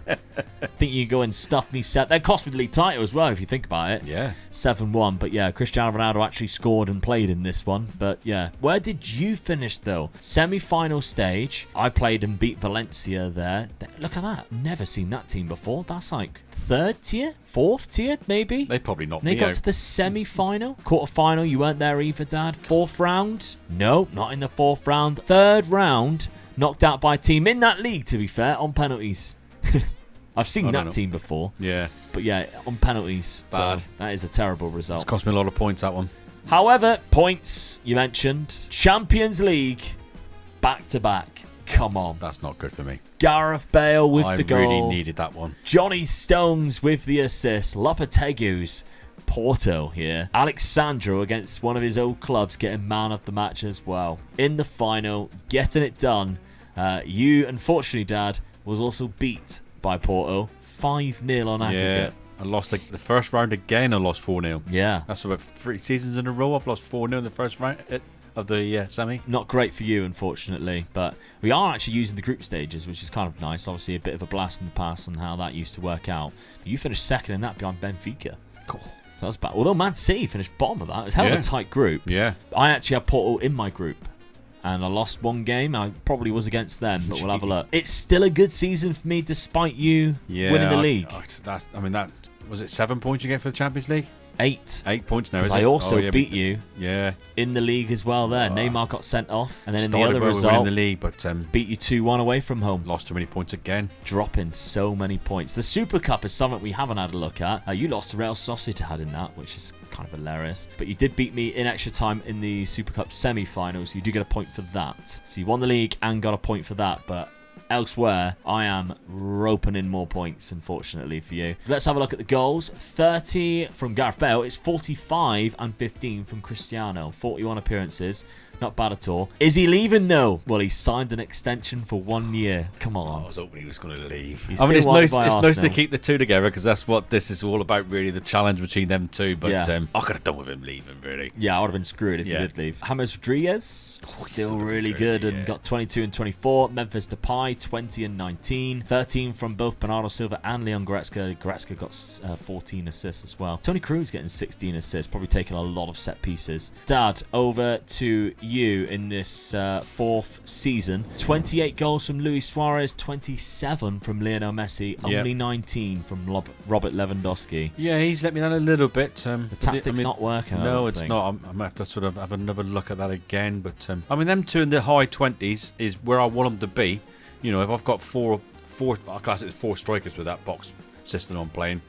I think you can go and stuff me set. They cost me the league title as well, if you think about it. Yeah. 7-1. But yeah, Cristiano Ronaldo actually scored and played in this one. But yeah, where did you finish though? Semi-final stage. I played and beat Valencia there. Look at that. Never seen that team before. That's like 3rd tier? 4th tier, maybe? They probably knocked They me got out. to the semi-final, quarter-final. You weren't there either, Dad. 4th round? No, not in the 4th round. 3rd round, knocked out by a team in that league, to be fair, on penalties. I've seen that know. team before. Yeah. But yeah, on penalties, Bad. so that is a terrible result. It's cost me a lot of points, that one. However, points you mentioned. Champions League, back-to-back. Come on. That's not good for me. Gareth Bale with the goal. I really needed that one. Johnny Stones with the assist. Lopetegu's Porto here. Alexandro against one of his old clubs getting man of the match as well. In the final, getting it done. You, unfortunately, Dad, was also beat by Porto. 5-0 on aggregate. Yeah, I lost the first round again. I lost 4-0. Yeah. That's about 3 seasons in a row. I've lost 4-0 in the first round of the semi. Not great for you, unfortunately, but we are actually using the group stages, which is kind of nice. Obviously, a bit of a blast in the past on how that used to work out. But you finished second in that behind Benfica. Cool. So that's bad. Although Man City finished bottom of that. It was a hell of a tight group. Yeah. I actually had Porto in my group, and I lost one game. I probably was against them, but we'll have a look. It's still a good season for me, despite you winning the league. That was it 7 points you get for the Champions League? 8. 8 points now, is it? I also beat you Yeah. in the league as well there. Neymar got sent off, and then in the other Started well result, winning the league, but beat you 2-1 away from home. lost too many points again. Dropping so many points. The Super Cup is something we haven't had a look at. You lost to Real Sociedad in that, which is kind of hilarious. But you did beat me in extra time in the Super Cup semi-finals. You do get a point for that. So you won the league and got a point for that, but elsewhere, I am roping in more points, unfortunately, for you. Let's have a look at the goals. 30 from Gareth Bale. It's 45 and 15 from Cristiano. 41 appearances. Not bad at all. Is he leaving, though? Well, he signed an extension for 1 year. Come on. I was hoping he was going to leave. He's I mean, it's still wanted by nice to Arsenal. keep the two together because that's what this is all about, really, the challenge between them two. But Yeah. I could have done with him leaving, really. Yeah, I would have been screwed if Yeah. you did leave. James Rodriguez, still really good, good and yeah. got 22 and 24. Memphis Depay, 20 and 19. 13 from both Bernardo Silva and Leon Goretzka. Goretzka got 14 assists as well. Toni Kroos getting 16 assists, probably taking a lot of set pieces. Dad, over to you in this fourth season. 28 goals from Luis Suarez, 27 from Lionel Messi, only 19 from Robert Lewandowski. Yeah, he's let me down a little bit. The tactic's not working. I No, don't it's think. not. I'm going to have to sort of have another look at that again. But I mean, them two in the high 20s is where I want them to be. You know, if I've got four, I class it as 4 strikers with that box system I'm playing.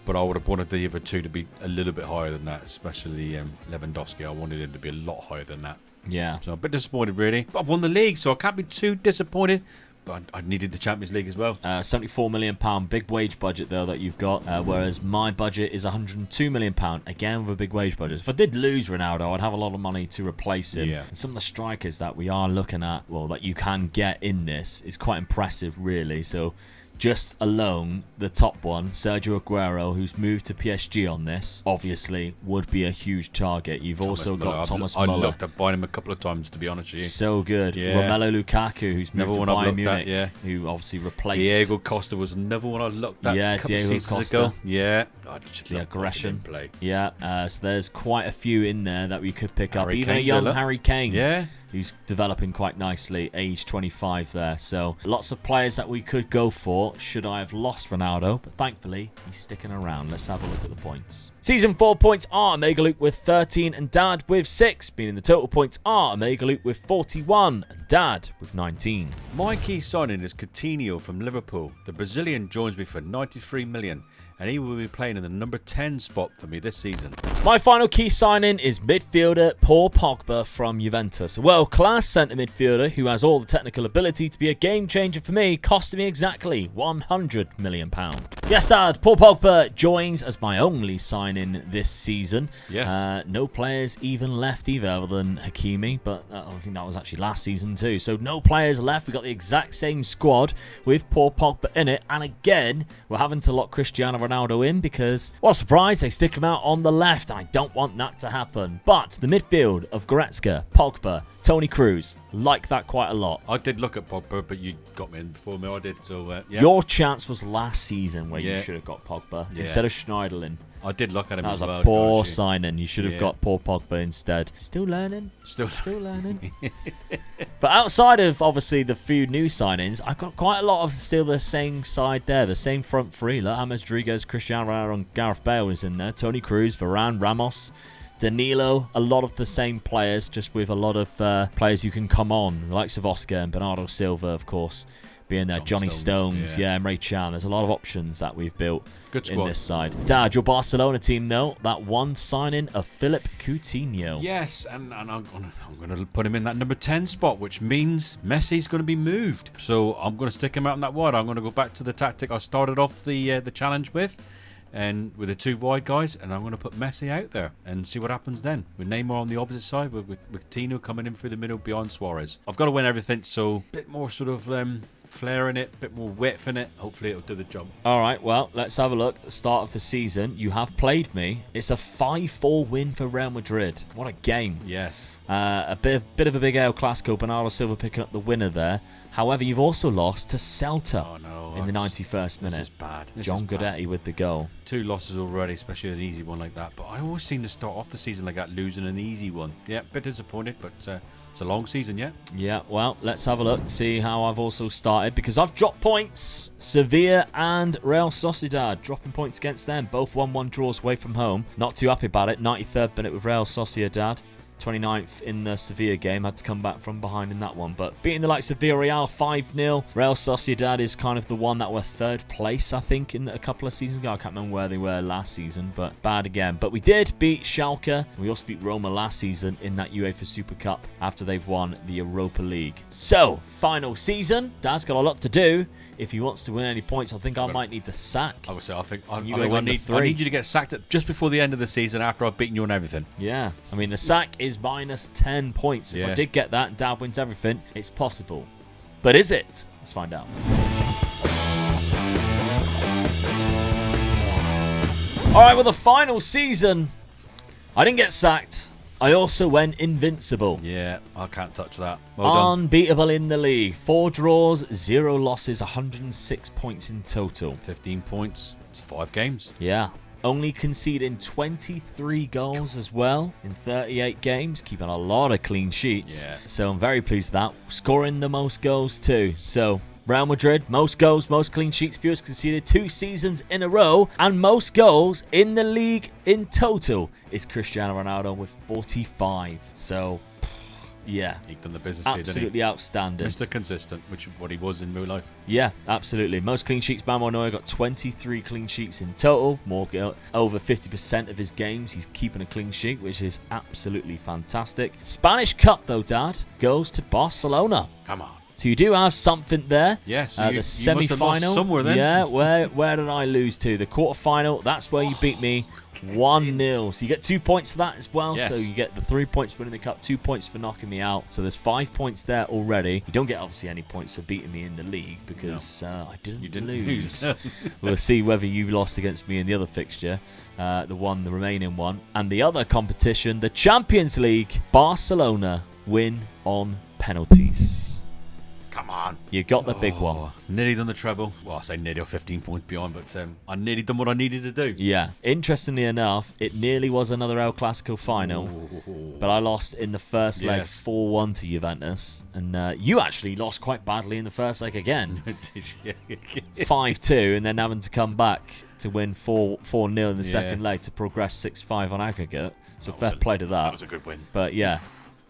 But I would have wanted the other two to be a little bit higher than that, especially Lewandowski. I wanted him to be a lot higher than that. Yeah. So I'm a bit disappointed, really. But I've won the league, so I can't be too disappointed. But I needed the Champions League as well. £74 million, big wage budget though that you've got, whereas my budget is £102 million, again with a big wage budget. If I did lose Ronaldo, I'd have a lot of money to replace him. Yeah. And some of the strikers that we are looking at, well, that you can get in this, is quite impressive, really. So just alone, the top one, Sergio Aguero, who's moved to PSG on this, obviously would be a huge target. You've also got Thomas I Muller. looked at buying him a couple of times, to be honest with you. So good. Yeah. Romelu Lukaku, who's moved Another to one I've Bayern looked Munich, at, yeah. who obviously replaced Diego Costa was another one I looked at Yeah, a couple of Diego seasons Costa. ago. Yeah. I just the love aggression. watching him play. Yeah, so there's quite a few in there that we could pick up. Harry Even a Kane's young a lot. Harry Kane, Yeah. who's developing quite nicely, age 25 there. So lots of players that we could go for should I have lost Ronaldo, but thankfully he's sticking around. Let's have a look at the points. Season 4 points are Omega Luke with 13 and Dad with 6, meaning the total points are Omega Luke with 41 and Dad with 19. My key signing is Coutinho from Liverpool. The Brazilian joins me for 93 million, and he will be playing in the number 10 spot for me this season. My final key signing is midfielder Paul Pogba from Juventus. A world-class centre midfielder who has all the technical ability to be a game changer for me, costing me exactly £100 million. Yes, Dad, Paul Pogba joins as my only signing this season. Yes. No players even left either other than Hakimi, but I think that was actually last season too. So no players left. We got the exact same squad with Paul Pogba in it. And again, we're having to lock Cristiano Ronaldo in because, what a surprise, they stick him out on the left. I don't want that to happen. But the midfield of Goretzka, Pogba, Toni Kroos, like that quite a lot. I did look at Pogba, but you got me in before me. I did, so yeah. Your chance was last season where you Yeah. should have got Pogba Yeah. instead of Schneiderlin. I did look at him That as was well. a poor gosh, yeah. signing. You should have Yeah. got Paul Pogba instead. Still learning. Still. Learning. But outside of, obviously, the few new signings, I've got quite a lot of still the same side there. The same front three. Look, James Rodriguez, Cristiano Ronaldo and Gareth Bale is in there. Toni Kroos, Varane, Ramos, Danilo. A lot of the same players, just with a lot of players you can come on. The likes of Oscar and Bernardo Silva, of course, being there. Johnny Stones, yeah, Emre Can. There's a lot of options that we've built in this side. Dad, your Barcelona team, though, that one signing of Philip Coutinho. Yes, and I'm going to put him in that number 10 spot, which means Messi's going to be moved. So I'm going to stick him out in that wide. I'm going to go back to the tactic I started off the challenge with, and with the 2 wide guys, and I'm going to put Messi out there and see what happens then. With Neymar on the opposite side, with Coutinho coming in through the middle behind Suarez. I've got to win everything, so a bit more sort of flair in it, a bit more width in it. Hopefully it'll do the job. All right, well, let's have a look at the start of the season. You have played me. It's a 5-4 win for Real Madrid. What a game. Yes. A bit of a big El Clasico. Bernardo Silva picking up the winner there. However, you've also lost to Celta in the 91st minute. This is bad. John Guidetti with the goal. 2 losses already, especially an easy one like that. But I always seem to start off the season like that, losing an easy one. Yeah, a bit disappointed, but it's a long season yet. Yeah, well, let's have a look, see how I've also started, because I've dropped points. Sevilla and Real Sociedad, dropping points against them. Both 1-1 draws away from home. Not too happy about it. 93rd minute with Real Sociedad. 29th in the Sevilla game. Had to come back from behind in that one. But beating the likes of Villarreal 5-0. Real Sociedad is kind of the one that were 3rd place, I think, in a couple of seasons ago. I can't remember where they were last season, but bad again. But we did beat Schalke. We also beat Roma last season in that UEFA Super Cup after they've won the Europa League. So, final season. Dad's got a lot to do. If he wants to win any points, I think I might need the sack. I would say, I need you to get sacked just before the end of the season after I've beaten you on everything. Yeah. I mean, the sack is minus 10 points. If I did get that and Dad wins everything, it's possible. But is it? Let's find out. All right, well, the final season, I didn't get sacked. I also went invincible. Yeah, I can't touch that. Well done. Unbeatable in the league. 4 draws, 0 losses, 106 points in total. 15 points, 5 games. Yeah. Only conceding 23 goals as well in 38 games, keeping a lot of clean sheets. Yeah. So I'm very pleased with that. Scoring the most goals too. So Real Madrid, most goals, most clean sheets, fewest conceded 2 seasons in a row, and most goals in the league in total is Cristiano Ronaldo with 45. So, yeah. He's done the business absolutely here, didn't he? Outstanding. Mr. Consistent, which is what he was in real life. Yeah, absolutely. Most clean sheets, Manuel Neuer got 23 clean sheets in total. Over 50% of his games, he's keeping a clean sheet, which is absolutely fantastic. Spanish Cup, though, Dad, goes to Barcelona. Come on. So you do have something there. Yes, the semi-final. Somewhere then. Yeah, where did I lose to? The quarter-final. That's where you beat me 1-0. So you get 2 points for that as well. Yes. So you get the 3 points for winning the cup, 2 points for knocking me out. So there's 5 points there already. You don't get obviously any points for beating me in the league because I didn't lose. We'll see whether you lost against me in the other fixture, the remaining one, and the other competition, the Champions League. Barcelona win on penalties. Come on. You got the big one. Nearly done the treble. Well, I say nearly 15 points behind, but I nearly done what I needed to do. Yeah. Interestingly enough, it nearly was another El Clasico final, but I lost in the first leg 4-1 to Juventus, and you actually lost quite badly in the first leg again. 5-2, and then having to come back to win 4-0 in the second leg to progress 6-5 on aggregate. So fair play to that. That was a good win. But yeah,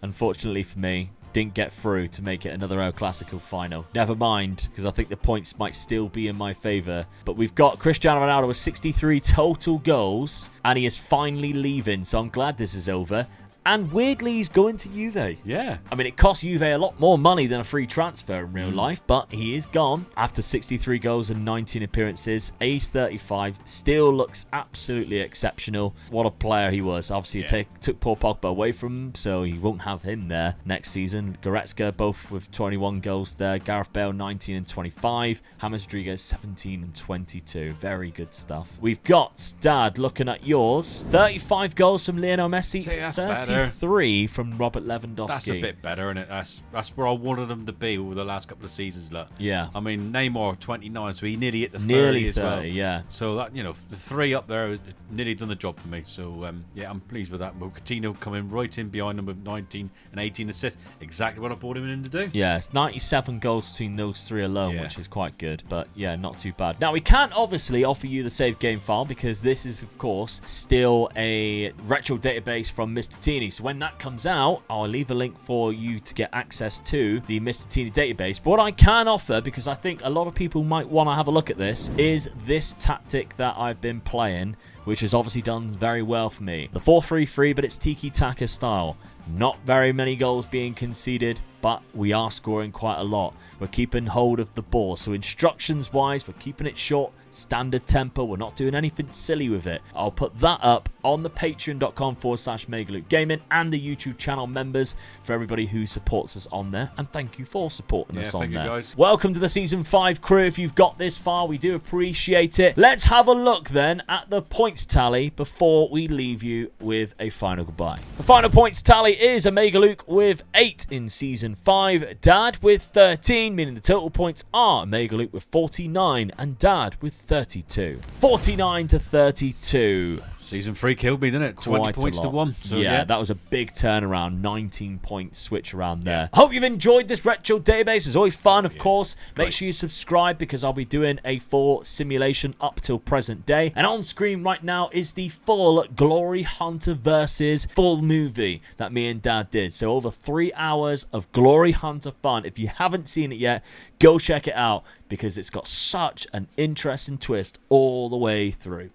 unfortunately for me, didn't get through to make it another El Clasico final. Never mind, because I think the points might still be in my favour. But we've got Cristiano Ronaldo with 63 total goals, and he is finally leaving. So I'm glad this is over. And weirdly, he's going to Juve. Yeah. I mean, it costs Juve a lot more money than a free transfer in real life, but he is gone after 63 goals and 19 appearances. Age 35, still looks absolutely exceptional. What a player he was. Obviously, it took Paul Pogba away from him, so he won't have him there next season. Goretzka, both with 21 goals there. Gareth Bale, 19 and 25. James Rodriguez, 17 and 22. Very good stuff. We've got, Dad, looking at yours. 35 goals from Lionel Messi. See, that's 33 from Robert Lewandowski. That's a bit better, isn't it? That's where I wanted them to be over the last couple of seasons. Look. Yeah. I mean, Neymar 29, so he nearly hit the 30 nearly as 30, well. Yeah. So that, you know, the 3 up there nearly done the job for me. So yeah, I'm pleased with that. But Coutinho coming right in behind him with 19 and 18 assists. Exactly what I brought him in to do. Yeah, it's 97 goals between those 3 alone, which is quite good. But yeah, not too bad. Now, we can't obviously offer you the save game file because this is, of course, still a retro database from Mr. T Tini. So when that comes out, I'll leave a link for you to get access to the Mr. Tini database. But what I can offer, because I think a lot of people might want to have a look at this, is this tactic that I've been playing, which has obviously done very well for me. The 4-3-3, but it's tiki-taka style. Not very many goals being conceded, but we are scoring quite a lot. We're keeping hold of the ball. So instructions-wise, we're keeping it short, standard tempo. We're not doing anything silly with it. I'll put that up on the patreon.com/Megaluke Gaming and the YouTube channel members for everybody who supports us on there. And thank you for supporting us on there. Guys. Welcome to the Season 5 crew. If you've got this far, we do appreciate it. Let's have a look then at the points tally before we leave you with a final goodbye. The final points tally is Omega Luke with 8 in Season 5, Dad with 13, meaning the total points are Omega Luke with 49 and Dad with 32. 49 to 32. Season 3 killed me, didn't it? 20 points to 1. So, yeah, that was a big turnaround. 19-point switch around there. Hope you've enjoyed this retro database. It's always fun, of course. Make sure you subscribe because I'll be doing a full simulation up till present day. And on screen right now is the full Glory Hunter versus full movie that me and Dad did. So over 3 hours of Glory Hunter fun. If you haven't seen it yet, go check it out because it's got such an interesting twist all the way through.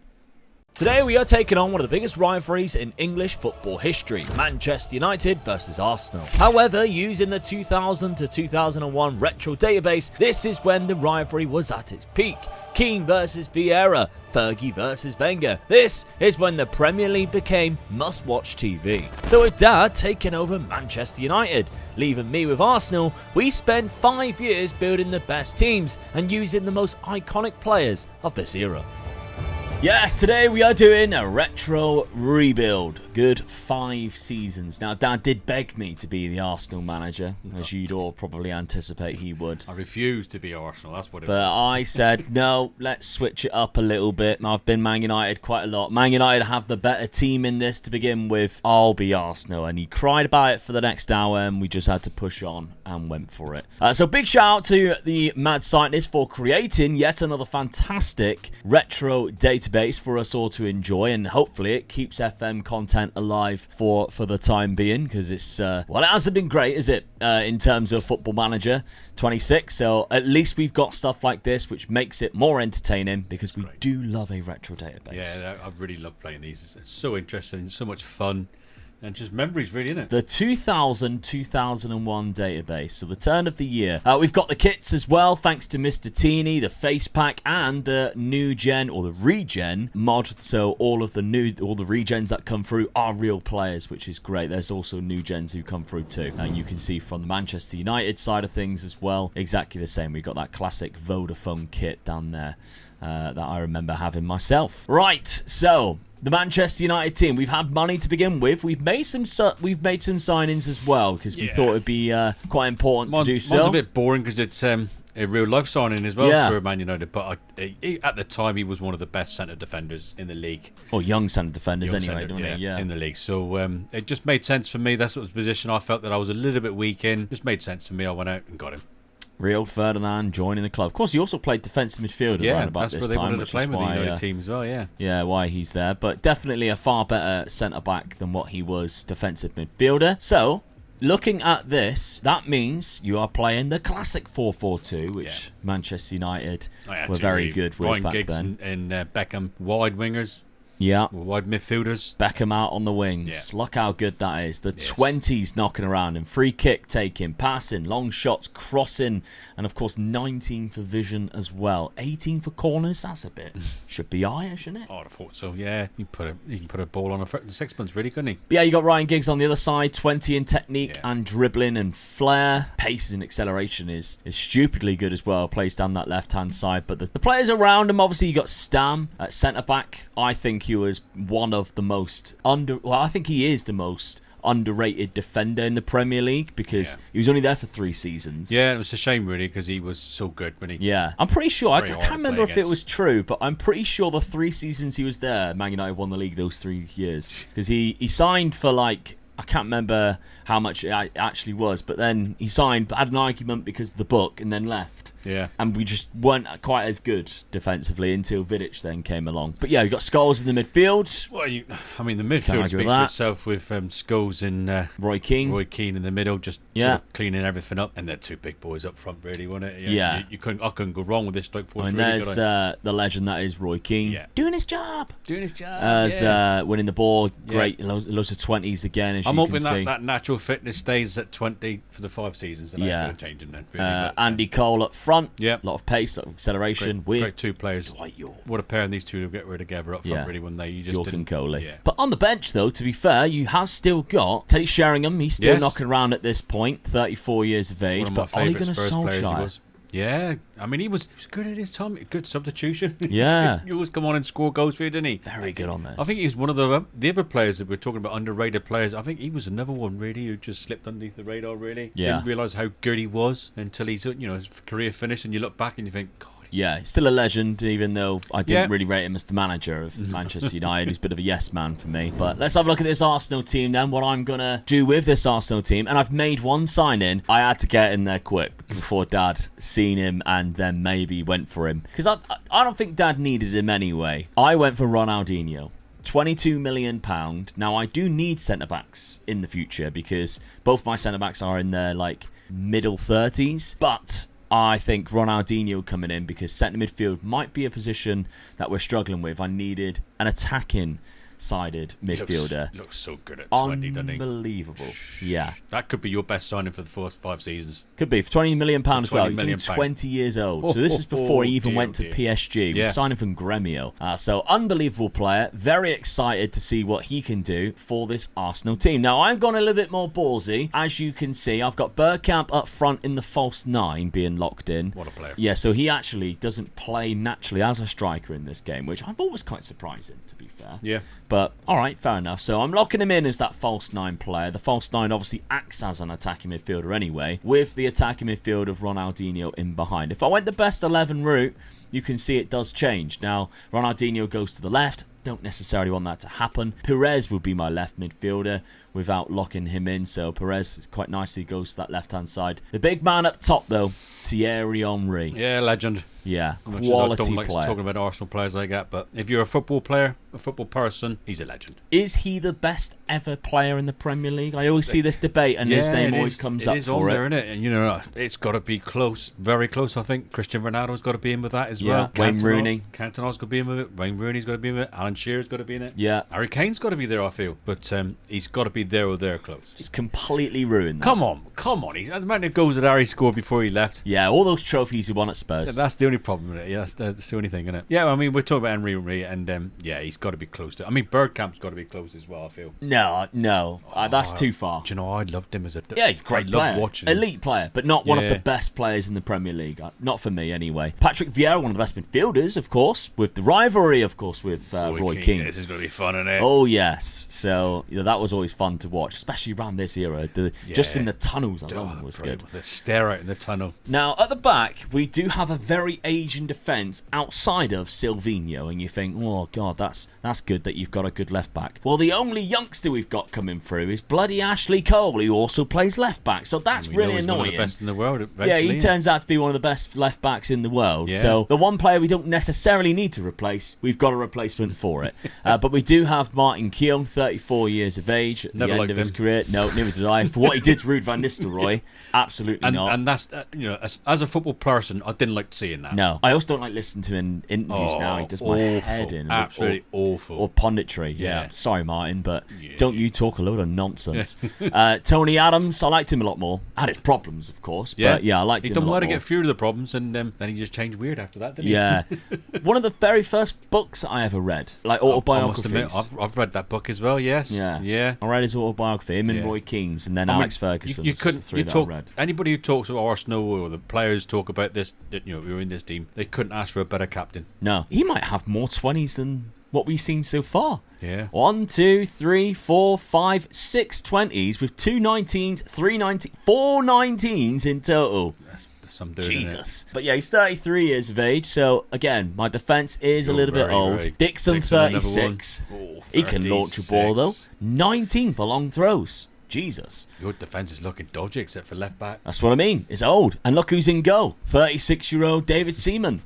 Today we are taking on one of the biggest rivalries in English football history, Manchester United versus Arsenal. However, using the 2000 to 2001 retro database, this is when the rivalry was at its peak. Keane versus Vieira, Fergie versus Wenger. This is when the Premier League became must-watch TV. So with Dad taking over Manchester United, leaving me with Arsenal, we spent 5 years building the best teams and using the most iconic players of this era. Yes, today we are doing a retro rebuild. Good 5 seasons. Now, Dad did beg me to be the Arsenal manager, as you'd all probably anticipate he would. I refused to be Arsenal, that's what it But was. I said, no, let's switch it up a little bit. I've been Man United quite a lot. Man United have the better team in this to begin with. I'll be Arsenal. And he cried about it for the next hour, and we just had to push on and went for it. So big shout out to the Mad Scientist for creating yet another fantastic retro database for us all to enjoy, and hopefully it keeps FM content alive for the time being, because it's well, it hasn't been great, is it, in terms of Football Manager 26, so at least we've got stuff like this which makes it more entertaining, because we do love a retro database. Yeah, I really love playing these. It's so interesting, so much fun. And just memories, really, isn't it? The 2000-2001 database, so the turn of the year. We've got the kits as well, thanks to Mr. Tini, the face pack, and the new gen, or the regen mod. So all the regens that come through are real players, which is great. There's also new gens who come through too. And you can see from the Manchester United side of things as well, exactly the same. We've got that classic Vodafone kit down there that I remember having myself. Right, so the Manchester United team. We've had money to begin with. We've made some signings as well, because we thought it'd be quite important to do so. Mine's a bit boring because it's a real life signing as well for Man United. But at the time, he was one of the best centre defenders in the league. Or young centre defenders, Young anyway, centre, don't they? Yeah, in the league. So it just made sense for me. That's what the position I felt that I was a little bit weak in. Just made sense for me. I went out and got him. Rio Ferdinand joining the club. Of course, he also played defensive midfielder around about this time. Yeah, that's where they wanted to play with the United team as well, yeah. Yeah, why he's there. But definitely a far better centre-back than what he was defensive midfielder. So, looking at this, that means you are playing the classic 4-4-2, which Manchester United were very good with back Giggs then. and Beckham, wide wingers. Yeah. Wide midfielders. Beckham out on the wings. Yeah. Look how good that is. The 20s knocking around and free kick taking, passing, long shots, crossing, and of course 19 for vision as well. 18 for corners. That's a bit should be higher, shouldn't it? Oh, I thought so. Yeah, he can put a ball on a sixpence, really, couldn't he? But yeah, you got Ryan Giggs on the other side. 20 in technique and dribbling and flair. Pace and acceleration is stupidly good as well. Plays down that left hand side. But the players around him, obviously, you got Stam at centre back. I think he was one of the most I think he is the most underrated defender in the Premier League, because he was only there for 3 seasons. Yeah, it was a shame really, because he was so good when he. Yeah, I'm pretty sure. I can't remember if it was true, but I'm pretty sure the 3 seasons he was there, Man United won the league those 3 years, because he signed for like, I can't remember how much it actually was, but then he signed, but had an argument because of the book, and then left. Yeah. And we just weren't quite as good defensively until Vidic then came along. But yeah, we've got Scholes in the midfield. Well, the midfield speaks for itself with Scholes and Roy Keane in the middle, just sort of cleaning everything up. And they're two big boys up front, really, wasn't it? Yeah. I couldn't go wrong with this strike force. And really, there's the legend that is Roy Keane. Doing his job. Winning the ball. Great. Loads of 20s again, as I'm you can hoping see. that natural fitness stays at 20 for the 5 seasons. That I'm going to change him then. Really, Andy Cole up front. Yeah. A lot of pace, acceleration. Great two players. Dwight York. What a pair of these two to get rid together up front, really, when they York and Coley. Yeah. But on the bench, though, to be fair, you have still got Teddy Sheringham. He's still knocking around at this point, 34 years of age. One of but my Ole favourite Gunnar Spurs players he Solskjaer. was. Yeah, I mean, he was good at his time. Good substitution. Yeah. He always come on and score goals for you, didn't he? Very good on this. I think he was one of the other players that we're talking about, underrated players. I think he was another one, really, who just slipped underneath the radar, really. Yeah. Didn't realise how good he was until his career finished, and you look back and you think, God. Yeah, he's still a legend, even though I didn't really rate him as the manager of Manchester United. He's a bit of a yes man for me. But let's have a look at this Arsenal team then, what I'm going to do with this Arsenal team. And I've made one sign-in. I had to get in there quick before Dad seen him and then maybe went for him. Because I don't think Dad needed him anyway. I went for Ronaldinho. £22 million. Now, I do need centre-backs in the future because both my centre-backs are in their, middle 30s. But I think Ronaldinho coming in because centre midfield might be a position that we're struggling with. I needed an attacking sided midfielder. Looks so good at 20, doesn't he? Unbelievable. Yeah. That could be your best signing for the first 5 seasons. Could be. For £20 million as well. He's only £20 20 years old. So this is before he even went to PSG. We're signing from Gremio. So unbelievable player. Very excited to see what he can do for this Arsenal team. Now, I've gone a little bit more ballsy. As you can see, I've got Bergkamp up front in the false 9 being locked in. What a player. Yeah, so he actually doesn't play naturally as a striker in this game, which I thought was quite surprising, to be fair. Yeah. But, all right, fair enough. So I'm locking him in as that false 9 player. The false 9 obviously acts as an attacking midfielder anyway, with the attacking midfield of Ronaldinho in behind. If I went the best 11 route, you can see it does change. Now, Ronaldinho goes to the left. Don't necessarily want that to happen. Perez would be my left midfielder without locking him in. So Perez quite nicely goes to that left-hand side. The big man up top, though, Thierry Henry. Yeah, legend. Yeah, Much quality as I don't like player. talking about Arsenal players like that, but if you're a football player, a football person, he's a legend. Is he the best ever player in the Premier League? I always see this debate, and his name always comes up It is for on it. there, isn't it? And it's got to be close, very close. I think Cristiano Ronaldo's got to be in with that as well. Wayne Rooney. Cantona's got to be in with it. Wayne Rooney's got to be in with it. Alan Shearer's got to be in it. Yeah. Harry Kane's got to be there, I feel, but he's got to be there or there close. It's completely ruined that. Come on. He's the amount of goals that Harry scored before he left. Yeah, all those trophies he won at Spurs. Yeah, that's the only problem with it. Yeah, that's the only thing, isn't it? Yeah, I mean, we're talking about Henry, and he's got to be close to. I mean, Bergkamp's got to be close as well, I feel. No, that's too far. Do you know, I loved him as a. Yeah, he's a great player. I loved watching him. Elite player, but not one of the best players in the Premier League. Not for me, anyway. Patrick Vieira, one of the best midfielders, of course, with the rivalry, of course, with Roy Keane. This is going to be fun, isn't it? Oh, yes. So, that was always fun to watch, especially around this era. Just in the tunnels alone was good. The stare out in the tunnel. Now, at the back, we do have a very aging defence outside of Silvinho, and you think, oh, God, that's good that you've got a good left-back. Well, the only youngster we've got coming through is bloody Ashley Cole, who also plays left-back, so that's really annoying. One of the best in the world, yeah, he turns out to be one of the best left-backs in the world. Yeah. So, the one player we don't necessarily need to replace, we've got a replacement for it. But we do have Martin Keown, 34 years of age, at the end of his career. No, neither did I. For what he did to Ruud van Nistelrooy, absolutely not. And that's, as a football person, I didn't like seeing that. No, I also don't like listening to him in interviews now. He does my head in. Absolutely awful. Or punditry. Yeah. Sorry, Martin, but don't you talk a load of nonsense. Tony Adams, I liked him a lot more. Had his problems, of course. But I liked him a lot more. He done well to get through the problems, and then he just changed weird after that, didn't he? Yeah. One of the very first books that I ever read, like autobiographies. I must admit, I've read that book as well, yes. Yeah. I read his autobiography, him and Roy Keane's, and then Alex Ferguson. You couldn't. Anybody who talks to Arsenal or the players talk about this, we were in this team, they couldn't ask for a better captain. No. He might have more 20s than what we've seen so far. Yeah. 1, 2, 3, 4, 5, 6 20s with 2 19s, 3 19s, 4 19s in total. That's some dude, Jesus. But yeah, he's 33 years of age, so again, my defence is a little bit old. Dixon 36. He can launch a ball though. 19 for long throws. Jesus. Your defence is looking dodgy except for left back. That's what I mean. It's old. And look who's in goal. 36-year-old David Seaman.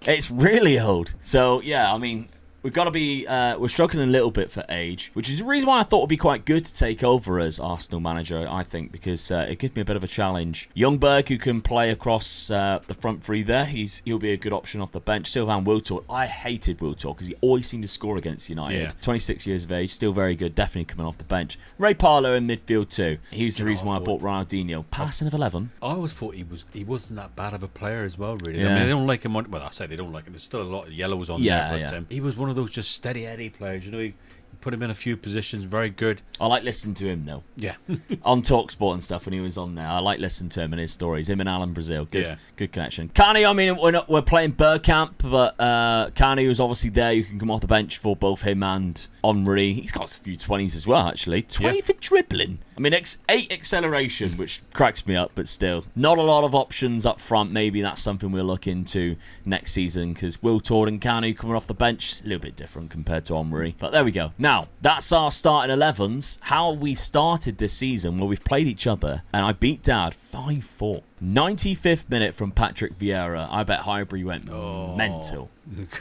It's really old. So, yeah, I mean, we've got to be... we're struggling a little bit for age, which is the reason why I thought it would be quite good to take over as Arsenal manager, I think, because it gives me a bit of a challenge. Youngberg, who can play across the front three there, he'll be a good option off the bench. Sylvain Wiltord, I hated Wiltord because he always seemed to score against United. Yeah. 26 years of age, still very good, definitely coming off the bench. Ray Parlour in midfield too. He's the reason why I bought Ronaldinho. Passing of 11. I always thought he wasn't that bad of a player as well, really. I Yeah. mean, they don't like him on... Well, I say they don't like him. There's still a lot of yellows on there, but he was one of those just steady Eddie players. You know, he put him in a few positions, very good. I like listening to him though. Yeah. On TalkSport and stuff when he was on there. I like listening to him and his stories. Him and Alan Brazil. Good, Yeah. good connection. Carney, I mean, we're playing Bergkamp, but Carney was obviously there. You can come off the bench for both him and Henry. He's got a few 20s as well, actually. 20 for dribbling. I mean, 8 acceleration, which cracks me up, but still. Not a lot of options up front. Maybe that's something we'll look into next season, because Wiltord and Carney coming off the bench, a little bit different compared to Henry. But there we go. Now, that's our starting 11s. How we started this season, well, we've played each other, and I beat Dad 5-4. 95th minute from Patrick Vieira. I bet Highbury went mental.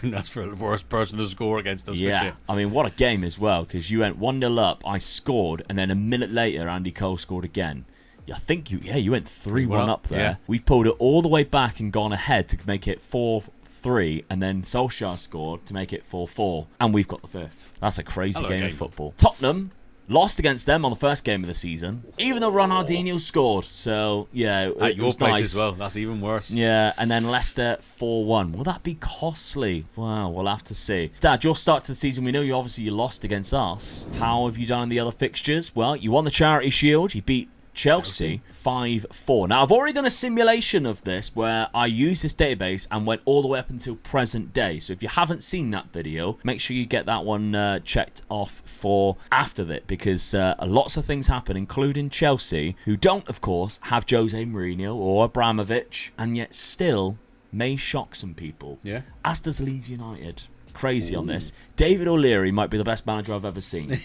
That's for the worst person to score against us. Yeah, I mean, what a game as well, because you went 1-0 up, I scored, and then a minute later, Andy Cole scored again. I think you went 3-1 up there. Yeah. We pulled it all the way back and gone ahead to make it 4-3, and then Solskjaer scored to make it 4-4, and we've got the 5th. That's a crazy game of football. Tottenham lost against them on the first game of the season, even though Ronaldinho scored. So, yeah, At it your was place nice. as well. That's even worse. Yeah, and then Leicester 4-1. Will that be costly? Wow, we'll have to see. Dad, your start to the season, we know you lost against us. How have you done in the other fixtures? Well, you won the Charity Shield. You beat Chelsea 5-4. Now, I've already done a simulation of this where I used this database and went all the way up until present day. So if you haven't seen that video, make sure you get that one checked off for after that, because lots of things happen, including Chelsea, who don't, of course, have Jose Mourinho or Abramovich, and yet still may shock some people. Yeah. As does Leeds United. Crazy on this. David O'Leary might be the best manager I've ever seen.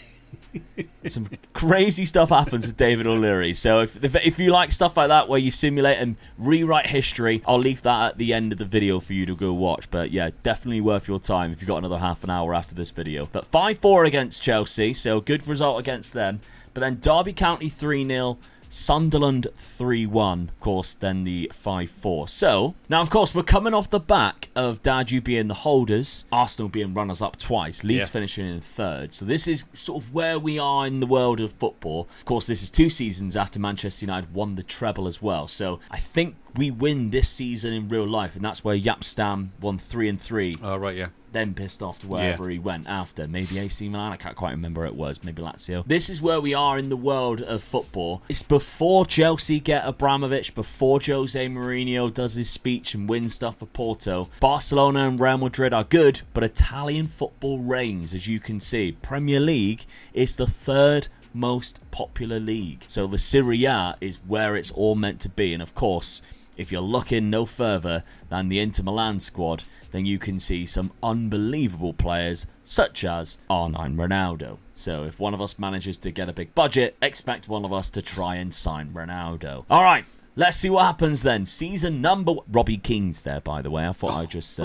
Some crazy stuff happens with David O'Leary. So if you like stuff like that where you simulate and rewrite history, I'll leave that at the end of the video for you to go watch. But yeah, definitely worth your time if you've got another half an hour after this video. But 5-4 against Chelsea, so good result against them. But then Derby County 3-0. Sunderland 3-1, of course, then the 5-4. So, now, of course, we're coming off the back of Dad, you being the holders, Arsenal being runners-up twice, Leeds finishing in 3rd. So this is sort of where we are in the world of football. Of course, this is 2 seasons after Manchester United won the treble as well. So I think we win this season in real life, and that's where Jaap Stam won 3-3. Oh, right, yeah. Then pissed off to wherever he went after. Maybe AC Milan, I can't quite remember who it was. Maybe Lazio. This is where we are in the world of football. It's before Chelsea get Abramovich, before Jose Mourinho does his speech and wins stuff for Porto. Barcelona and Real Madrid are good, but Italian football reigns, as you can see. Premier League is the 3rd most popular league. So the Serie A is where it's all meant to be. And of course, if you're looking no further than the Inter Milan squad, then you can see some unbelievable players such as R9 Ronaldo. So if one of us manages to get a big budget, expect one of us to try and sign Ronaldo. All right, let's see what happens then. Season number... Robbie Keane's there, by the way. I thought I'd just...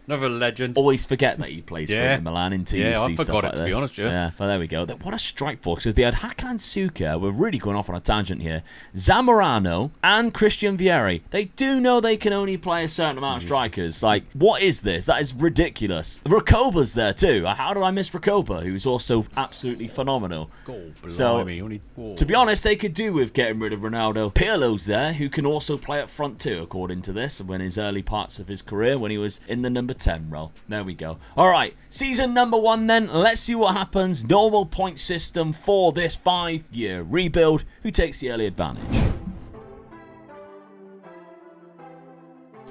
Another legend. always forget that he plays for Inter Milan until you see I stuff forgot like it, to be this. honest, yeah. Yeah, well, there we go. What a strike force, because they had Hakan Suka, we're really going off on a tangent here, Zamorano, and Christian Vieri. They do know they can only play a certain amount of strikers. Like, what is this? That is ridiculous. Rakoba's there too. How did I miss Rakoba, who's also absolutely phenomenal? To be honest, they could do with getting rid of Ronaldo. Pirlo's there, who can also play up front too, according to this, when his early parts of his career, when he was in the number 10 role. There we go. All right, season number 1 then. Let's see what happens. Normal point system for this 5-year rebuild. Who takes the early advantage?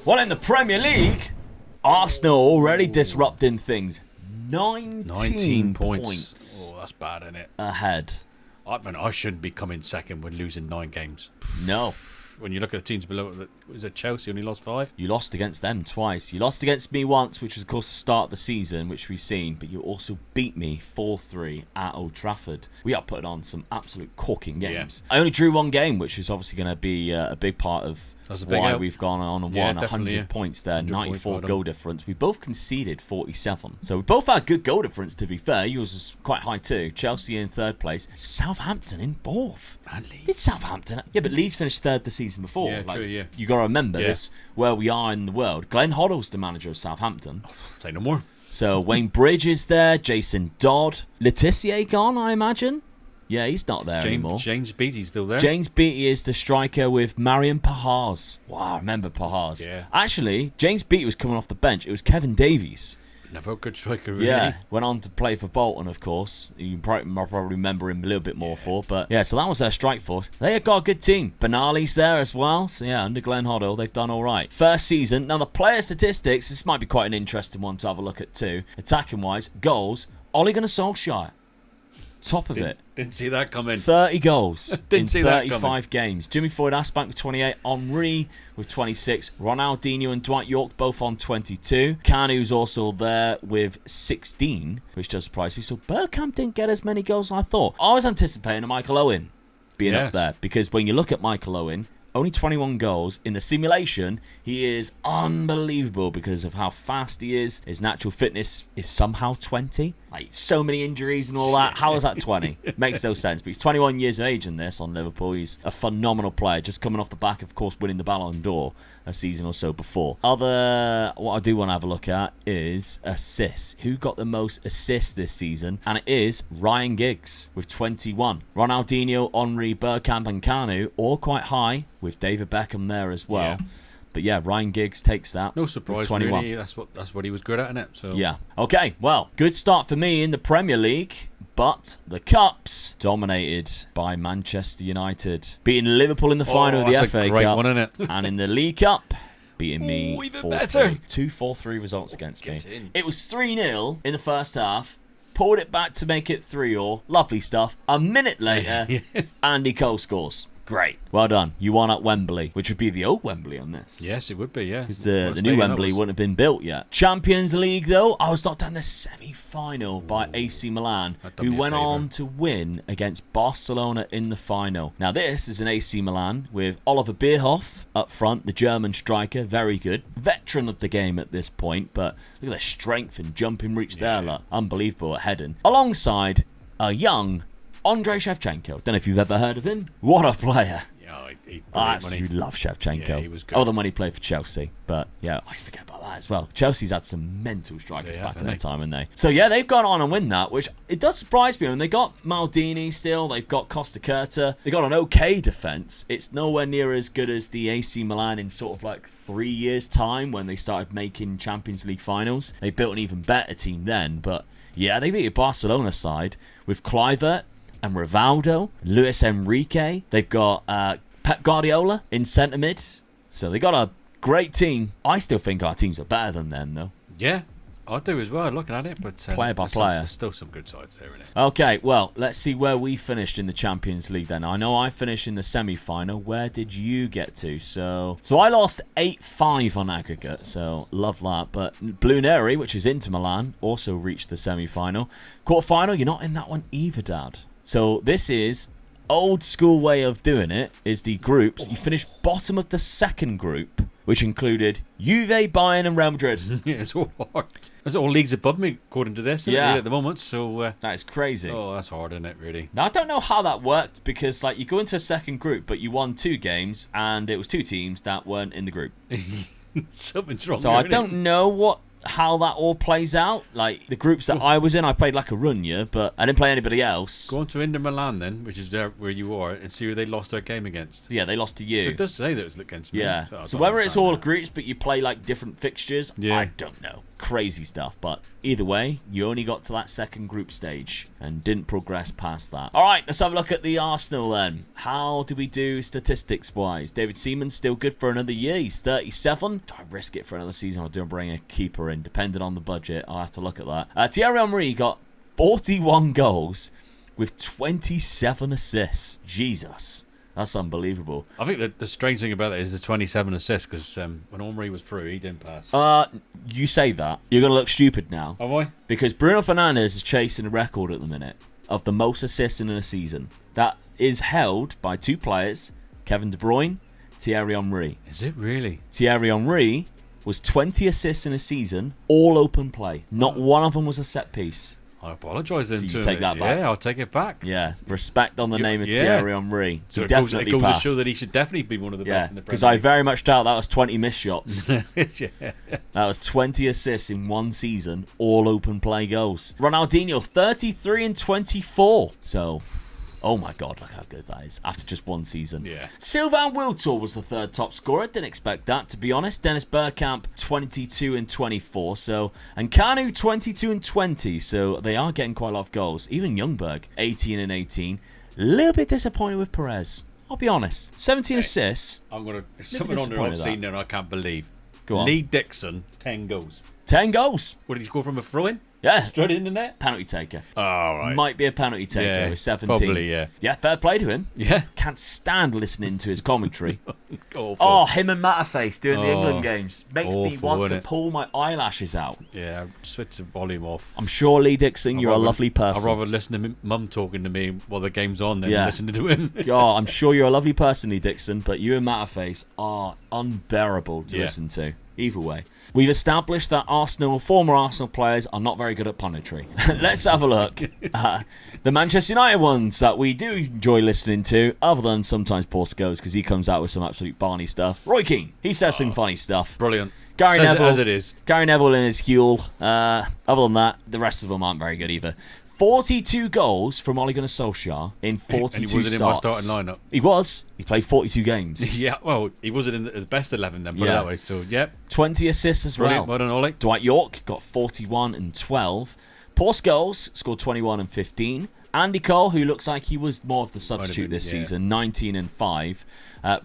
Well, in the Premier League, Arsenal already disrupting things. 19 points. Oh, that's bad, isn't it? Ahead. I shouldn't be coming second when losing 9 games. No. when you look at the teams below, was it Chelsea only lost 5? You lost against them twice. You lost against me once, which was, of course, the start of the season, which we've seen, but you also beat me 4-3 at Old Trafford. We are putting on some absolute corking games. I only drew one game, which is obviously going to be a big part of why we've gone on and won 100 points there, 94 goal difference. We both conceded 47. So we both had good goal difference, to be fair. Yours was quite high too. Chelsea in third place, Southampton in fourth. And Leeds. Did Southampton? Yeah, but Leeds finished third the season before. Yeah, true, yeah. You got to remember this, where we are in the world. Glenn Hoddle's the manager of Southampton. Say no more. So Wayne Bridge is there, Jason Dodd. Letitia gone, I imagine? Yeah, he's not there anymore. James Beattie's still there. James Beattie is the striker with Marion Pahars. Wow, I remember Pahars. Yeah. Actually, James Beattie was coming off the bench. It was Kevin Davies. Never a good striker, really. Yeah, went on to play for Bolton, of course. You probably remember him a little bit more for. But yeah, so that was their strike force. They have got a good team. Benali's there as well. So yeah, under Glenn Hoddle, they've done all right. First season. Now, the player statistics, this might be quite an interesting one to have a look at too. Attacking-wise, goals, Ole Gunnar Solskjaer. Top of it. Didn't see that coming. 30 goals in see that 35 games. Jimmy Floyd Asbank with 28, Henry with 26, Ronaldinho and Dwight York both on 22. Kanu's also there with 16, which does surprise me. So Bergkamp didn't get as many goals as I thought. I was anticipating a Michael Owen being up there, because when you look at Michael Owen, only 21 goals. In the simulation, he is unbelievable because of how fast he is. His natural fitness is somehow 20. Like, so many injuries and all that. How is that 20? Makes no sense. But he's 21 years of age in this on Liverpool. He's a phenomenal player, just coming off the back, of course, winning the Ballon d'Or a season or so before. What I do want to have a look at is assists. Who got the most assists this season? And it is Ryan Giggs with 21. Ronaldinho, Henry, Bergkamp and Kanu all quite high, with David Beckham there as well. Yeah. But yeah, Ryan Giggs takes that. No surprise, 21. Really. That's what he was good at, innit? So yeah. Okay, well, good start for me in the Premier League. But the Cups dominated by Manchester United, beating Liverpool in the final of the FA Cup, one, isn't it? and in the League Cup, beating me 4-3. 2-4-3 results against me. It was 3-0 in the first half. Pulled it back to make it 3-3. Lovely stuff. A minute later, Andy Cole scores. Great. Well done. You won at Wembley, which would be the old Wembley on this. Yes, it would be, yeah. Because the new Wembley wouldn't have been built yet. Champions League, though, I was knocked down the semi-final by AC Milan, who went on to win against Barcelona in the final. Now, this is an AC Milan with Oliver Bierhoff up front, the German striker, very good. Veteran of the game at this point, but look at their strength and jumping reach there. Like, unbelievable at heading. Alongside a young Andrei Shevchenko. Don't know if you've ever heard of him. What a player. Yeah, I absolutely love Shevchenko. Yeah, he was good. Other than when he played for Chelsea. But yeah, I forget about that as well. Chelsea's had some mental strikers back in their time, haven't they? So yeah, they've gone on and win that, which it does surprise me. I mean, they got Maldini still. They've got Costa Curta. They got an okay defence. It's nowhere near as good as the AC Milan in sort of like 3 years' time when they started making Champions League finals. They built an even better team then. But yeah, they beat a Barcelona side with Kluivert and Rivaldo, Luis Enrique. They've got Pep Guardiola in centre mid. So they got a great team. I still think our teams are better than them, though. Yeah, I do as well, looking at it. But player by player. There's still some good sides there, innit? Okay, well, let's see where we finished in the Champions League then. I know I finished in the semi-final. Where did you get to? So I lost 8-5 on aggregate, so love that. But Blue Neri, which is Inter Milan, also reached the semi-final. Quarter-final, you're not in that one either, Dad. So this is old school way of doing it, is the groups. You finish bottom of the second group, which included Juve, Bayern and Real Madrid. Yeah, it's all hard. That's all leagues above me, according to this, really, at the moment. So that is crazy. Oh, that's hard, isn't it, really? Now, I don't know how that worked, because like you go into a second group, but you won 2 games, and it was 2 teams that weren't in the group. Something's wrong. So I don't know how that all plays out. Like the groups that I was in, I played like a runner, but I didn't play anybody else. Go on to Inter Milan then, which is there where you are, and see who they lost their game against. Yeah, they lost to you. So it does say that it was against me. Yeah. So whether it's all groups, but you play like different fixtures, yeah. I don't know. Crazy stuff. But either way, you only got to that second group stage and didn't progress past that. All right, let's have a look at the Arsenal then. How do we do statistics-wise? David Seaman's still good for another year. He's 37. Do I risk it for another season, or do I bring a keeper in? Depending on the budget, I'll have to look at that. Thierry Henry got 41 goals with 27 assists. Jesus. That's unbelievable. I think that the strange thing about that is the 27 assists, because when Henry was through, he didn't pass. You say that. You're going to look stupid now. Am I? Because Bruno Fernandes is chasing a record at the minute of the most assists in a season. That is held by 2 players, Kevin De Bruyne, Thierry Henry. Is it really? Thierry Henry was 20 assists in a season, all open play. Not one of them was a set piece. I apologise then. So you to take him. that back? Yeah, I'll take it back. Yeah, respect on the name of yeah. Thierry Henry. So He it goes definitely to passed. show that he should definitely be one of the best in the Premier because I League. very much doubt that was 20 missed shots. Yeah. That was 20 assists in one season, all open play goals. Ronaldinho, 33 and 24. So, oh my God, look how good that is after just one season. Yeah. Sylvain Wiltord was the 3rd top scorer. Didn't expect that, to be honest. Dennis Bergkamp, 22 and 24. So, and Kanu, 22 and 20. So they are getting quite a lot of goals. Even Ljungberg, 18 and 18. A little bit disappointed with Perez. I'll be honest. 17 assists. I'm gonna. There's something on there I've seen there and I can't believe. Go on. Lee Dixon, 10 goals. 10 goals. What did he score from a throw-in? Yeah. Straight in the net? Penalty taker. Oh, right. Might be a penalty taker Yeah, with 17. probably, yeah. Yeah, fair play to him. Yeah. Can't stand listening to his commentary. Awful. Oh, him and Matterface doing the Oh, England games. Makes me awful, want to innit? pull my eyelashes out. Yeah, switch the volume off. I'm sure, Lee Dixon, you're a lovely person. I'd rather listen to Mum talking to me while the game's on than Yeah. listen to him. Oh, I'm sure you're a lovely person, Lee Dixon, but you and Matterface are unbearable to Yeah. listen to. Either way. We've established that former Arsenal players are not very good at punditry. Let's have a look at the Manchester United ones that we do enjoy listening to, other than sometimes Paul Scholes, because he comes out with some absolute Barney stuff. Roy Keane, he says some funny stuff. Brilliant. Gary Says Neville, it as it is. Gary Neville in his Huel. Other than that, the rest of them aren't very good either. 42 goals from Ole Gunnar Solskjaer in 42 And he wasn't starts. in my starting lineup. He was. He played 42 games. Yeah, well, he wasn't in the best 11 then, put it Yeah. that way. So, yep. 20 assists as Brilliant. well. Well done, Ollie. Dwight York got 41 and 12. Paul Scholes scored 21 and 15. Andy Cole, who looks like he was more of the substitute been, this yeah. season, 19 and 5.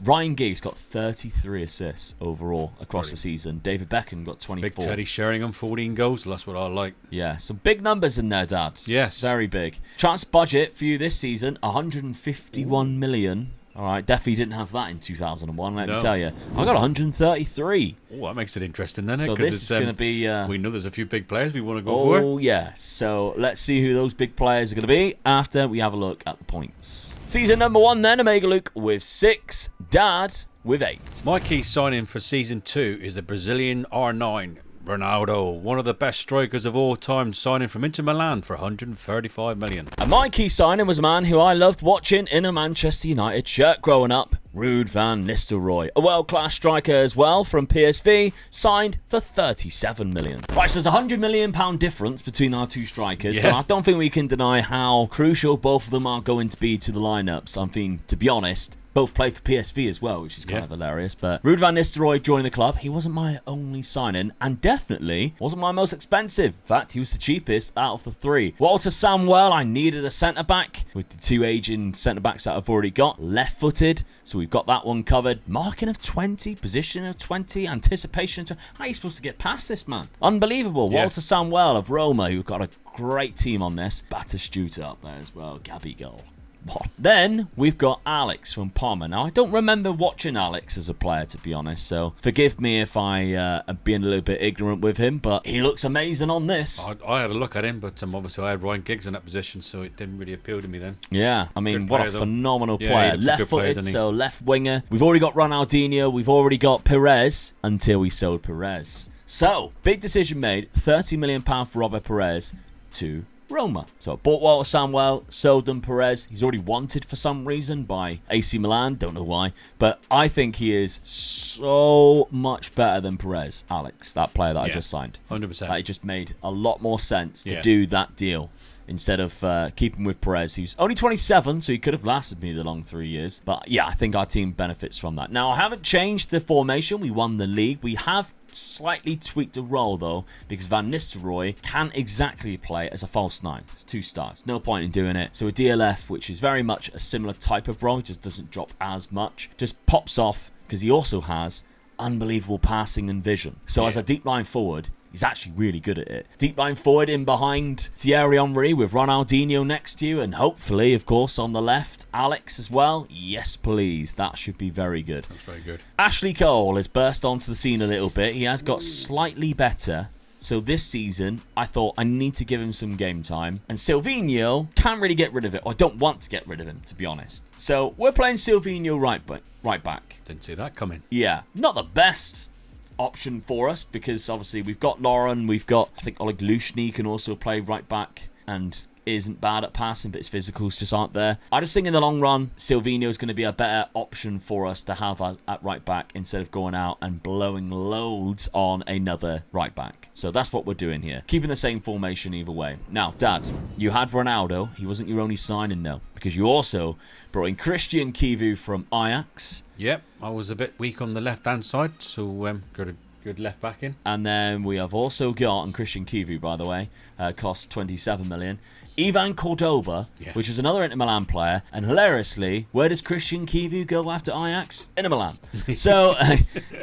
Ryan Giggs got 33 assists overall across the season. David Beckham got 24. Big Teddy Sheringham, 14 goals. That's what I like. Yeah, some big numbers in there, Dad. Yes. Very big. Chance budget for you this season, 151 million. All right, definitely didn't have that in 2001, let me No. tell you. I got 133. Oh, that makes it interesting, then. So this is going to be... we know there's a few big players we want to go for. Oh, yeah. So let's see who those big players are going to be after we have a look at the points. Season number 1 then, Omega Luke with 6, Dad with 8. My key signing for season 2 is the Brazilian R9, Ronaldo, one of the best strikers of all time, signing from Inter Milan for 135 million. And my key signing was a man who I loved watching in a Manchester United shirt growing up, Ruud van Nistelrooy, a world-class striker as well from PSV, signed for 37 million. Right, so there's a £100 million difference between our two strikers, Yeah. but I don't think we can deny how crucial both of them are going to be to the lineups. I mean, to be honest, both play for PSV as well, which is kind of hilarious. But Ruud van Nistelrooy joined the club. He wasn't my only signing, and definitely wasn't my most expensive. In fact, he was the cheapest out of the three. Walter Samuel, I needed a centre-back with the two aging centre-backs that I've already got. Left-footed, so we've got that one covered. Marking of 20, position of 20, anticipation. How are you supposed to get past this, man? Unbelievable. Yeah. Walter Samuel of Roma, who've got a great team on this. Batistuta up there as well. Gabigol. What? Then we've got Alex from Parma. Now, I don't remember watching Alex as a player, to be honest, so forgive me if I am being a little bit ignorant with him, but he looks amazing on this. I had a look at him, but obviously I had Ryan Giggs in that position, so it didn't really appeal to me then. Yeah, I mean, Good what a player, though. phenomenal Yeah, player. he looks a good player, Left-footed, doesn't he? so left winger. We've already got Ronaldinho. We've already got Perez until we sold Perez. So, big decision made. £30 million for Robert Perez to Roma. So I bought Walter Samuel, sold them Perez. He's already wanted for some reason by AC Milan. Don't know why. But I think he is so much better than Perez, Alex, that player that I just signed. 100%. It just made a lot more sense to Yeah. do that deal instead of keeping with Perez, who's only 27, so he could have lasted me the long 3 years. But yeah, I think our team benefits from that. Now, I haven't changed the formation. We won the league. We have slightly tweaked the role though, because Van Nistelrooy can't exactly play as a false nine. It's 2 stars. No point in doing it. So a DLF, which is very much a similar type of role, just doesn't drop as much, just pops off because he also has unbelievable passing and vision. So as a deep line forward, He's actually really good at it. Deep line forward in behind Thierry Henry with Ronaldinho next to you, and hopefully, of course, on the left, Alex as well. Yes, please. That should be very good. That's very good. Ashley Cole has burst onto the scene a little bit. He has got slightly better. So this season, I thought I need to give him some game time. And Silvinho, can't really get rid of it. Or I don't want to get rid of him, to be honest. So we're playing Silvinho right back. Didn't see that coming. Yeah, not the best option for us, because obviously we've got Lauren, we've got, I think Oleg Lushny can also play right back and isn't bad at passing, but his physicals just aren't there. I just think in the long run, Silvinho is going to be a better option for us to have at right back instead of going out and blowing loads on another right back. So that's what we're doing here. Keeping the same formation either way. Now, Dad, you had Ronaldo. He wasn't your only signing, though, because you also brought in Christian Kivu from Ajax. Yep, I was a bit weak on the left-hand side, so got a good left back in. And then we have also got, and Christian Kivu, by the way, cost 27 million. Ivan Cordoba, which is another Inter Milan player. And hilariously, where does Christian Kivu go after Ajax? Inter Milan. So,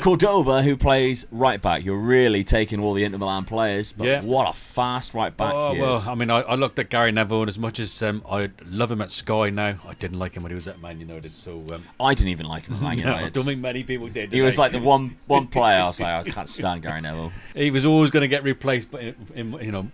Cordoba, who plays right back. You're really taking all the Inter Milan players. But what a fast right back he is. Well, I mean, I looked at Gary Neville, and as much as I love him at Sky now, I didn't like him when he was at Man United. So I didn't even like him at Man United. I don't think many people did. He was like the one player I was like, I can't stand Gary Neville. He was always going to get replaced, but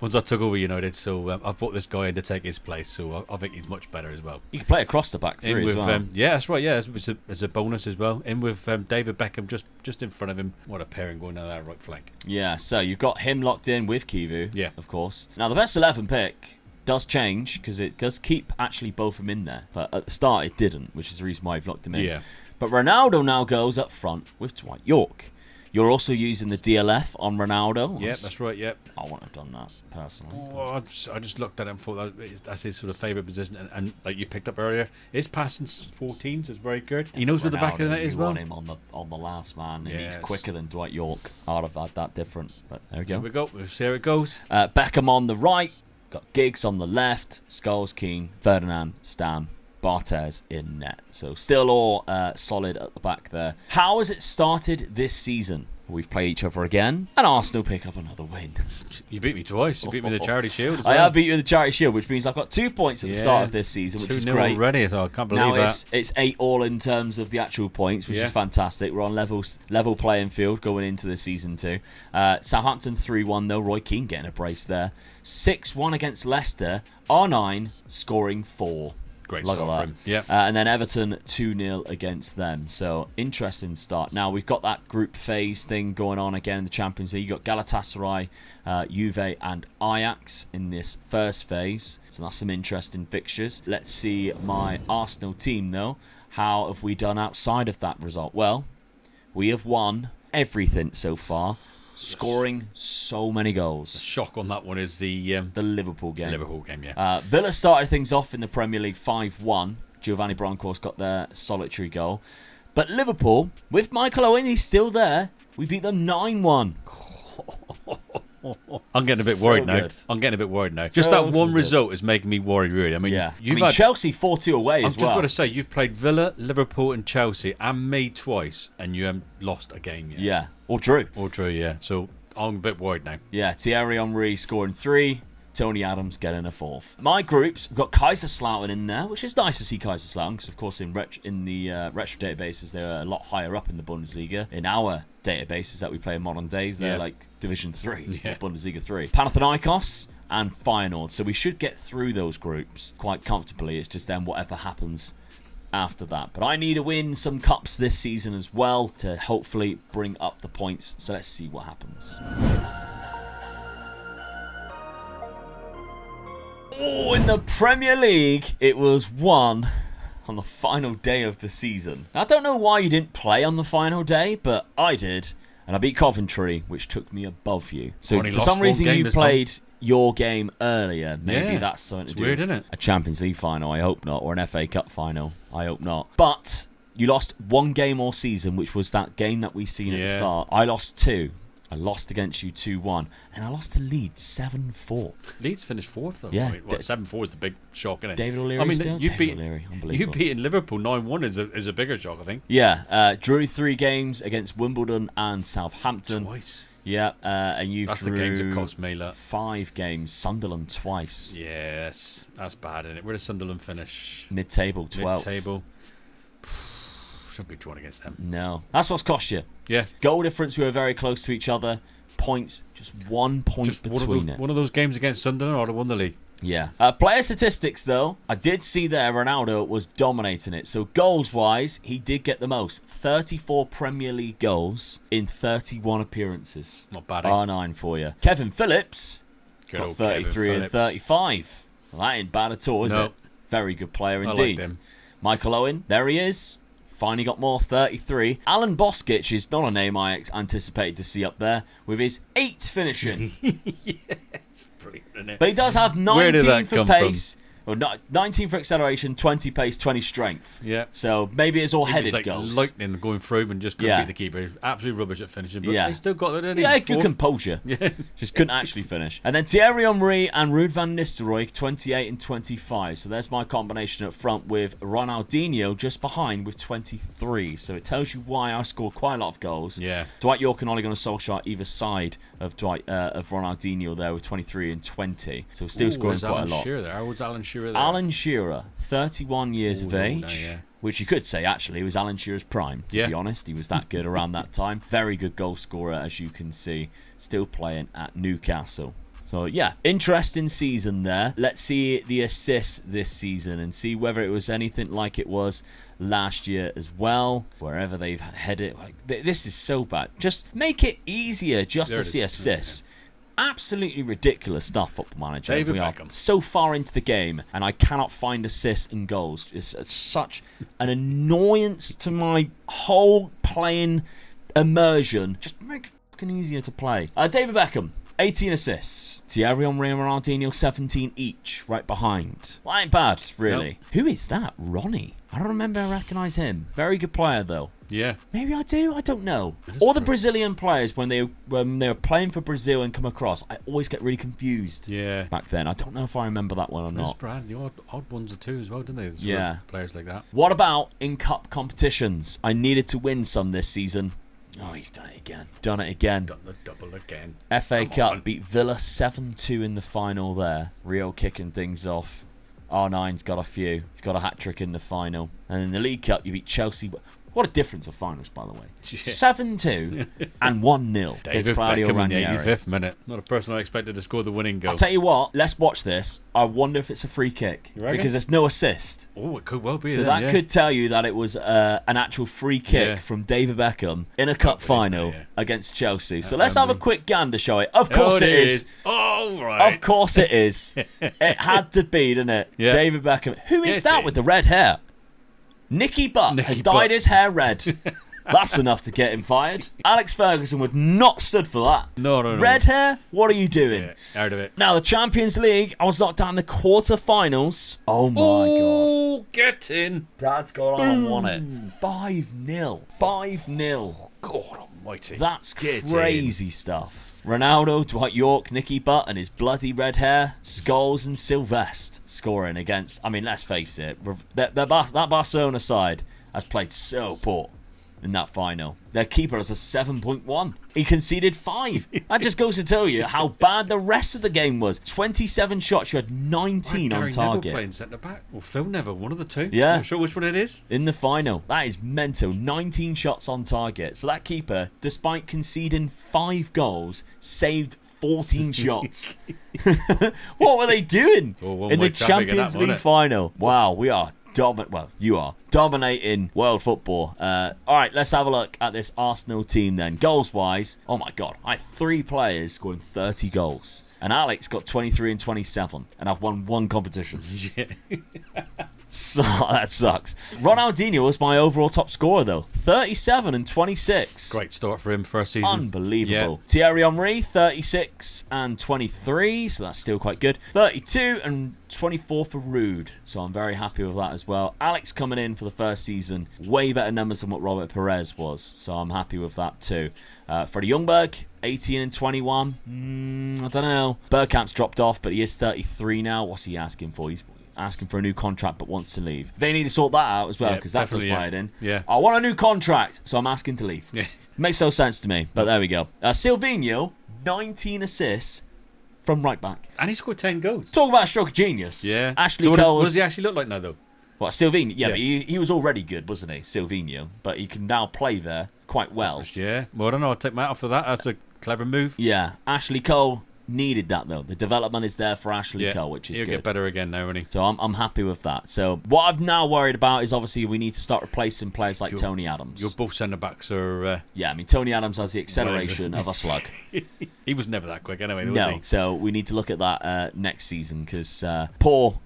once I took over United, so I brought this guy in to take his place. So I think he's much better as well. You can play across the back three as well. Yeah, that's right. Yeah, it's a bonus as well. In with David Beckham just in front of him. What a pairing going down that right flank. Yeah, so you've got him locked in with Kivu. Yeah, of course. Now the best 11 pick does change because it does keep actually both of them in there, but at the start it didn't, which is the reason why I've locked him in. Yeah. But Ronaldo now goes up front with Dwight York. You're also using the DLF on Ronaldo. Yeah, that's right. Yep. I wouldn't have done that personally. Well, I just looked at it and thought that's his sort of favourite position, and like you picked up earlier, his passing 14 is very good. He knows where the back of the net is well. You want him on the last man, and he's quicker than Dwight York. I'd have had that different, but there we go. Here we go. We'll see how it goes. Beckham on the right, got Giggs on the left, Scholes, Keane, Ferdinand, Stam, Barthez in net. So still all solid at the back there. How has it started this season? We've played each other again, and Arsenal pick up another win. You beat me twice. You beat me in the Charity Shield as well. I have beat you in the Charity Shield, which means I've got 2 points at the start of this season, which is great. 2-0 already, so I can't believe that. It's 8 all in terms of the actual points, which is fantastic. We're on level playing field going into the season too. Southampton 3-1 though. Roy Keane getting a brace there. 6-1 against Leicester. R9 scoring 4. Great start for him. Yeah. And then Everton 2-0 against them. So interesting start. Now we've got that group phase thing going on again in the Champions League. You've got Galatasaray, Juve and Ajax in this first phase. So that's some interesting fixtures. Let's see my Arsenal team though. How have we done outside of that result? Well, we have won everything so far. Scoring so many goals. The shock on that one is the Liverpool game. Yeah. Villa started things off in the Premier League 5-1. Giovanni Bronckhorst got their solitary goal. But Liverpool, with Michael Owen, he's still there. We beat them 9-1. I'm getting a bit worried now. Just that one result is making me worried, really. I mean, Chelsea 4-2 away as well. I was just going to say, you've played Villa, Liverpool and Chelsea and me twice, and you haven't lost a game yet. Yeah, or drew. Yeah. So I'm a bit worried now. Yeah, Thierry Henry scoring 3. Tony Adams getting a 4th. My groups, we've got Kaiserslautern in there, which is nice to see Kaiserslautern, because of course in the retro databases they're a lot higher up in the Bundesliga. In our databases that we play in modern days, they're like Division 3, Bundesliga 3. Panathinaikos and Feyenoord. So we should get through those groups quite comfortably. It's just then whatever happens after that. But I need to win some cups this season as well to hopefully bring up the points. So let's see what happens. Oh, in the Premier League, it was won on the final day of the season. Now, I don't know why you didn't play on the final day, but I did. And I beat Coventry, which took me above you. So for some reason you played your game earlier. Maybe that's something to do with isn't it? A Champions League final, I hope not. Or an FA Cup final, I hope not. But you lost 1 game all season, which was that game that we seen at the start. I lost 2. I lost against you 2-1, and I lost to Leeds 7-4. Leeds finished 4th, though. Yeah, 7-4 is the big shock, isn't it? David O'Leary. You beating Liverpool 9-1 is a bigger shock, I think. Yeah, drew 3 games against Wimbledon and Southampton. Twice. Yeah, and you That's drew the games that cost me, look. 5 games. Sunderland twice. Yes, that's bad, isn't it? Where does Sunderland finish? Mid-table, 12th. Mid-table. Shouldn't be drawn against them. No. That's what's cost you. Yeah. Goal difference, we were very close to each other. Points, just 1 point Just between it. one of those games against Sunderland, or the won the league. Yeah. Player statistics, though, I did see there Ronaldo was dominating it. So goals-wise, he did get the most. 34 Premier League goals in 31 appearances. Not bad. R9 for you. Kevin Phillips Good got old 33 Kevin and Phillips. 35. Well, that ain't bad at all, is No. it? Very good player I indeed. liked him. Michael Owen, there he is. Finally got more, 33. Alan Boskic is not a name I anticipated to see up there with his 8th finishing. It's brilliant, isn't it? But he does have Where did 19 that for come pace. Well, 19 for acceleration, 20 pace, 20 strength. Yeah. So maybe it's all He was headed like goals. lightning going through and just couldn't Yeah. beat the keeper. He was absolutely rubbish at finishing, but Yeah. he still got it, didn't he? Yeah, good Fourth. composure. Yeah. Just couldn't actually finish. And then Thierry Henry and Ruud van Nistelrooy, 28 and 25. So there's my combination up front with Ronaldinho just behind with 23. So it tells you why I scored quite a lot of goals. Yeah. Dwight Yorke and Ole Gunnar Solskjaer either side of Ronaldinho there with 23 and 20. So still scoring was quite Alan a lot. Shearer there? How was Alan Shearer there? Alan Shearer, 31 years of no, age, yeah. which you could say actually was Alan Shearer's prime, to Yeah. be honest. He was that good around that time. Very good goal scorer, as you can see, still playing at Newcastle. So, yeah, interesting season there. Let's see the assists this season and see whether it was anything like it was last year as well. Wherever they've headed. Like, this is so bad. Just make it easier just There to it see is. assists. Absolutely ridiculous stuff, Football Manager. David We are Beckham. so far into the game, and I cannot find assists and goals. It's such an annoyance to my whole playing immersion. Just make it fucking easier to play. David Beckham, 18 assists. Thierry Henry and Ronaldinho, 17 each, right behind. Well, ain't bad, really. Who is that? Ronnie. I don't remember I recognise him. Very good player, though. Yeah. Maybe I do. I don't know. is All the true. Brazilian players, when they're playing for Brazil and come across, I always get really confused. Yeah. Back then, I don't know if I remember that one or There's not. Brad, the odd ones are too as well, didn't they? There's Yeah. Players like that. What about in cup competitions? I needed to win some this season. Oh, you've done it again. Done it again. Done the double again. FA Come Cup on. beat Villa 7-2 in the final there. Rio kicking things off. R9's got a few. He's got a hat-trick in the final. And in the League Cup, you beat Chelsea. What a difference of finals, by the way. Yeah. 7-2 and 1-0 against David Claudio Beckham in the Ranieri. 85th minute. Not a person I expected to score the winning goal. I'll tell you what, let's watch this. I wonder if it's a free kick. You reckon? Because there's no assist. Oh, it could well be. So then, that yeah. could tell you that it was an actual free kick Yeah. from David Beckham in a cup it is final now, yeah. against Chelsea. So At let's have a Wembley. quick gander, shall we? Of course Oh, it is. Oh, right. Of course it is. It had to be, didn't it? Yeah. David Beckham. Who is Get that it. with the red hair? Nicky Butt Nicky has Butt. dyed his hair red. That's enough to get him fired. Alex Ferguson would not stood for that. No. Red hair? What are you doing? Yeah, out of it. Now, the Champions League, I was knocked down the quarter-finals. Oh, my God. Oh, get in. Dad's got on won it. 5-0. 5-0. God almighty. That's Get crazy stuff. Ronaldo, Dwight Yorke, Nicky Butt and his bloody red hair, Scholes and Sylvester scoring against, I mean, let's face it, that Barcelona side has played so poor in that final. Their keeper has a 7.1. He conceded 5. That just goes to tell you how bad the rest of the game was. 27 shots, you had 19 on Gary Neville target. playing centre back. Or Phil Neville, one of the two. Yeah. Not sure which one it is. In the final. That is mental. 19 shots on target. So that keeper, despite conceding 5 goals, saved 14 shots. What were they doing Oh, one in the way traffic in that, Champions wasn't League it? final? Wow, we are you are dominating world football. All right, let's have a look at this Arsenal team then. Goals-wise, oh my God, I have 3 players scoring 30 goals. And Alex got 23 and 27, and I've won 1 competition. So, that sucks. Ronaldinho was my overall top scorer, though. 37 and 26. Great start for him first season. Unbelievable. Thierry Henry, 36 and 23, so that's still quite good. 32 and 24 for Ruud, so I'm very happy with that as well. Alex coming in for the first season, way better numbers than what Robert Perez was, so I'm happy with that too. Freddie Ljungberg, 18 and 21. I don't know. Bergkamp's dropped off, but he is 33 now. What's he asking for? He's asking for a new contract but wants to leave. They need to sort that out as well, Yeah, because that's what's definitely, played in. Yeah. I want a new contract, so I'm asking to leave. Yeah. Makes no sense to me, but there we go. Silvinho, 19 assists from right back. And he scored 10 goals. Talk about a stroke of genius. Yeah. Ashley So Cole what does he actually look like now, though? What, Silvinho? Yeah, Yeah. but he was already good, wasn't he, Silvinho? But he can now play there quite well. Yeah. Well, I don't know. I'll take my hat off for that. That's a clever move. Yeah, Ashley Cole needed that, though. The development is there for Ashley Yeah. Cole, which is He'll good. get better again now, won't he? So I'm happy with that. So what I'm now worried about is obviously we need to start replacing players like Tony Adams. Your both centre-backs are... Yeah, I mean, Tony Adams has the acceleration of a slug. he was never that quick anyway, was No, he? so we need to look at that next season because our poor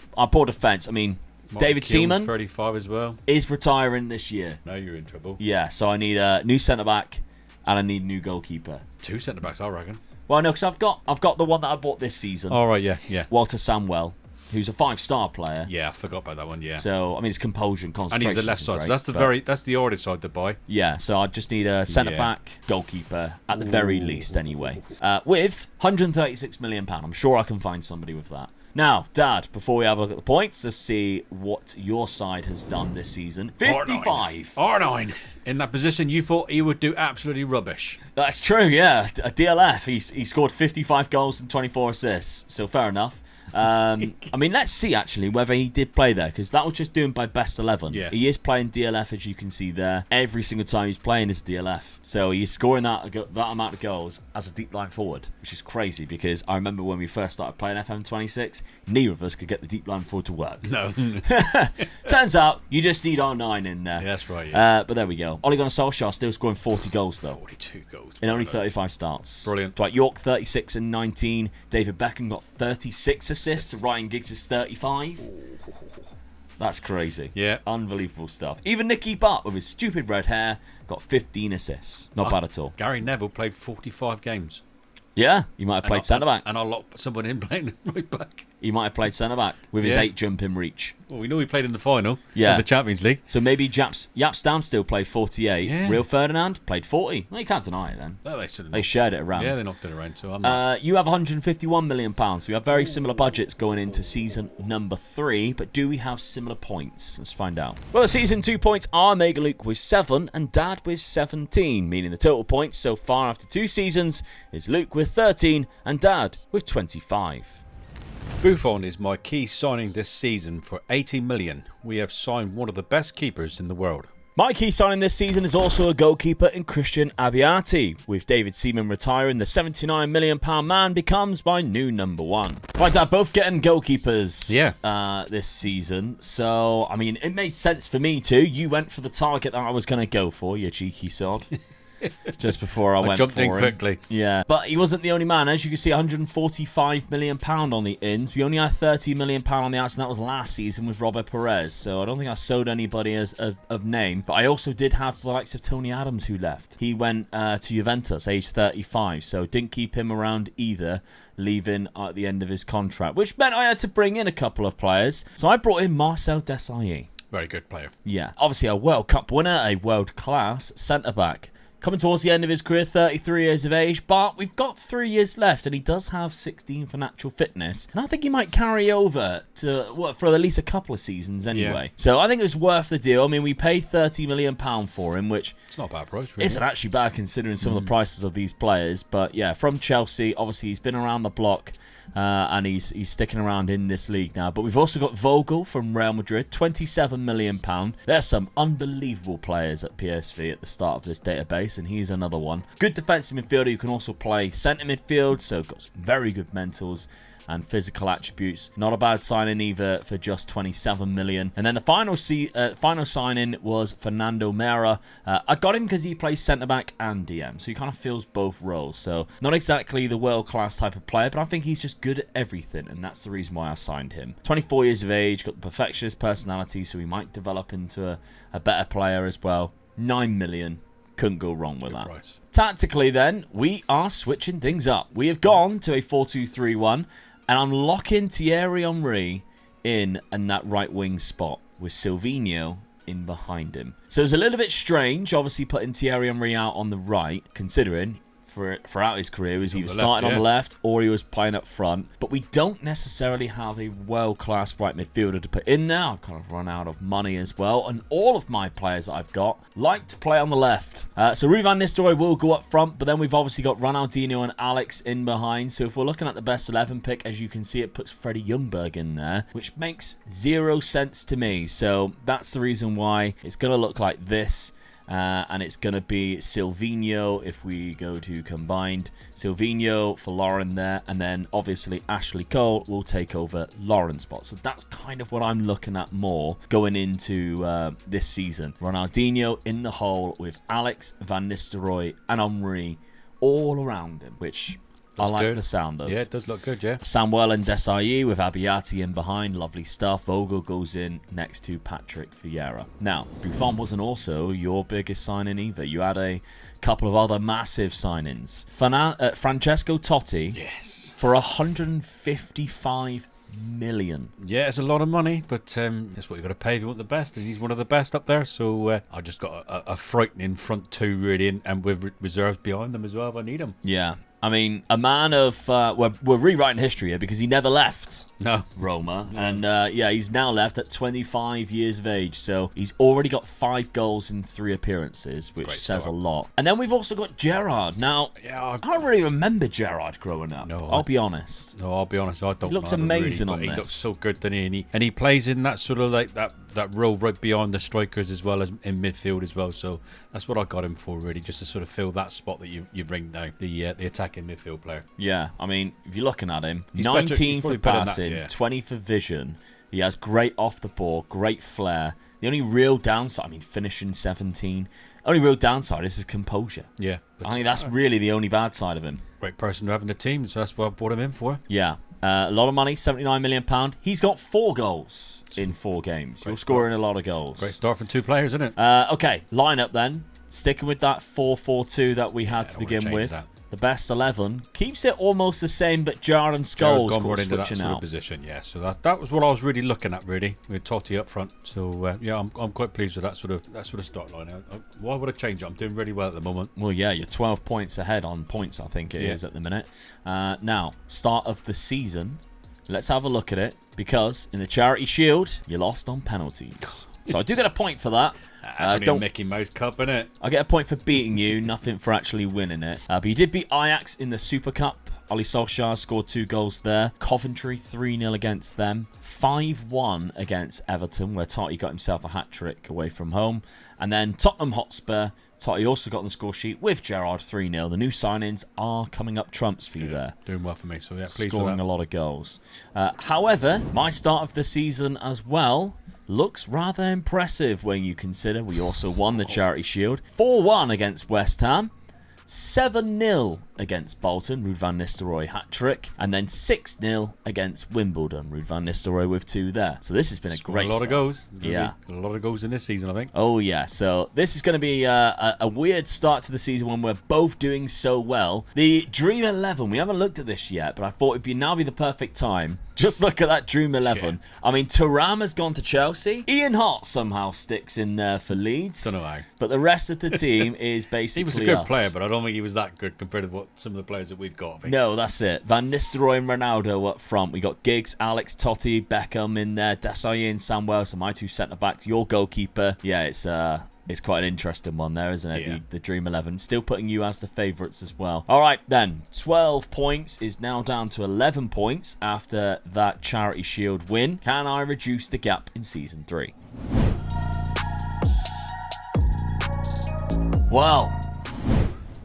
defence. I mean, Martin David Keown's Seaman 35 as well. is retiring this year. Now you're in trouble. Yeah, so I need a new centre-back and I need a new goalkeeper. 2 centre-backs, I reckon. Well, no, because I've got the one that I bought this season, All right, yeah. Walter Samwell, who's a 5-star player. Yeah, I forgot about that one, yeah. So I mean, his composure and And concentration. he's the left is side, great, so but- that's the ordered side to buy. Yeah, so I just need a centre back, goalkeeper at the very least, anyway. With £136 million, I'm sure I can find somebody with that. Now, Dad, before we have a look at the points, let's see what your side has done this season. 55. R9. In that position, you thought he would do absolutely rubbish. That's true, yeah. A DLF. He scored 55 goals and 24 assists, so fair enough. I mean, let's see actually whether he did play there because that was just doing by best 11. Yeah. He is playing DLF as you can see there. Every single time he's playing is DLF, so he's scoring that amount of goals as a deep line forward, which is crazy because I remember when we first started playing FM26, neither of us could get the deep line forward to work. No. Turns out you just need R9 in there. Yeah, that's right, yeah. But there we go. Ole Gunnar Solskjaer still scoring 40 goals though. 42 goals. In only 35 starts. Brilliant. Dwight York, 36 and 19. David Beckham got 36 assists. Ryan Giggs is 35. That's crazy. Yeah. Unbelievable stuff. Even Nicky Butt, with his stupid red hair, got 15 assists. Not bad at all. Gary Neville played 45 games. Yeah, he might have played centre-back. And I locked someone in playing right back. He might have played centre-back with his Yeah. 8 jumping reach. Well, we know he played in the final Yeah. of the Champions League. So maybe Jaap Stam still played 48. Yeah. Real Ferdinand played 40. Well, you can't deny it then. Oh, they should have They shared it around. Yeah, they knocked it around, so I'm not... You have £151 million. We have very similar budgets going into season number 3, but do we have similar points? Let's find out. Well, the season 2 points are Mega Luke with 7 and Dad with 17, meaning the total points so far after 2 seasons is Luke with 13 and Dad with 25. Buffon is my key signing this season for 80 million. We have signed one of the best keepers in the world. My key signing this season is also a goalkeeper in Christian Aviati. With David Seaman retiring, the £79 million man becomes my new number 1. Right, Dad, both getting goalkeepers this season. So, I mean, it made sense for me too. You went for the target that I was going to go for, you cheeky sod. Just before I went jumped for in him. quickly. Yeah, but he wasn't the only man. As you can see, £145 million on the ins. We only had £30 million on the outs, and that was last season with Robert Perez. So I don't think I sold anybody of name. But I also did have the likes of Tony Adams who left. He went to Juventus, age 35, so didn't keep him around either, leaving at the end of his contract, which meant I had to bring in a couple of players. So I brought in Marcel Desailly. Very good player. Yeah, obviously a World Cup winner, a world-class centre-back. Coming towards the end of his career, 33 years of age, but we've got 3 years left, and he does have 16 for natural fitness. And I think he might carry over to for at least a couple of seasons anyway. Yeah. So I think it was worth the deal. I mean, we paid £30 million for him, which It's not a bad price, really. isn't actually bad considering some of the prices of these players. But yeah, from Chelsea, obviously he's been around the block. And he's sticking around in this league now. But we've also got Vogel from Real Madrid, £27 million. There's some unbelievable players at PSV at the start of this database, and he's another one. Good defensive midfielder who can also play centre midfield, so got some very good mentals and physical attributes. Not a bad signing either for just £27 million. And then the final signing was Fernando Mera. I got him because he plays centre-back and DM, so he kind of fills both roles. So not exactly the world-class type of player, but I think he's just good at everything, and that's the reason why I signed him. 24 years of age, got the perfectionist personality, so he might develop into a better player as well. $9 million. Couldn't go wrong with that. Price. Tactically then, we are switching things up. We have gone to a 4-2-3-1, and I'm locking Thierry Henry in that right wing spot with Silvinho in behind him. So it's a little bit strange, obviously, putting Thierry Henry out on the right, considering throughout his career he was either starting on the left or he was playing up front. But we don't necessarily have a world-class right midfielder to put in there. I've kind of run out of money as well, and all of my players that I've got like to play on the left. So Ruud van Nistelrooy will go up front, but then we've obviously got Ronaldinho and Alex in behind. So if we're looking at the best 11 pick, as you can see, it puts Freddie Ljungberg in there, which makes 0 sense to me. So that's the reason why it's going to look like this. And it's going to be Silvinho if we go to combined. Silvinho for Lauren there. And then obviously Ashley Cole will take over Lauren's spot. So that's kind of what I'm looking at more going into this season. Ronaldinho in the hole with Alex, Van Nistelrooy and Henry all around him, which I like good. the sound of. Yeah, it does look good, yeah. Samuel and Desailly with Abiati in behind. Lovely stuff. Vogel goes in next to Patrick Vieira. Now, Buffon wasn't also your biggest signing either. You had a couple of other massive signings. Francesco Totti. Yes. For 155 million. Yeah, it's a lot of money, but that's what you've got to pay if you want the best, and he's one of the best up there. So I just got a frightening front two, really, and with reserves behind them as well if I need them. Yeah. I mean, a man of... we're rewriting history here because he never left Roma. No. And, he's now left at 25 years of age. So he's already got 5 goals in 3 appearances, which says a lot. And then we've also got Gerrard. Now, I don't really remember Gerrard growing up. No, I'll be honest. No, I'll be honest. I don't. He looks know him amazing really, on He this. looks so good, doesn't he? And he plays in that sort of like that role right behind the strikers as well as in midfield as well. So that's what I got him for, really, just to sort of fill that spot that you've ringed down, the attacking midfield player. Yeah, I mean, if you're looking at him, He's 19 for better than passing, that, yeah. 20 for vision. He has great off the ball, great flair. The only real downside, I mean, finishing 17. Only real downside is his composure. Yeah. I think that's really the only bad side of him. Great person to have in the team, so that's what I brought him in for. Yeah. A lot of money, £79 million. He's got 4 goals in 4 games. You're scoring a lot of goals. Great start from 2 players, isn't it? Okay, lineup then. Sticking with that 4-4-2 that we had to begin with. That. The best 11 keeps it almost the same, but Gerrard and Scholes Scholes gone right into that switching sort of out. position, yeah. So that was what I was really looking at, really, with Totti up front. So I'm quite pleased with that sort of start line. Why would I change it? I'm doing really well at the moment. Well, yeah, you're 12 points ahead on points, I think it is at the minute. Now, start of the season. Let's have a look at it, because in the Charity Shield, you lost on penalties. So I do get a point for that. That's only a Mickey Mouse Cup, innit? I get a point for beating you, nothing for actually winning it. But you did beat Ajax in the Super Cup. Oli Solskjaer scored 2 goals there. Coventry 3-0 against them. 5-1 against Everton, where Totti got himself a hat-trick away from home. And then Tottenham Hotspur. Totti also got on the score sheet with Gerrard 3-0. The new signings are coming up trumps for you there. Doing well for me, so yeah, pleased Scoring with that. a lot of goals. However, my start of the season as well looks rather impressive when you consider we also won the Charity Shield. 4-1 against West Ham. 7-0 against Bolton, Ruud van Nistelrooy hat-trick, and then 6-0 against Wimbledon, Ruud van Nistelrooy with 2 there. So this has been a great a lot of goals. Yeah. A lot of goals in this season, I think. Oh, yeah. So this is going to be a weird start to the season when we're both doing so well. The Dream 11, we haven't looked at this yet, but I thought it'd now be the perfect time. Just look at that Dream 11. Yeah. I mean, Thuram has gone to Chelsea. Ian Hart somehow sticks in there for Leeds. Don't know how. But the rest of the team is basically He was a good player, but I don't think he was that good compared to what some of the players that we've got. I think. No, that's it. Van Nistelrooy and Ronaldo up front. We got Giggs, Alex, Totti, Beckham in there. Desailly and Samuel. So my 2 centre-backs. Your goalkeeper. Yeah, it's quite an interesting one there, isn't it? Yeah. The Dream 11. Still putting you as the favourites as well. All right, then. 12 points is now down to 11 points after that Charity Shield win. Can I reduce the gap in Season 3? Well,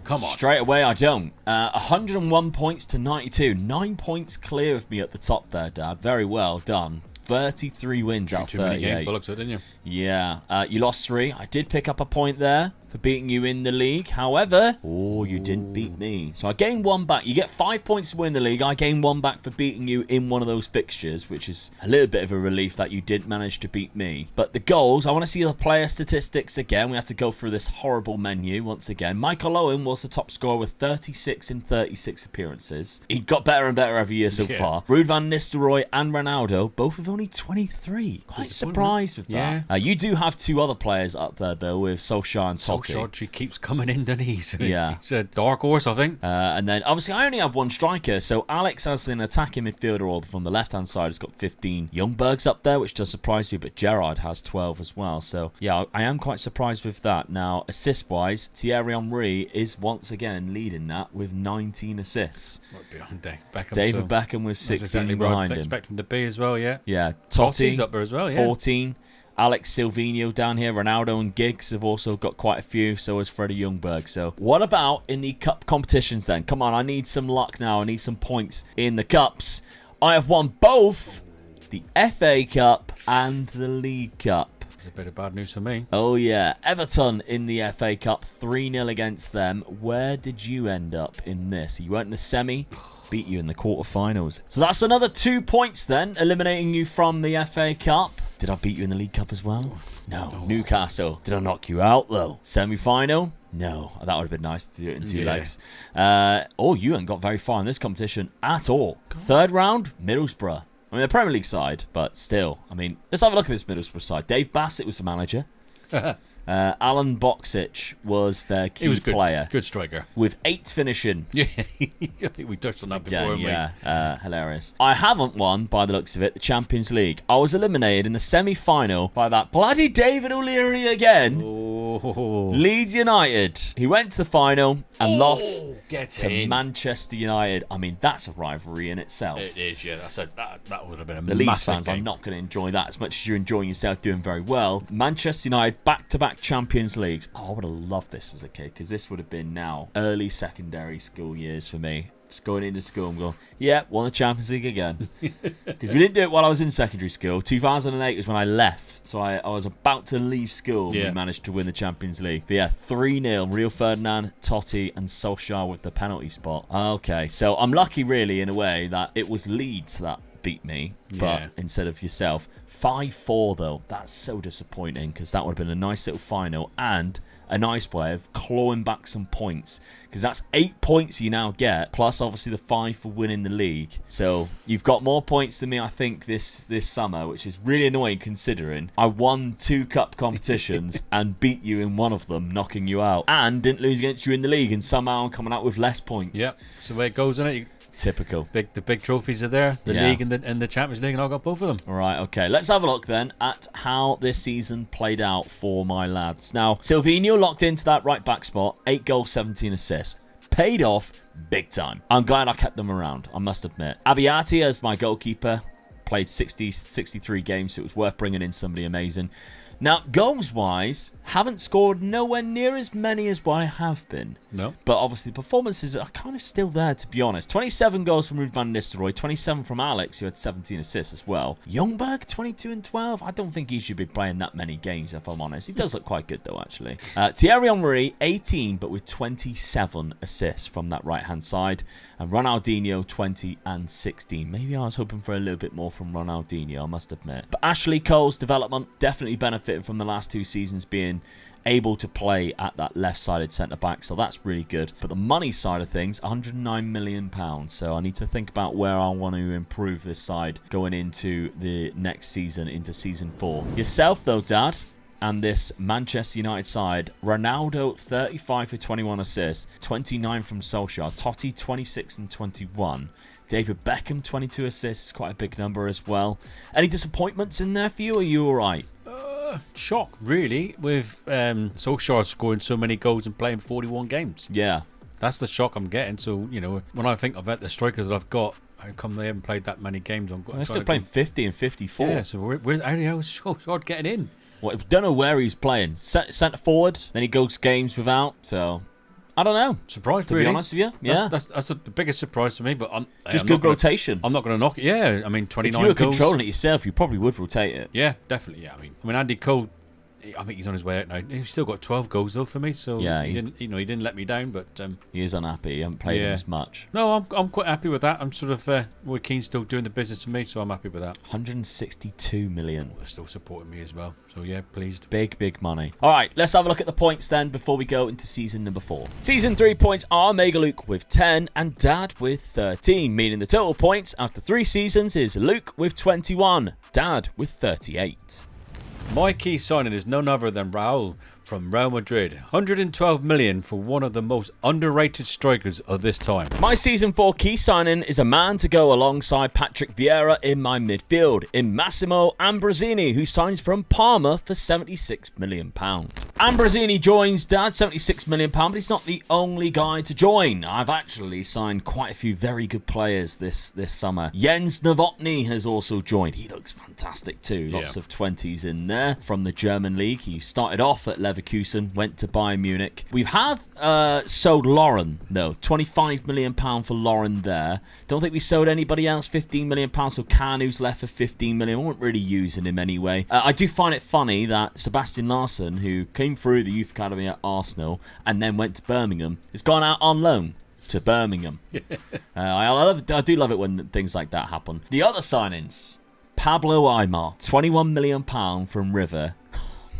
come on. Straight away, I don't. 101 points to 92. 9 points clear of me at the top there, Dad. Very well done. 33 wins out of 38. Too many games, by the looks of it, didn't you? Yeah. You lost 3. I did pick up a point there for beating you in the league. However, you didn't beat me. So I gained 1 back. You get 5 points to win the league. I gained 1 back for beating you in one of those fixtures, which is a little bit of a relief that you didn't manage to beat me. But the goals, I want to see the player statistics again. We have to go through this horrible menu once again. Michael Owen was the top scorer with 36 in 36 appearances. He got better and better every year so far. Ruud van Nistelrooy and Ronaldo, both with only 23. Quite surprised with that. Yeah. You do have 2 other players up there, though, with Solskjaer and Totti. quality. Solskjaer keeps coming in, doesn't he? So Yeah. He's a dark horse, I think. And then, obviously, I only have one striker. So Alex, as an attacking midfielder, or from the left-hand side, has got 15 Youngbergs up there, which does surprise me. But Gerrard has 12 as well. So, yeah, I am quite surprised with that. Now, assist-wise, Thierry Henry is once again leading that with 19 assists. Right behind Beckham. David so Beckham with that's 16 exactly where behind I'd him. expect him to be as well, yeah. Yeah, Totti's Totti up there as well, yeah. 14. Alex Silvino down here. Ronaldo and Giggs have also got quite a few. So has Freddie Ljungberg. So what about in the cup competitions then? Come on, I need some luck now. I need some points in the cups. I have won both the FA Cup and the League Cup. It's a bit of bad news for me. Oh, yeah. Everton in the FA Cup, 3-0 against them. Where did you end up in this? You weren't in the semi, beat you in the quarterfinals. So that's another 2 points then, eliminating you from the FA Cup. Did I beat you in the League Cup as well? No. Newcastle. Did I knock you out, though? Semi-final? No. That would have been nice to do it in 2 legs. You haven't got very far in this competition at all. Third round, Middlesbrough. I mean, they're Premier League side, but still. I mean, let's have a look at this Middlesbrough side. Dave Bassett was the manager. Alan Boksic was their key player. Good striker. With 8 finishing. Yeah, I think we touched on that before. Hilarious. I haven't won, by the looks of it, the Champions League. I was eliminated in the semi-final by that bloody David O'Leary again. Oh. Leeds United. He went to the final and lost to in. Manchester United. I mean, that's a rivalry in itself. It is, yeah. That would have been a The Leeds massive fans game. are not going to enjoy that as much as you're enjoying yourself doing very well. Manchester United back-to-back Champions Leagues. Oh, I would have loved this as a kid because this would have been now early secondary school years for me. Just going into school and going, yeah, won the Champions League again. Because we didn't do it while I was in secondary school. 2008 was when I left. So I was about to leave school and we managed to win the Champions League. But yeah, 3-0. Rio Ferdinand, Totti and Solskjaer with the penalty spot. Okay, so I'm lucky really in a way that it was Leeds that beat me, but instead of yourself. 5-4 though. That's so disappointing because that would have been a nice little final and a nice way of clawing back some points because that's 8 points you now get plus obviously the 5 for winning the league. So you've got more points than me I think this summer, which is really annoying considering I won 2 cup competitions and beat you in one of them, knocking you out, and didn't lose against you in the league, and somehow I'm coming out with less points. Yep, that's the way it goes, isn't it? Typical. The big trophies are there, the league and the Champions League, and I got both of them. All right, okay. Let's have a look then at how this season played out for my lads. Now, Silvino locked into that right back spot, 8 goals, 17 assists. Paid off big time. I'm glad I kept them around, I must admit. Abiati as my goalkeeper, played 63 games, so it was worth bringing in somebody amazing. Now, goals-wise, haven't scored nowhere near as many as what I have been. No. But obviously, the performances are kind of still there, to be honest. 27 goals from Ruud van Nistelrooy, 27 from Alex, who had 17 assists as well. Ljungberg, 22 and 12. I don't think he should be playing that many games, if I'm honest. He does look quite good, though, actually. Thierry Henry, 18, but with 27 assists from that right-hand side. And Ronaldinho, 20 and 16. Maybe I was hoping for a little bit more from Ronaldinho, I must admit. But Ashley Cole's development definitely benefited from the last 2 seasons being able to play at that left-sided centre-back, so that's really good. But the money side of things, £109 million. So I need to think about where I want to improve this side going into the next season, into Season 4. Yourself, though, Dad, and this Manchester United side, Ronaldo, 35 for 21 assists, 29 from Solskjaer. Totti, 26 and 21. David Beckham, 22 assists, quite a big number as well. Any disappointments in there for you, or are you all right? Shock, really, with Solskjaer scoring so many goals and playing 41 games. Yeah. That's the shock I'm getting. So, you know, when I think about the strikers that I've got, how come they haven't played that many games? They're still playing 50 and 54. Yeah, so how the hell is Solskjaer getting in? Well, don't know where he's playing. Centre forward, then he goes games without, so I don't know. Surprised, to really. be honest with you. Yeah. That's the biggest surprise to me, but just good rotation. I'm not going to knock it. Yeah, I mean, 29 If you were goals. controlling it yourself, you probably would rotate it. Yeah, definitely. Yeah, I mean, Andy Cole, I think he's on his way out now. He's still got 12 goals though for me, so yeah, he didn't let me down. But he is unhappy. He hasn't played him as much. No, I'm quite happy with that. I'm sort of Roy Keane's still doing the business for me, so I'm happy with that. 162 million. They're still supporting me as well, so yeah, pleased. Big money. All right, let's have a look at the points then before we go into season number 4. Season 3 points are Mega Luke with 10 and Dad with 13, meaning the total points after 3 seasons is Luke with 21, Dad with 38. My key signing is none other than Raul from Real Madrid. 112 million for one of the most underrated strikers of this time. My Season 4 key signing is a man to go alongside Patrick Vieira in my midfield, in Massimo Ambrosini, who signs from Parma for £76 million. Ambrosini joins Dad, £76 million, but he's not the only guy to join. I've actually signed quite a few very good players this summer. Jens Novotny has also joined. He looks fantastic too. Lots of 20s in there from the German league. He started off at Leverkusen, went to Bayern Munich. We have sold Lauren, though. £25 million for Lauren there. Don't think we sold anybody else. £15 million. So Kanu's left for £15 million. We weren't really using him anyway. I do find it funny that Sebastian Larsson, who came through the youth academy at Arsenal and then went to Birmingham, has gone out on loan to Birmingham. I do love it when things like that happen. The other signings: Pablo Aimar, £21 million from River.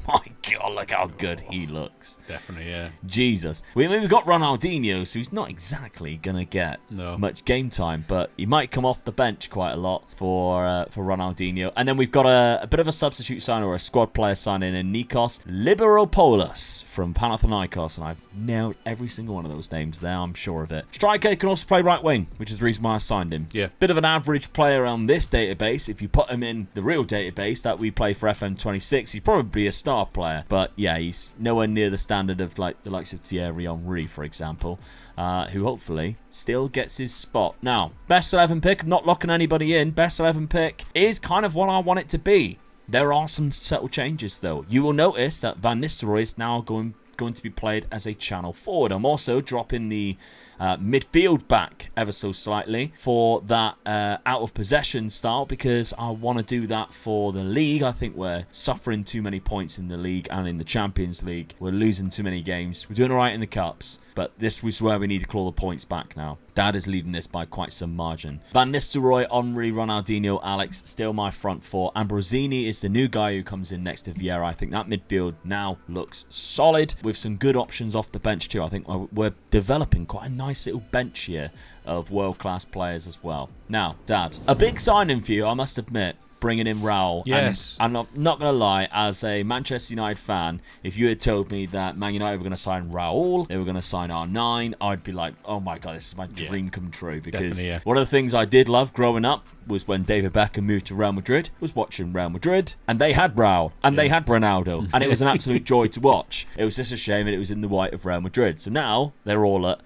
My God, look how good he looks. Definitely, yeah. Jesus. We've got Ronaldinho, so he's not exactly going to get much game time, but he might come off the bench quite a lot for Ronaldinho. And then we've got a bit of a substitute sign or a squad player signing in Nikos Liberopoulos from Panathinaikos, and I've nailed every single one of those names there, I'm sure of it. Striker can also play right wing, which is the reason why I signed him. Yeah. Bit of an average player on this database. If you put him in the real database that we play for FM26, he'd probably be a star player, but yeah, he's nowhere near the standard of like the likes of Thierry Henry, for example, who hopefully still gets his spot. Now, best 11 pick, I'm not locking anybody in. Best 11 pick is kind of what I want it to be. There are some subtle changes though. You will notice that Van Nistelrooy is now going to be played as a channel forward. I'm also dropping the midfield back ever so slightly for that out of possession style, because I want to do that for the league. I think we're suffering too many points in the league and in the Champions League. We're losing too many games. We're doing all right in the cups, but this was where we need to claw the points back now. Dad is leading this by quite some margin. Van Nistelrooy, Henry, Ronaldinho, Alex, still my front four. Ambrosini is the new guy who comes in next to Vieira. I think that midfield now looks solid with some good options off the bench too. I think we're developing quite a nice little bench here of world-class players as well. Now, Dad, a big signing for you, I must admit, bringing in Raul. Yes. And I'm not going to lie, as a Manchester United fan, if you had told me that Man United were going to sign Raul, they were going to sign R9, I'd be like, oh my God, this is my dream come true. Because one of the things I did love growing up was when David Beckham moved to Real Madrid, was watching Real Madrid, and they had Raul, and they had Ronaldo, and it was an absolute joy to watch. It was just a shame that it was in the white of Real Madrid. So now they're all at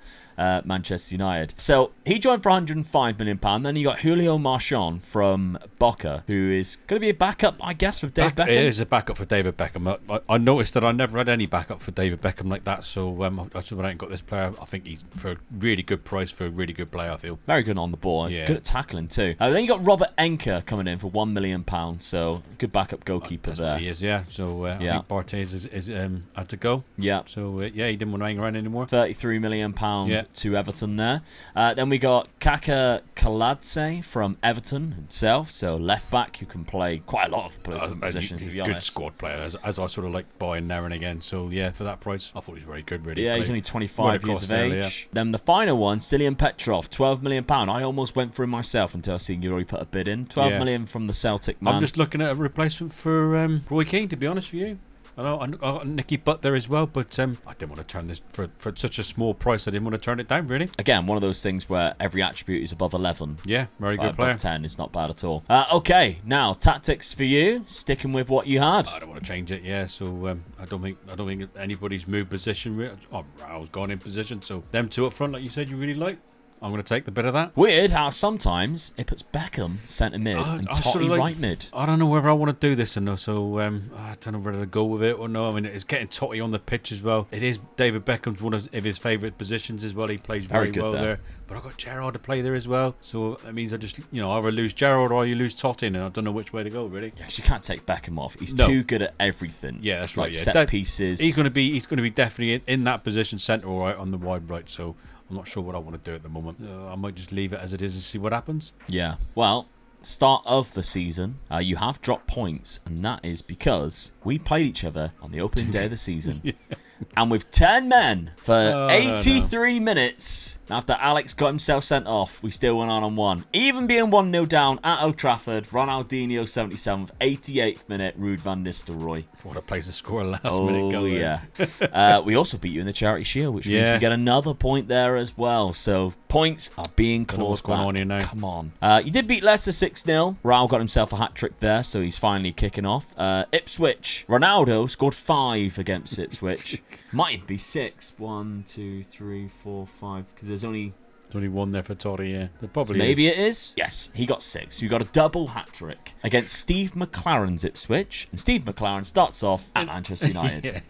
Manchester United. So he joined for £105 million. Then you got Julio Marchand from Boca, who is going to be a backup, I guess, for David Beckham. It is a backup for David Beckham. I noticed that I never had any backup for David Beckham like that, so I should have got this player. I think he's for a really good price for a really good player, I feel. Very good on the ball. Good at tackling too. Then you got Robert Enke coming in for £1 million, so good backup goalkeeper there. What he is, yeah. So I think Barthez is had to go. Yeah. So he didn't want to hang around anymore. £33 million to Everton there. Then we got Kaka Kaladze from Everton himself, so left back who can play quite a lot of positions. He's a good squad player, as I sort of like buying now and again. So yeah, for that price, I thought he was very good. Really. Yeah, he's only 25 years of age. Then the final one, Stilian Petrov, £12 million. I almost went for him myself until I seen you already put a bid in. £12 million from the Celtic man. I'm just looking at a replacement for Roy Keane, to be honest with you. I got Nicky Butt there as well, but I didn't want to turn this for such a small price. I didn't want to turn it down, really. Again, one of those things where every attribute is above 11. Yeah, very good player. Above 10 is not bad at all. Okay, now tactics for you. Sticking with what you had. I don't want to change it. Yeah, so I don't think anybody's moved position. Raul's gone in position, so them two up front, like you said, you really like. I'm going to take the bit of that. Weird how sometimes it puts Beckham centre mid and Totti right mid. I don't know whether I want to do this or no, so I don't know whether to go with it or no. I mean, it's getting Totti on the pitch as well. It is David Beckham's one of his favourite positions as well. He plays very well there. But I've got Gerrard to play there as well. So that means I just, either lose Gerrard or you lose Totti, and I don't know which way to go, really. Yeah, because you can't take Beckham off. He's too good at everything. Yeah, that's right. Set pieces. He's going to be definitely in that position, centre or right on the wide right, so I'm not sure what I want to do at the moment. I might just leave it as it is and see what happens. Yeah. Well, start of the season, you have dropped points, and that is because we played each other on the opening day of the season. And with 10 men for 83 minutes, After Alex got himself sent off, we still went on 1. Even being 1-0 down at Old Trafford, Ronaldinho 77th, 88th minute, Ruud van Nistelrooy. What a place to score a last-minute goal. Yeah. We also beat you in the Charity Shield, which means we get another point there as well. So points are being clawed back. On here now. Come on. You did beat Leicester 6-0. Raul got himself a hat-trick there, so he's finally kicking off. Ipswich. Ronaldo scored 5 against Ipswich. Might be 6. 1, 2, 3, 4, 5. Because there's only one there for Totti, yeah. There probably Maybe it is. Yes, he got 6. You got a double hat-trick against Steve McLaren's Ipswich. And Steve McLaren starts off at Manchester United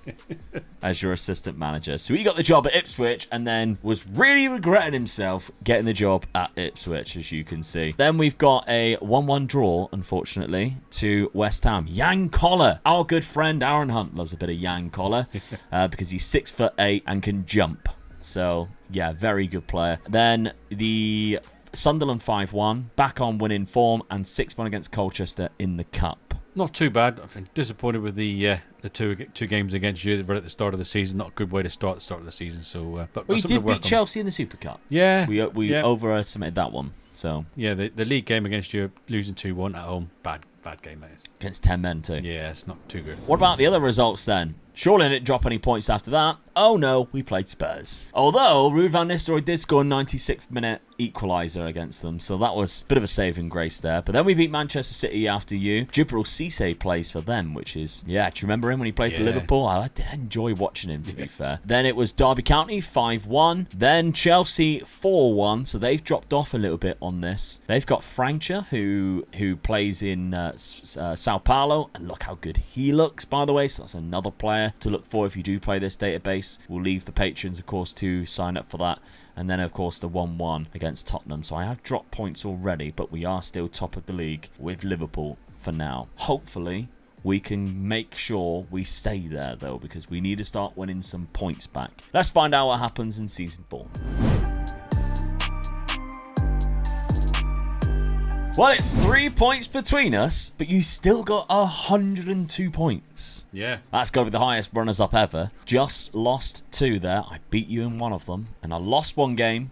as your assistant manager. So he got the job at Ipswich and then was really regretting himself getting the job at Ipswich, as you can see. Then we've got a 1-1 draw, unfortunately, to West Ham. Jan Koller. Our good friend Aaron Hunt loves a bit of Jan Koller because he's 6'8" and can jump. So, yeah, very good player. Then the Sunderland 5-1, back on winning form, and 6-1 against Colchester in the Cup. Not too bad. I've been disappointed with the two games against you right at the start of the season. Not a good way to start the start of the season. So, but we did beat Chelsea in the Super Cup. Yeah, we overestimated that one. So yeah, the league game against you, losing 2-1 at home, bad game that is. Against 10 men too. Yeah, it's not too good. What about the other results then? Surely didn't drop any points after that. Oh no, we played Spurs. Although Ruud van Nistelrooy did score a 96th minute equaliser against them, so that was a bit of a saving grace there. But then we beat Manchester City after you. Djibril Cissé plays for them, which is, do you remember him when he played for Liverpool? I did enjoy watching him, to be fair. Then it was Derby County 5-1. Then Chelsea 4-1, so they've dropped off a little bit on this. They've got Francia, who plays in Sao Paulo, and look how good he looks, by the way. So that's another player to look for if you do play this database. We'll leave the patrons, of course, to sign up for that. And then, of course, the 1-1 against Tottenham. So I have dropped points already, but we are still top of the league with Liverpool for now. Hopefully, we can make sure we stay there, though, because we need to start winning some points back. Let's find out what happens in Season 4. Well, it's 3 points between us, but you still got 102 points. Yeah. That's got to be the highest runners-up ever. Just lost 2 there. I beat you in one of them. And I lost 1 game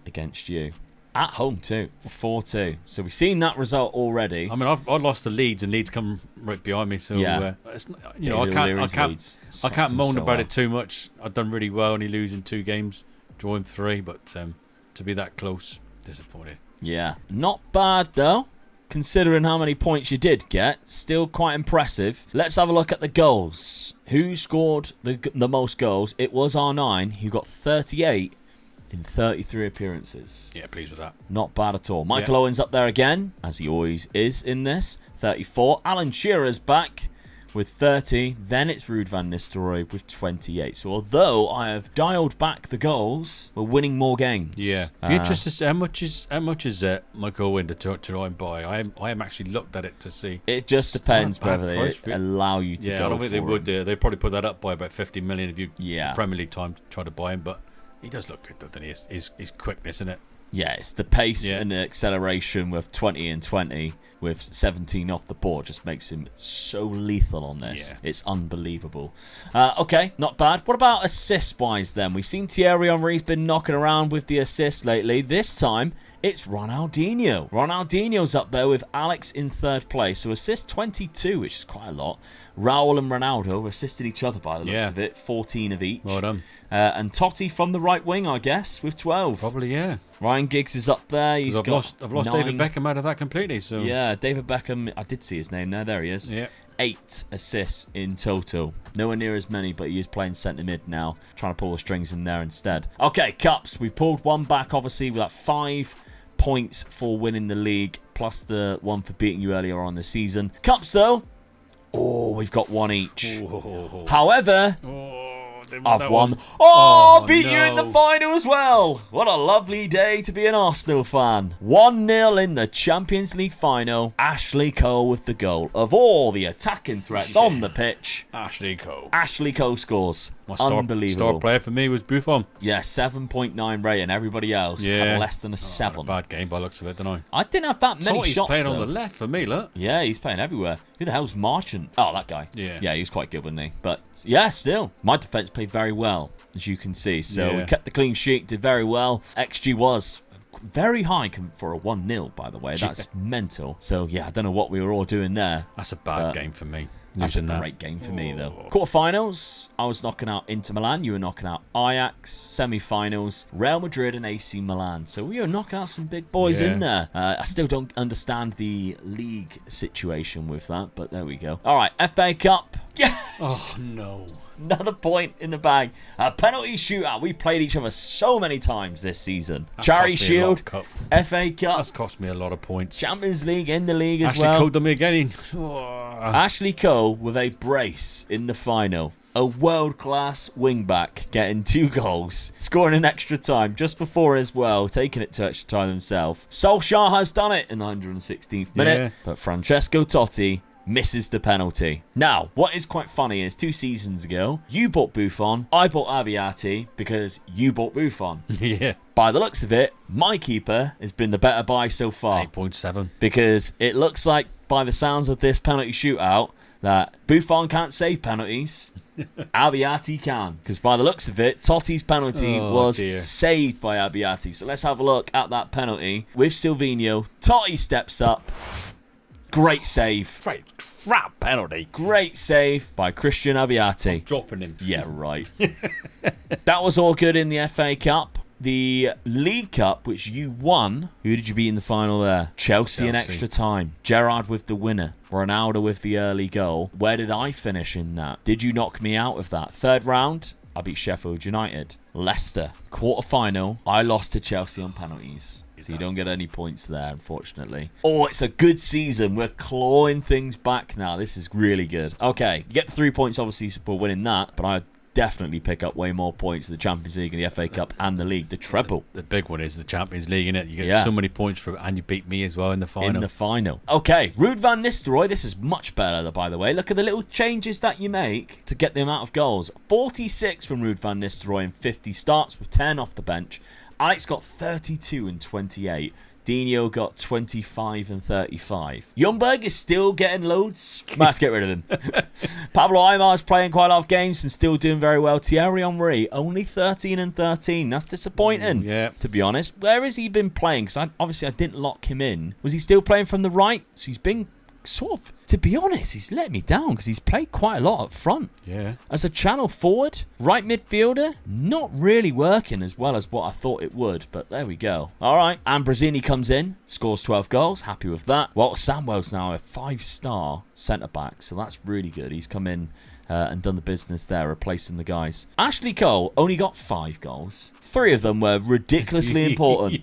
against you. At home, too. 4-2. So we've seen that result already. I mean, I lost to Leeds, and Leeds come right behind me. So, it's not, I can't moan about it too much. I've done really well, only losing 2 games, drawing 3. But to be that close, disappointed. Yeah, not bad though, considering how many points you did get. Still quite impressive. Let's have a look at the goals. Who scored the most goals? It was R9, who got 38 in 33 appearances. Yeah, pleased with that. Not bad at all. Michael Owen's up there again, as he always is in this. 34. Alan Shearer's back with 30. Then it's Ruud van Nistelrooy with 28. So although I have dialed back the goals, we're winning more games. Yeah. Be interested to see how much is Michael Owen to try and buy. I am actually looked at it to see. It just depends whether they allow you to go. Yeah, I don't think they would. They probably put that up by about 50 million if you Premier League time to try to buy him. But he does look good, doesn't he? His quickness, isn't it? Yeah, it's the pace and the acceleration with 20 and 20 with 17 off the board just makes him so lethal on this. Yeah. It's unbelievable. Okay, not bad. What about assist-wise then? We've seen Thierry Henry's been knocking around with the assists lately. This time, it's Ronaldinho. Ronaldinho's up there with Alex in 3rd place. So assist 22, which is quite a lot. Raul and Ronaldo assisted each other by the looks of it. 14 of each. Well done. And Totti from the right wing, I guess, with 12. Probably, yeah. Ryan Giggs is up there. I've lost 9. David Beckham out of that completely. So yeah, David Beckham. I did see his name there. There he is. Yeah. 8 assists in total. Nowhere near as many, but he is playing centre mid now, trying to pull the strings in there instead. Okay, cups. We pulled 1 back, obviously, with that 5 points for winning the league, plus the 1 for beating you earlier on the season. Cups, though. Oh, we've got 1 each. Whoa. However, I've won. Beat you in the final as well. What a lovely day to be an Arsenal fan. 1-0 in the Champions League final. Ashley Cole with the goal. Of all the attacking threats on the pitch, Ashley Cole. Ashley Cole scores. My Unbelievable. star player for me was Buffon. Yeah, 7.9 rating. Everybody else had less than a 7. Bad game by the looks of it, don't I didn't have that many he's shots, playing though. on the left for me, look. Yeah, he's playing everywhere. Who the hell's Marchant? Oh, that guy. Yeah. He was quite good, wasn't he? But, yeah, still. My defence played very well, as you can see. So, we kept the clean sheet, did very well. XG was very high for a 1-0, by the way. That's mental. So, yeah, I don't know what we were all doing there. That's a bad game for me. That's a great game for me, though. Quarterfinals, I was knocking out Inter Milan. You were knocking out Ajax. Semi-finals, Real Madrid and AC Milan. So we were knocking out some big boys in there. I still don't understand the league situation with that, but there we go. All right, FA Cup. Yes! Oh, no. Another point in the bag. A penalty shootout. We played each other so many times this season. That's Charity cost me a lot, Shield, Cup. FA Cup, That's cost me a lot of points. Champions League, in the league as Ashley well. Cole done me again. Ashley Cole with a brace in the final. A world-class wing-back getting 2 goals, scoring in extra time just before as well, taking it to extra time himself. Solskjaer has done it in the 116th minute, but Francesco Totti misses the penalty. Now, what is quite funny is 2 seasons ago, you bought Buffon, I bought Abbiati because you bought Buffon. Yeah. By the looks of it, my keeper has been the better buy so far. 8.7. Because it looks like, by the sounds of this penalty shootout, that Buffon can't save penalties. Abbiati can. Because by the looks of it, Totti's penalty was saved by Abbiati. So let's have a look at that penalty. With Silvinho, Totti steps up. Great save. Great crap penalty. Great save by Christian Abbiati. Dropping him. Yeah, right. That was all good in the FA Cup. The League Cup, which you won, who did you beat in the final there? Chelsea in extra time. Gerrard with the winner. Ronaldo with the early goal. Where did I finish in that? Did you knock me out of that? Third round, I beat Sheffield United. Leicester, quarter-final, I lost to Chelsea on penalties. So you don't get any points there, unfortunately. Oh, it's a good season. We're clawing things back now. This is really good. Okay, you get the 3 points, obviously, for winning that, but I definitely pick up way more points in the Champions League and the FA Cup and the league, the treble. The big one is the Champions League, innit? You get so many points for it, and you beat me as well in the final. Okay, Ruud van Nistelrooy, this is much better, by the way. Look at the little changes that you make to get the amount of goals. 46 from Ruud van Nistelrooy in 50 starts with 10 off the bench. Alex got 32 and 28. Dino got 25 and 35. Ljungberg is still getting loads. Might have to get rid of him. Pablo Aimar is playing quite a lot of games and still doing very well. Thierry Henry, only 13 and 13. That's disappointing, to be honest. Where has he been playing? Because obviously I didn't lock him in. Was he still playing from the right? So he's been sort of, to be honest, he's let me down because he's played quite a lot up front. Yeah. As a channel forward, right midfielder, not really working as well as what I thought it would, but there we go. All right, Ambrosini comes in, scores 12 goals, happy with that. Walter Samuel's now a 5-star centre-back, so that's really good. He's come in and done the business there, replacing the guys. Ashley Cole only got 5 goals. 3 of them were ridiculously important.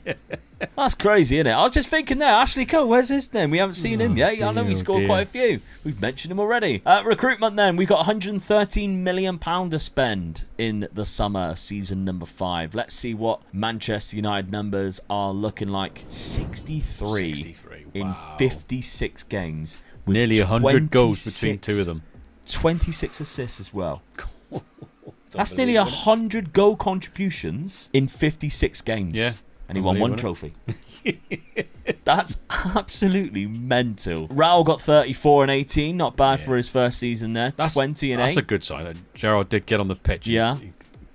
That's crazy, isn't it? I was just thinking there, Ashley Cole, where's his name? We haven't seen him yet. I know he scored quite a few. We've mentioned him already. Recruitment then, we've got £113 million to spend in the summer of season number 5. Let's see what Manchester United numbers are looking like. 63 in 56 games. Nearly 100 goals between 2 of them. 26 assists as well. That's nearly 100 goal contributions in 56 games. Yeah. And he won 1 trophy. That's absolutely mental. Raul got 34 and 18. Not bad for his first season there. 20 and 8. That's a good sign. Gerrard did get on the pitch. Yeah.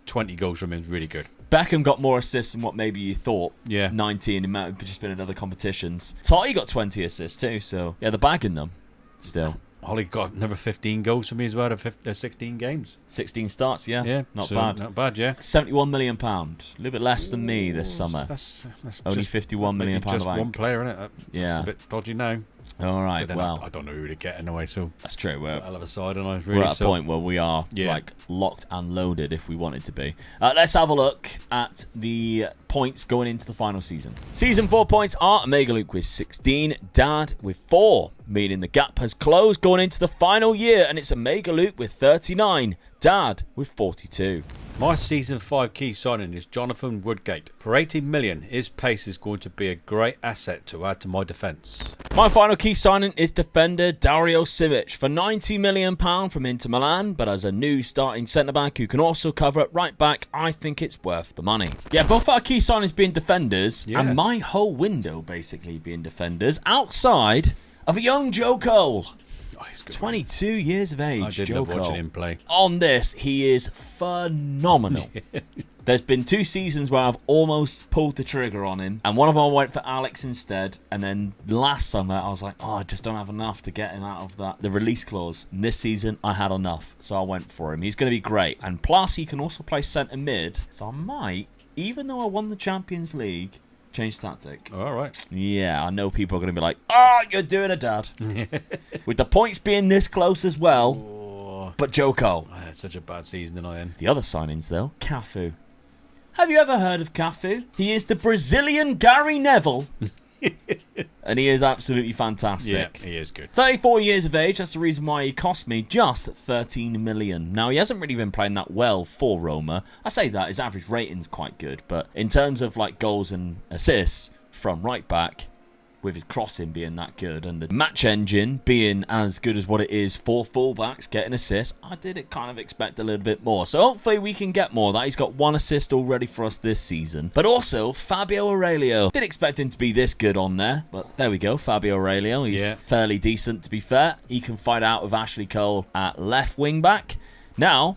20 goals from him is really good. Beckham got more assists than what maybe you thought. Yeah. 19. It might have just been in other competitions. Totti got 20 assists too. So, yeah, they're bagging them still. Holly got another 15 goals for me as well. 16 games. 16 starts, yeah. Yeah. Not bad. Not bad, yeah. £71 million. A little bit less than me this summer. That's only £51 million. Just one player, isn't it? Yeah. It's a bit dodgy now. All right, well. I don't know who to get anyway, so. That's true. We're at a point where we are like locked and loaded if we wanted to be. Let's have a look at the points going into the final season. Season 4 points are Omega Luke with 16, Dad with 4, meaning the gap has closed going into the final year, and it's Omega Luke with 39, Dad with 42. My season 5 key signing is Jonathan Woodgate. For 80 million, his pace is going to be a great asset to add to my defence. My final key signing is defender Dario Simic for £90 million from Inter Milan, but as a new starting centre-back who can also cover at right back, I think it's worth the money. Yeah, both our key signings being defenders, and my whole window basically being defenders, outside of a young Joe Cole. 22 years of age, I did Joe love watching Cole. him play. On this, he is phenomenal. There's been 2 seasons where I've almost pulled the trigger on him, and one of them I went for Alex instead, and then last summer I was like, oh, I just don't have enough to get him out of the release clause. And this season I had enough, so I went for him. He's going to be great, and plus he can also play centre mid, so I might, even though I won the Champions League, change tactic. All right. Yeah, I know people are going to be like, oh, you're doing it, Dad. With the points being this close as well, but Joe Cole. I had such a bad season than I am. The other signings, though, Cafu. Have you ever heard of Cafu? He is the Brazilian Gary Neville. And he is absolutely fantastic. Yeah, he is good. 34 years of age, that's the reason why he cost me just 13 million. Now, he hasn't really been playing that well for Roma. I say that, his average rating's quite good, but in terms of like goals and assists from right back, with his crossing being that good and the match engine being as good as what it is for fullbacks getting assists, I did kind of expect a little bit more. So hopefully we can get more of that. He's got 1 assist already for us this season. But also Fabio Aurelio. Didn't expect him to be this good on there, but there we go. Fabio Aurelio. He's fairly decent, to be fair. He can fight out with Ashley Cole at left wing back. Now,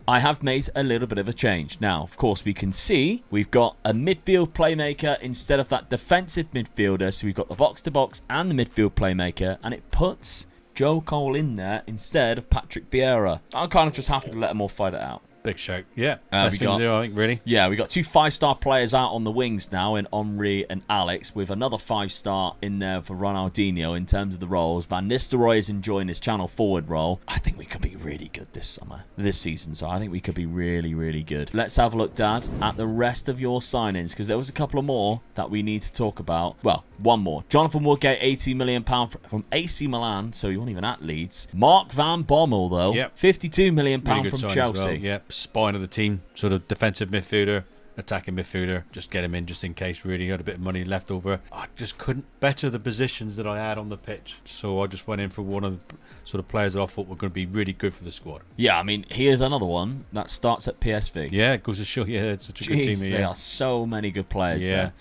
I have made a little bit of a change. Now, of course, we can see we've got a midfield playmaker instead of that defensive midfielder. So we've got the box-to-box and the midfield playmaker, and it puts Joe Cole in there instead of Patrick Vieira. I'm kind of just happy to let them all fight it out. Big shout. Yeah. Best thing to do, I think, really. Yeah, we got 2 5-star players out on the wings now in Omri and Alex, with another 5-star in there for Ronaldinho in terms of the roles. Van Nistelrooy is enjoying his channel forward role. I think we could be really good this season. So I think we could be really, really good. Let's have a look, Dad, at the rest of your signings, because there was a couple of more that we need to talk about. Well, one more. Jonathan Woodgate, £80 million from AC Milan, so you weren't even at Leeds. Mark Van Bommel, though, £52 million really from Chelsea. well. Yeah, spine of the team, sort of defensive midfielder, attacking midfielder. Just get him in just in case, really. Had a bit of money left over. I just couldn't better the positions that I had on the pitch, so I just went in for one of the sort of players that I thought were going to be really good for the squad. Yeah, I mean, here's another one that starts at PSV. Yeah, it goes to show you it's such a good team. There are so many good players there.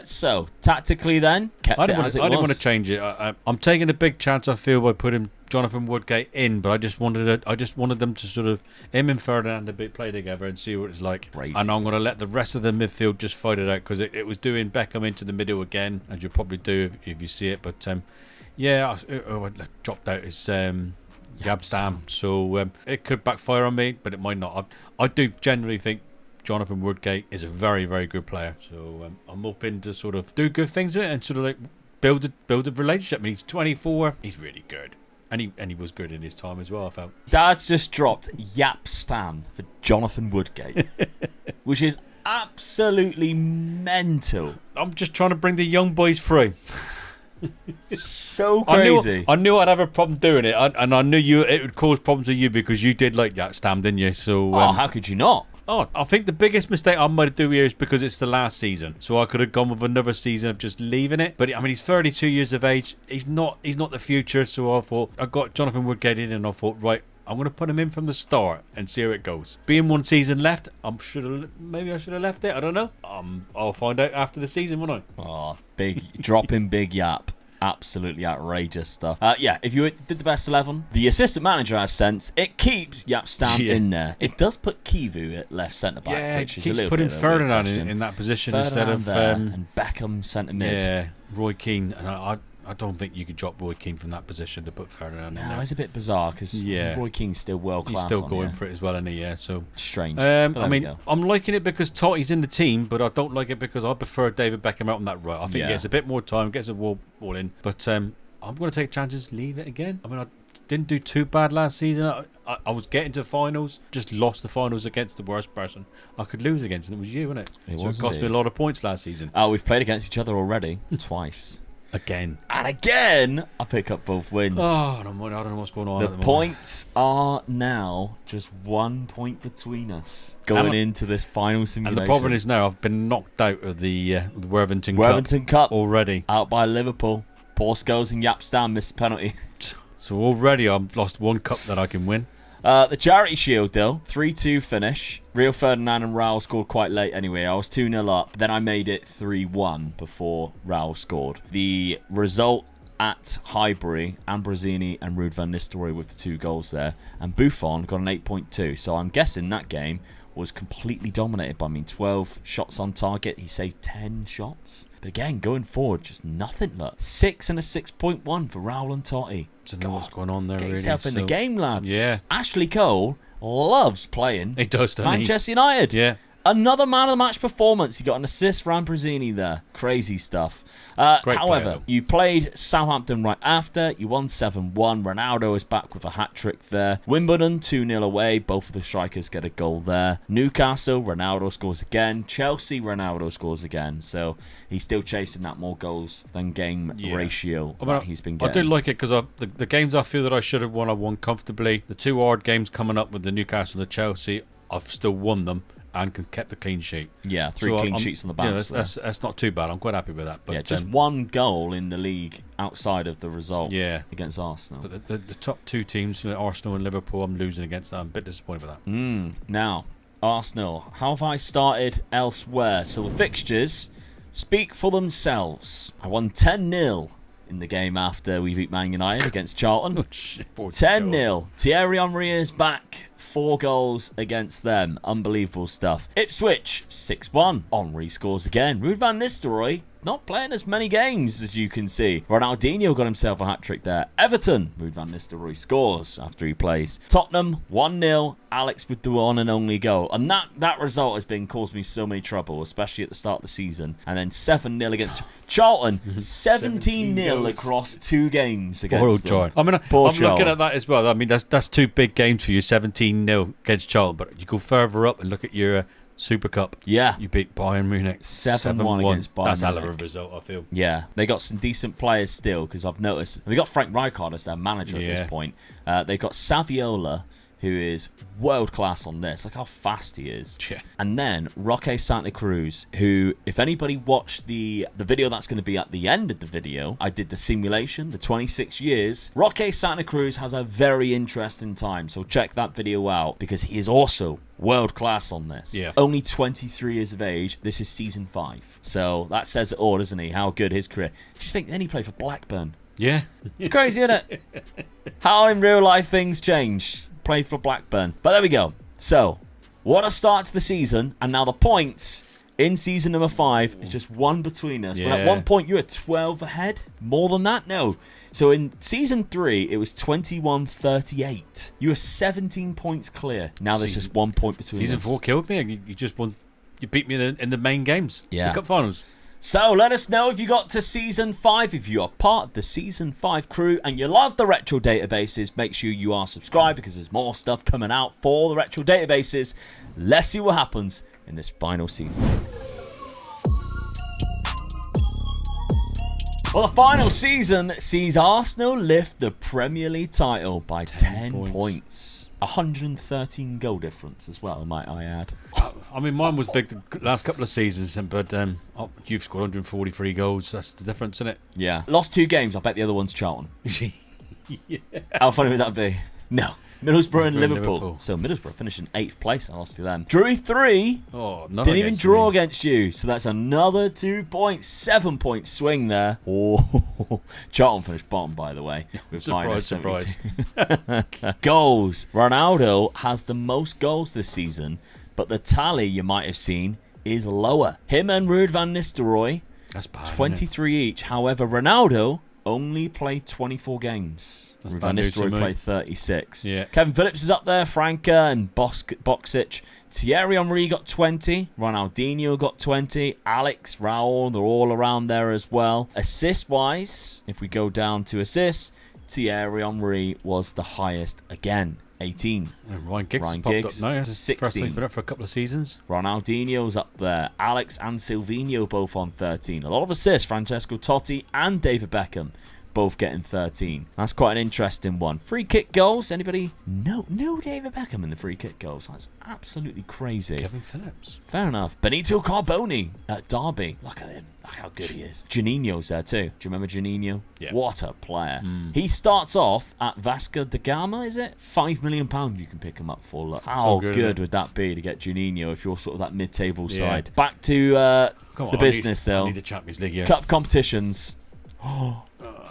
So, tactically then, kept it as it was. I didn't want to change it. I'm taking a big chance, I feel, by putting Jonathan Woodgate in, but I just wanted them to sort of, him and Ferdinand to play together and see what it's like. And I'm going to let the rest of the midfield just fight it out, because it was doing Beckham into the middle again, as you'll probably do if you see it. But I dropped out his Yabstam, so it could backfire on me, but it might not. I do generally think Jonathan Woodgate is a very, very good player, so I'm hoping to sort of do good things with it and sort of like build a relationship. I mean, he's 24, he's really good, and he was good in his time as well, I felt. Dad's just dropped Yapstam for Jonathan Woodgate, which is absolutely mental. I'm just trying to bring the young boys through. So crazy. I knew I'd have a problem doing it, and I knew it would cause problems with you, because you did like Yapstam, didn't you? So how could you not? I think the biggest mistake I might do here is because it's the last season. So I could have gone with another season of just leaving it. But I mean, he's 32 years of age. He's not the future. So I thought, I got Jonathan Woodgate in, and I thought, right, I'm going to put him in from the start and see how it goes. Being 1 season left, maybe I should have left it. I don't know. I'll find out after the season, won't I? Oh, dropping big Yap. Absolutely outrageous stuff. If you did the best 11, the assistant manager has sense. It keeps Yapstam in there. It does put Kivu at left centre back, which is a little putting bit Ferdinand in that position Ferdinand instead of and Beckham centre mid. Yeah, Roy Keane, and I don't think you could drop Roy Keane from that position to put Ferdinand in there. It's a bit bizarre, because Roy Keane's still world class. He's still going for it as well, isn't he? Yeah, so strange. I mean, I'm liking it because Totti's in the team, but I don't like it because I prefer David Beckham out on that right. I think he gets a bit more time, gets a ball in, but I'm going to take chances, leave it again. I mean, I didn't do too bad last season. I was getting to the finals, just lost the finals against the worst person I could lose against, and it was you, wasn't it? It cost me a lot of points last season. We've played against each other already twice. Again. And again, I pick up both wins. Oh, I don't know what's going on The at the moment. points are now just 1 point between us going into this final simulation. And the problem is now I've been knocked out of the Worthington Cup already. out by Liverpool. Poor Scholes and Yapstam missed a penalty. So already I've lost one cup that I can win. The Charity Shield, though, 3-2 finish. Rio Ferdinand and Raul scored quite late anyway. I was 2-0 up. Then I made it 3-1 before Raul scored. The result at Highbury, Ambrosini and Ruud van Nistelrooy with the 2 goals there. And Buffon got an 8.2. So I'm guessing that game was completely dominated by me. 12 shots on target. He saved 10 shots. But again, going forward, just nothing. Look, 6 and a 6.1 for Raul and Totti. Don't know what's going on there, Get really. yourself in the game, lads. Yeah. Ashley Cole loves playing He does, doesn't he? Manchester United. Yeah. Another man of the match performance. He got an assist for Ambrosini there. Crazy stuff. Great However, player, though. you played Southampton right after. You won 7-1. Ronaldo is back with a hat-trick there. Wimbledon, 2-0 away. Both of the strikers get a goal there. Newcastle, Ronaldo scores again. Chelsea, Ronaldo scores again. So he's still chasing that more goals than game ratio that he's been getting. I do like it because the games I feel that I should have won, I won comfortably. The 2 hard games coming up with the Newcastle and the Chelsea, I've still won them and kept the clean sheet. Yeah, 3 clean sheets on the bounce. That's not too bad. I'm quite happy with that. But yeah, just 1 goal in the league outside of the result against Arsenal. But the top 2 teams, Arsenal and Liverpool, I'm losing against that. I'm a bit disappointed with that. Now, Arsenal, how have I started elsewhere? So the fixtures speak for themselves. I won 10-0 in the game after we beat Man United against Charlton. 10-0. Thierry Henry is back. 4 goals against them. Unbelievable stuff. Ipswich, 6-1. Henry scores again. Ruud van Nistelrooy not playing as many games as you can see. Ronaldinho got himself a hat-trick there. Everton, Ruud van Nistelrooy scores after he plays. Tottenham, 1-0. Alex with the one and only goal. And that result has been caused me so many trouble, especially at the start of the season. And then 7-0 against Charlton. 17-0 across 2 games against them. I mean, I'm looking at that as well. I mean, that's 2 big games for you, 17-0 against Charlton. But you go further up and look at your Super Cup. Yeah. You beat Bayern Munich 7-1 against Bayern That's a hell Munich. of a result, I feel. Yeah, they got some decent players still, because I've noticed. They got Frank Rijkaard as their manager at this point. They've got Saviola, who is world class on this. Look how fast he is. Yeah. And then Roque Santa Cruz, who, if anybody watched the video that's going to be at the end of the video, I did the simulation, the 26 years. Roque Santa Cruz has a very interesting time, so check that video out, because he is also world class on this. Yeah. Only 23 years of age. This is season 5. So that says it all, doesn't he? How good his career. Just think, then he played for Blackburn. Yeah. It's crazy, isn't it? How in real life things change. Played for Blackburn. But there we go. So, what a start to the season. And now the points in season number 5 is just 1 between us. But at one point, you were 12 ahead. More than that? No. So in season 3, it was 21-38. You were 17 points clear. Now there's just 1 point between us. Season 4 killed me. You just won. You beat me in the main games. Yeah. The cup finals. So let us know if you got to Season 5. If you are part of the Season 5 crew and you love the retro databases, make sure you are subscribed, because there's more stuff coming out for the retro databases. Let's see what happens in this final season. Well, the final season sees Arsenal lift the Premier League title by 10 points. 113 goal difference as well, might I add. I mean, mine was big the last couple of seasons, but you've scored 143 goals. That's the difference, isn't it? Yeah. Lost 2 games. I bet the other one's Charlton. Yeah. How funny would that be? No. Middlesbrough and Liverpool. So Middlesbrough finished in 8th place. I lost to them. Drew 3. Oh, Didn't even draw against you. So that's another 2 points. 7 point swing there. Oh, Charlton finished bottom, by the way. With Surprise. Goals. Ronaldo has the most goals this season, but the tally you might have seen is lower. Him and Ruud van Nistelrooy, That's bad. 23 each. However, Ronaldo only played 24 games. Ruud van Nistelrooy played 36. Yeah. Kevin Phillips is up there, Franca and Boxic. Thierry Henry got 20. Ronaldinho got 20. Alex, Raul, they're all around there as well. Assist-wise, if we go down to assists, Thierry Henry was the highest again. 18. Ryan Giggs Ryan popped Giggs, up now. First 16. time he's been up for a couple of seasons. Ronaldinho's up there. Alex and Silvinho both on 13. A lot of assists. Francesco Totti and David Beckham both getting 13. That's quite an interesting one. Free kick goals. Anybody? No David Beckham in the free kick goals. That's absolutely crazy. Kevin Phillips. Fair enough. Benito Carboni at Derby. Look at him. Look how good he is. Janino's there too. Do you remember Janino? Yeah. What a player. He starts off at Vasco da Gama, is it? £5 million you can pick him up for. Look, how good would that be to get Janino if you're sort of that mid-table side? Back to the business though. I need the Champions League here. Cup competitions.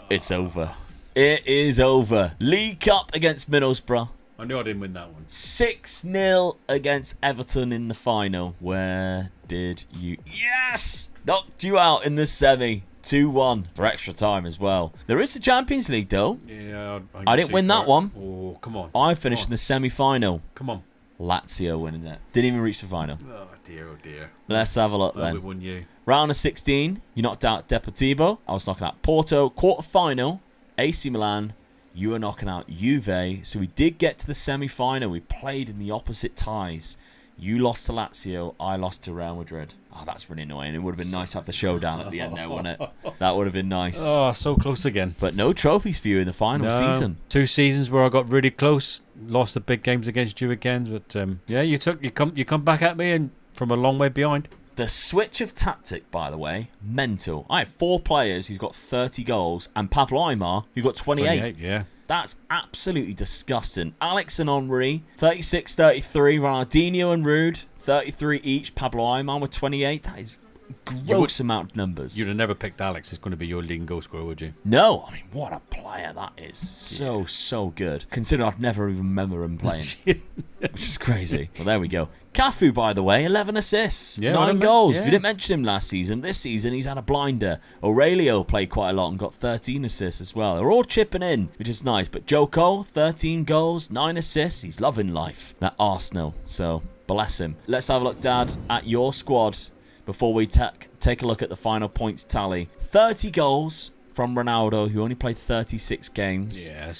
It's over. It is over. League Cup against Middlesbrough. I knew I didn't win that one. 6-0 against Everton in the final. Where did you... Yes! Knocked you out in the semi. 2-1 for extra time as well. There is the Champions League though. Yeah, I didn't win that one. Oh, come on. I finished in the semi-final. Come on. Lazio winning it. Didn't even reach the final. Oh dear. Let's have a look then. We won you. Round of 16, you knocked out Deportivo. I was knocking out Porto. Quarter-final, AC Milan. You were knocking out Juve. So we did get to the semi-final. We played in the opposite ties. You lost to Lazio. I lost to Real Madrid. Oh, that's really annoying. It would have been nice to have the showdown at the end there, wouldn't it? That would have been nice. Oh, so close again. But no trophies for you in the final season. 2 seasons where I got really close. Lost the big games against you again. But yeah, you come back at me and from a long way behind. The switch of tactic, by the way, mental. I had 4 players who's got 30 goals and Pablo Aimar who got 28. Yeah. That's absolutely disgusting. Alex and Henry, 36, 33. Ronaldinho and Rude, 33 each. Pablo Aimar with 28. That is gross amount of numbers. You'd have never picked Alex as going to be your leading goal scorer, would you? No. I mean, what a player that is. So good. Considering I've never even remember him playing. Which is crazy. Well, there we go. Cafu, by the way, 11 assists, 9 goals. Yeah. We didn't mention him last season. This season, he's had a blinder. Aurelio played quite a lot and got 13 assists as well. They're all chipping in, which is nice. But Joe Cole, 13 goals, 9 assists. He's loving life at Arsenal. So, bless him. Let's have a look, Dad, at your squad before we take a look at the final points tally. 30 goals from Ronaldo, who only played 36 games. Yeah,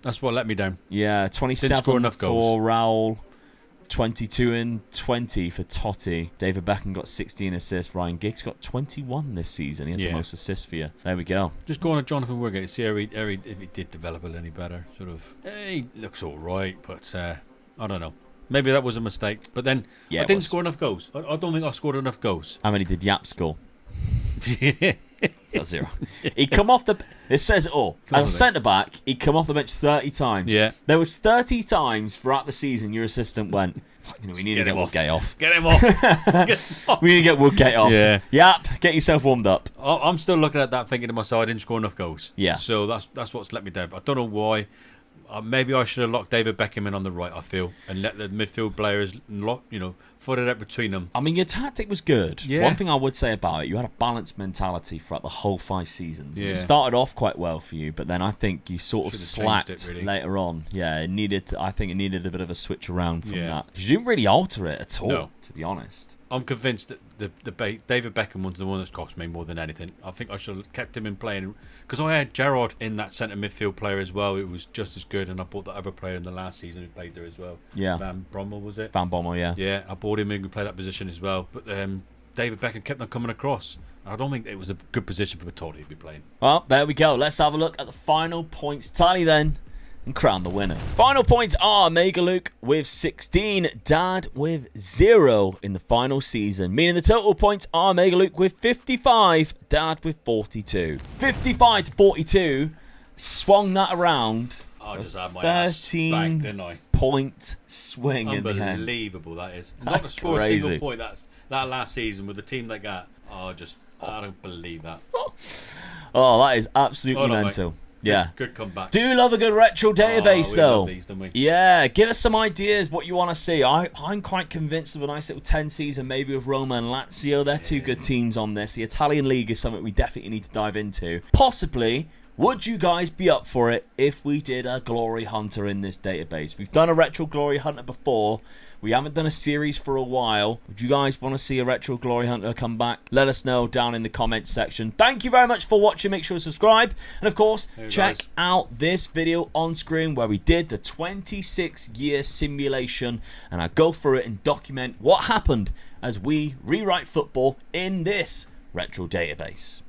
that's what let me down. Yeah, 27 score enough goals. for Raul, 22 and 20 for Totti. David Beckham got 16 assists. Ryan Giggs got 21 this season. He had the most assists for you. There we go. Just go on to Jonathan Woodgate, see if he did develop a little any better. He looks all right, but I don't know. Maybe that was a mistake. But then I didn't score enough goals. I don't think I scored enough goals. How many did Yap score? 0. He come off the... It says it all. As a centre-back, he'd come off the bench 30 times. Yeah. There was 30 times throughout the season your assistant went, we need to get Woodgate off. Get him off. We need to get Woodgate off. Yeah. Yap, get yourself warmed up. I'm still looking at that thinking to myself, I didn't score enough goals. Yeah. So that's what's let me down. I don't know why. Maybe I should have locked David Beckham in on the right, I feel, and let the midfield players foot it out between them. I mean, your tactic was good. Yeah. One thing I would say about it, you had a balanced mentality throughout the whole 5 seasons. Yeah. It started off quite well for you, but then I think you sort of slacked it, really. later on. Yeah, I think it needed a bit of a switch around from that. Because you didn't really alter it at all, to be honest. I'm convinced that the David Beckham one's the one that's cost me more than anything. I think I should have kept him in playing because I had Gerrard in that centre midfield player as well. It was just as good, and I bought the other player in the last season who played there as well. Yeah, Van Bommel was it? Van Bommel, yeah. Yeah, I bought him in to play that position as well. But David Beckham kept on coming across. I don't think it was a good position for Totti to be playing. Well, there we go. Let's have a look at the final points tally then. And crown the winner. Final points are Mega Luke with 16, Dad with 0 in the final season. Meaning the total points are Mega Luke with 55, Dad with 42. 55 to 42, swung that around. I just had my ass back, didn't I? Point swing in the end. Unbelievable that is. Not That's to score crazy. a single point that last season with the team like that. I don't believe that. Oh, that is absolutely mental. Mate. Yeah. Good comeback. Do love a good retro database, though. Love these, don't we? Yeah, give us some ideas what you want to see. I'm quite convinced of a nice little 10 season, maybe with Roma and Lazio. They're two good teams on this. The Italian league is something we definitely need to dive into. Possibly would you guys be up for it if we did a Glory Hunter in this database? We've done a Retro Glory Hunter before. We haven't done a series for a while. Would you guys want to see a Retro Glory Hunter come back? Let us know down in the comments section. Thank you very much for watching. Make sure to subscribe. And of course, check out this video on screen where we did the 26-year simulation. And I go through it and document what happened as we rewrite football in this retro database.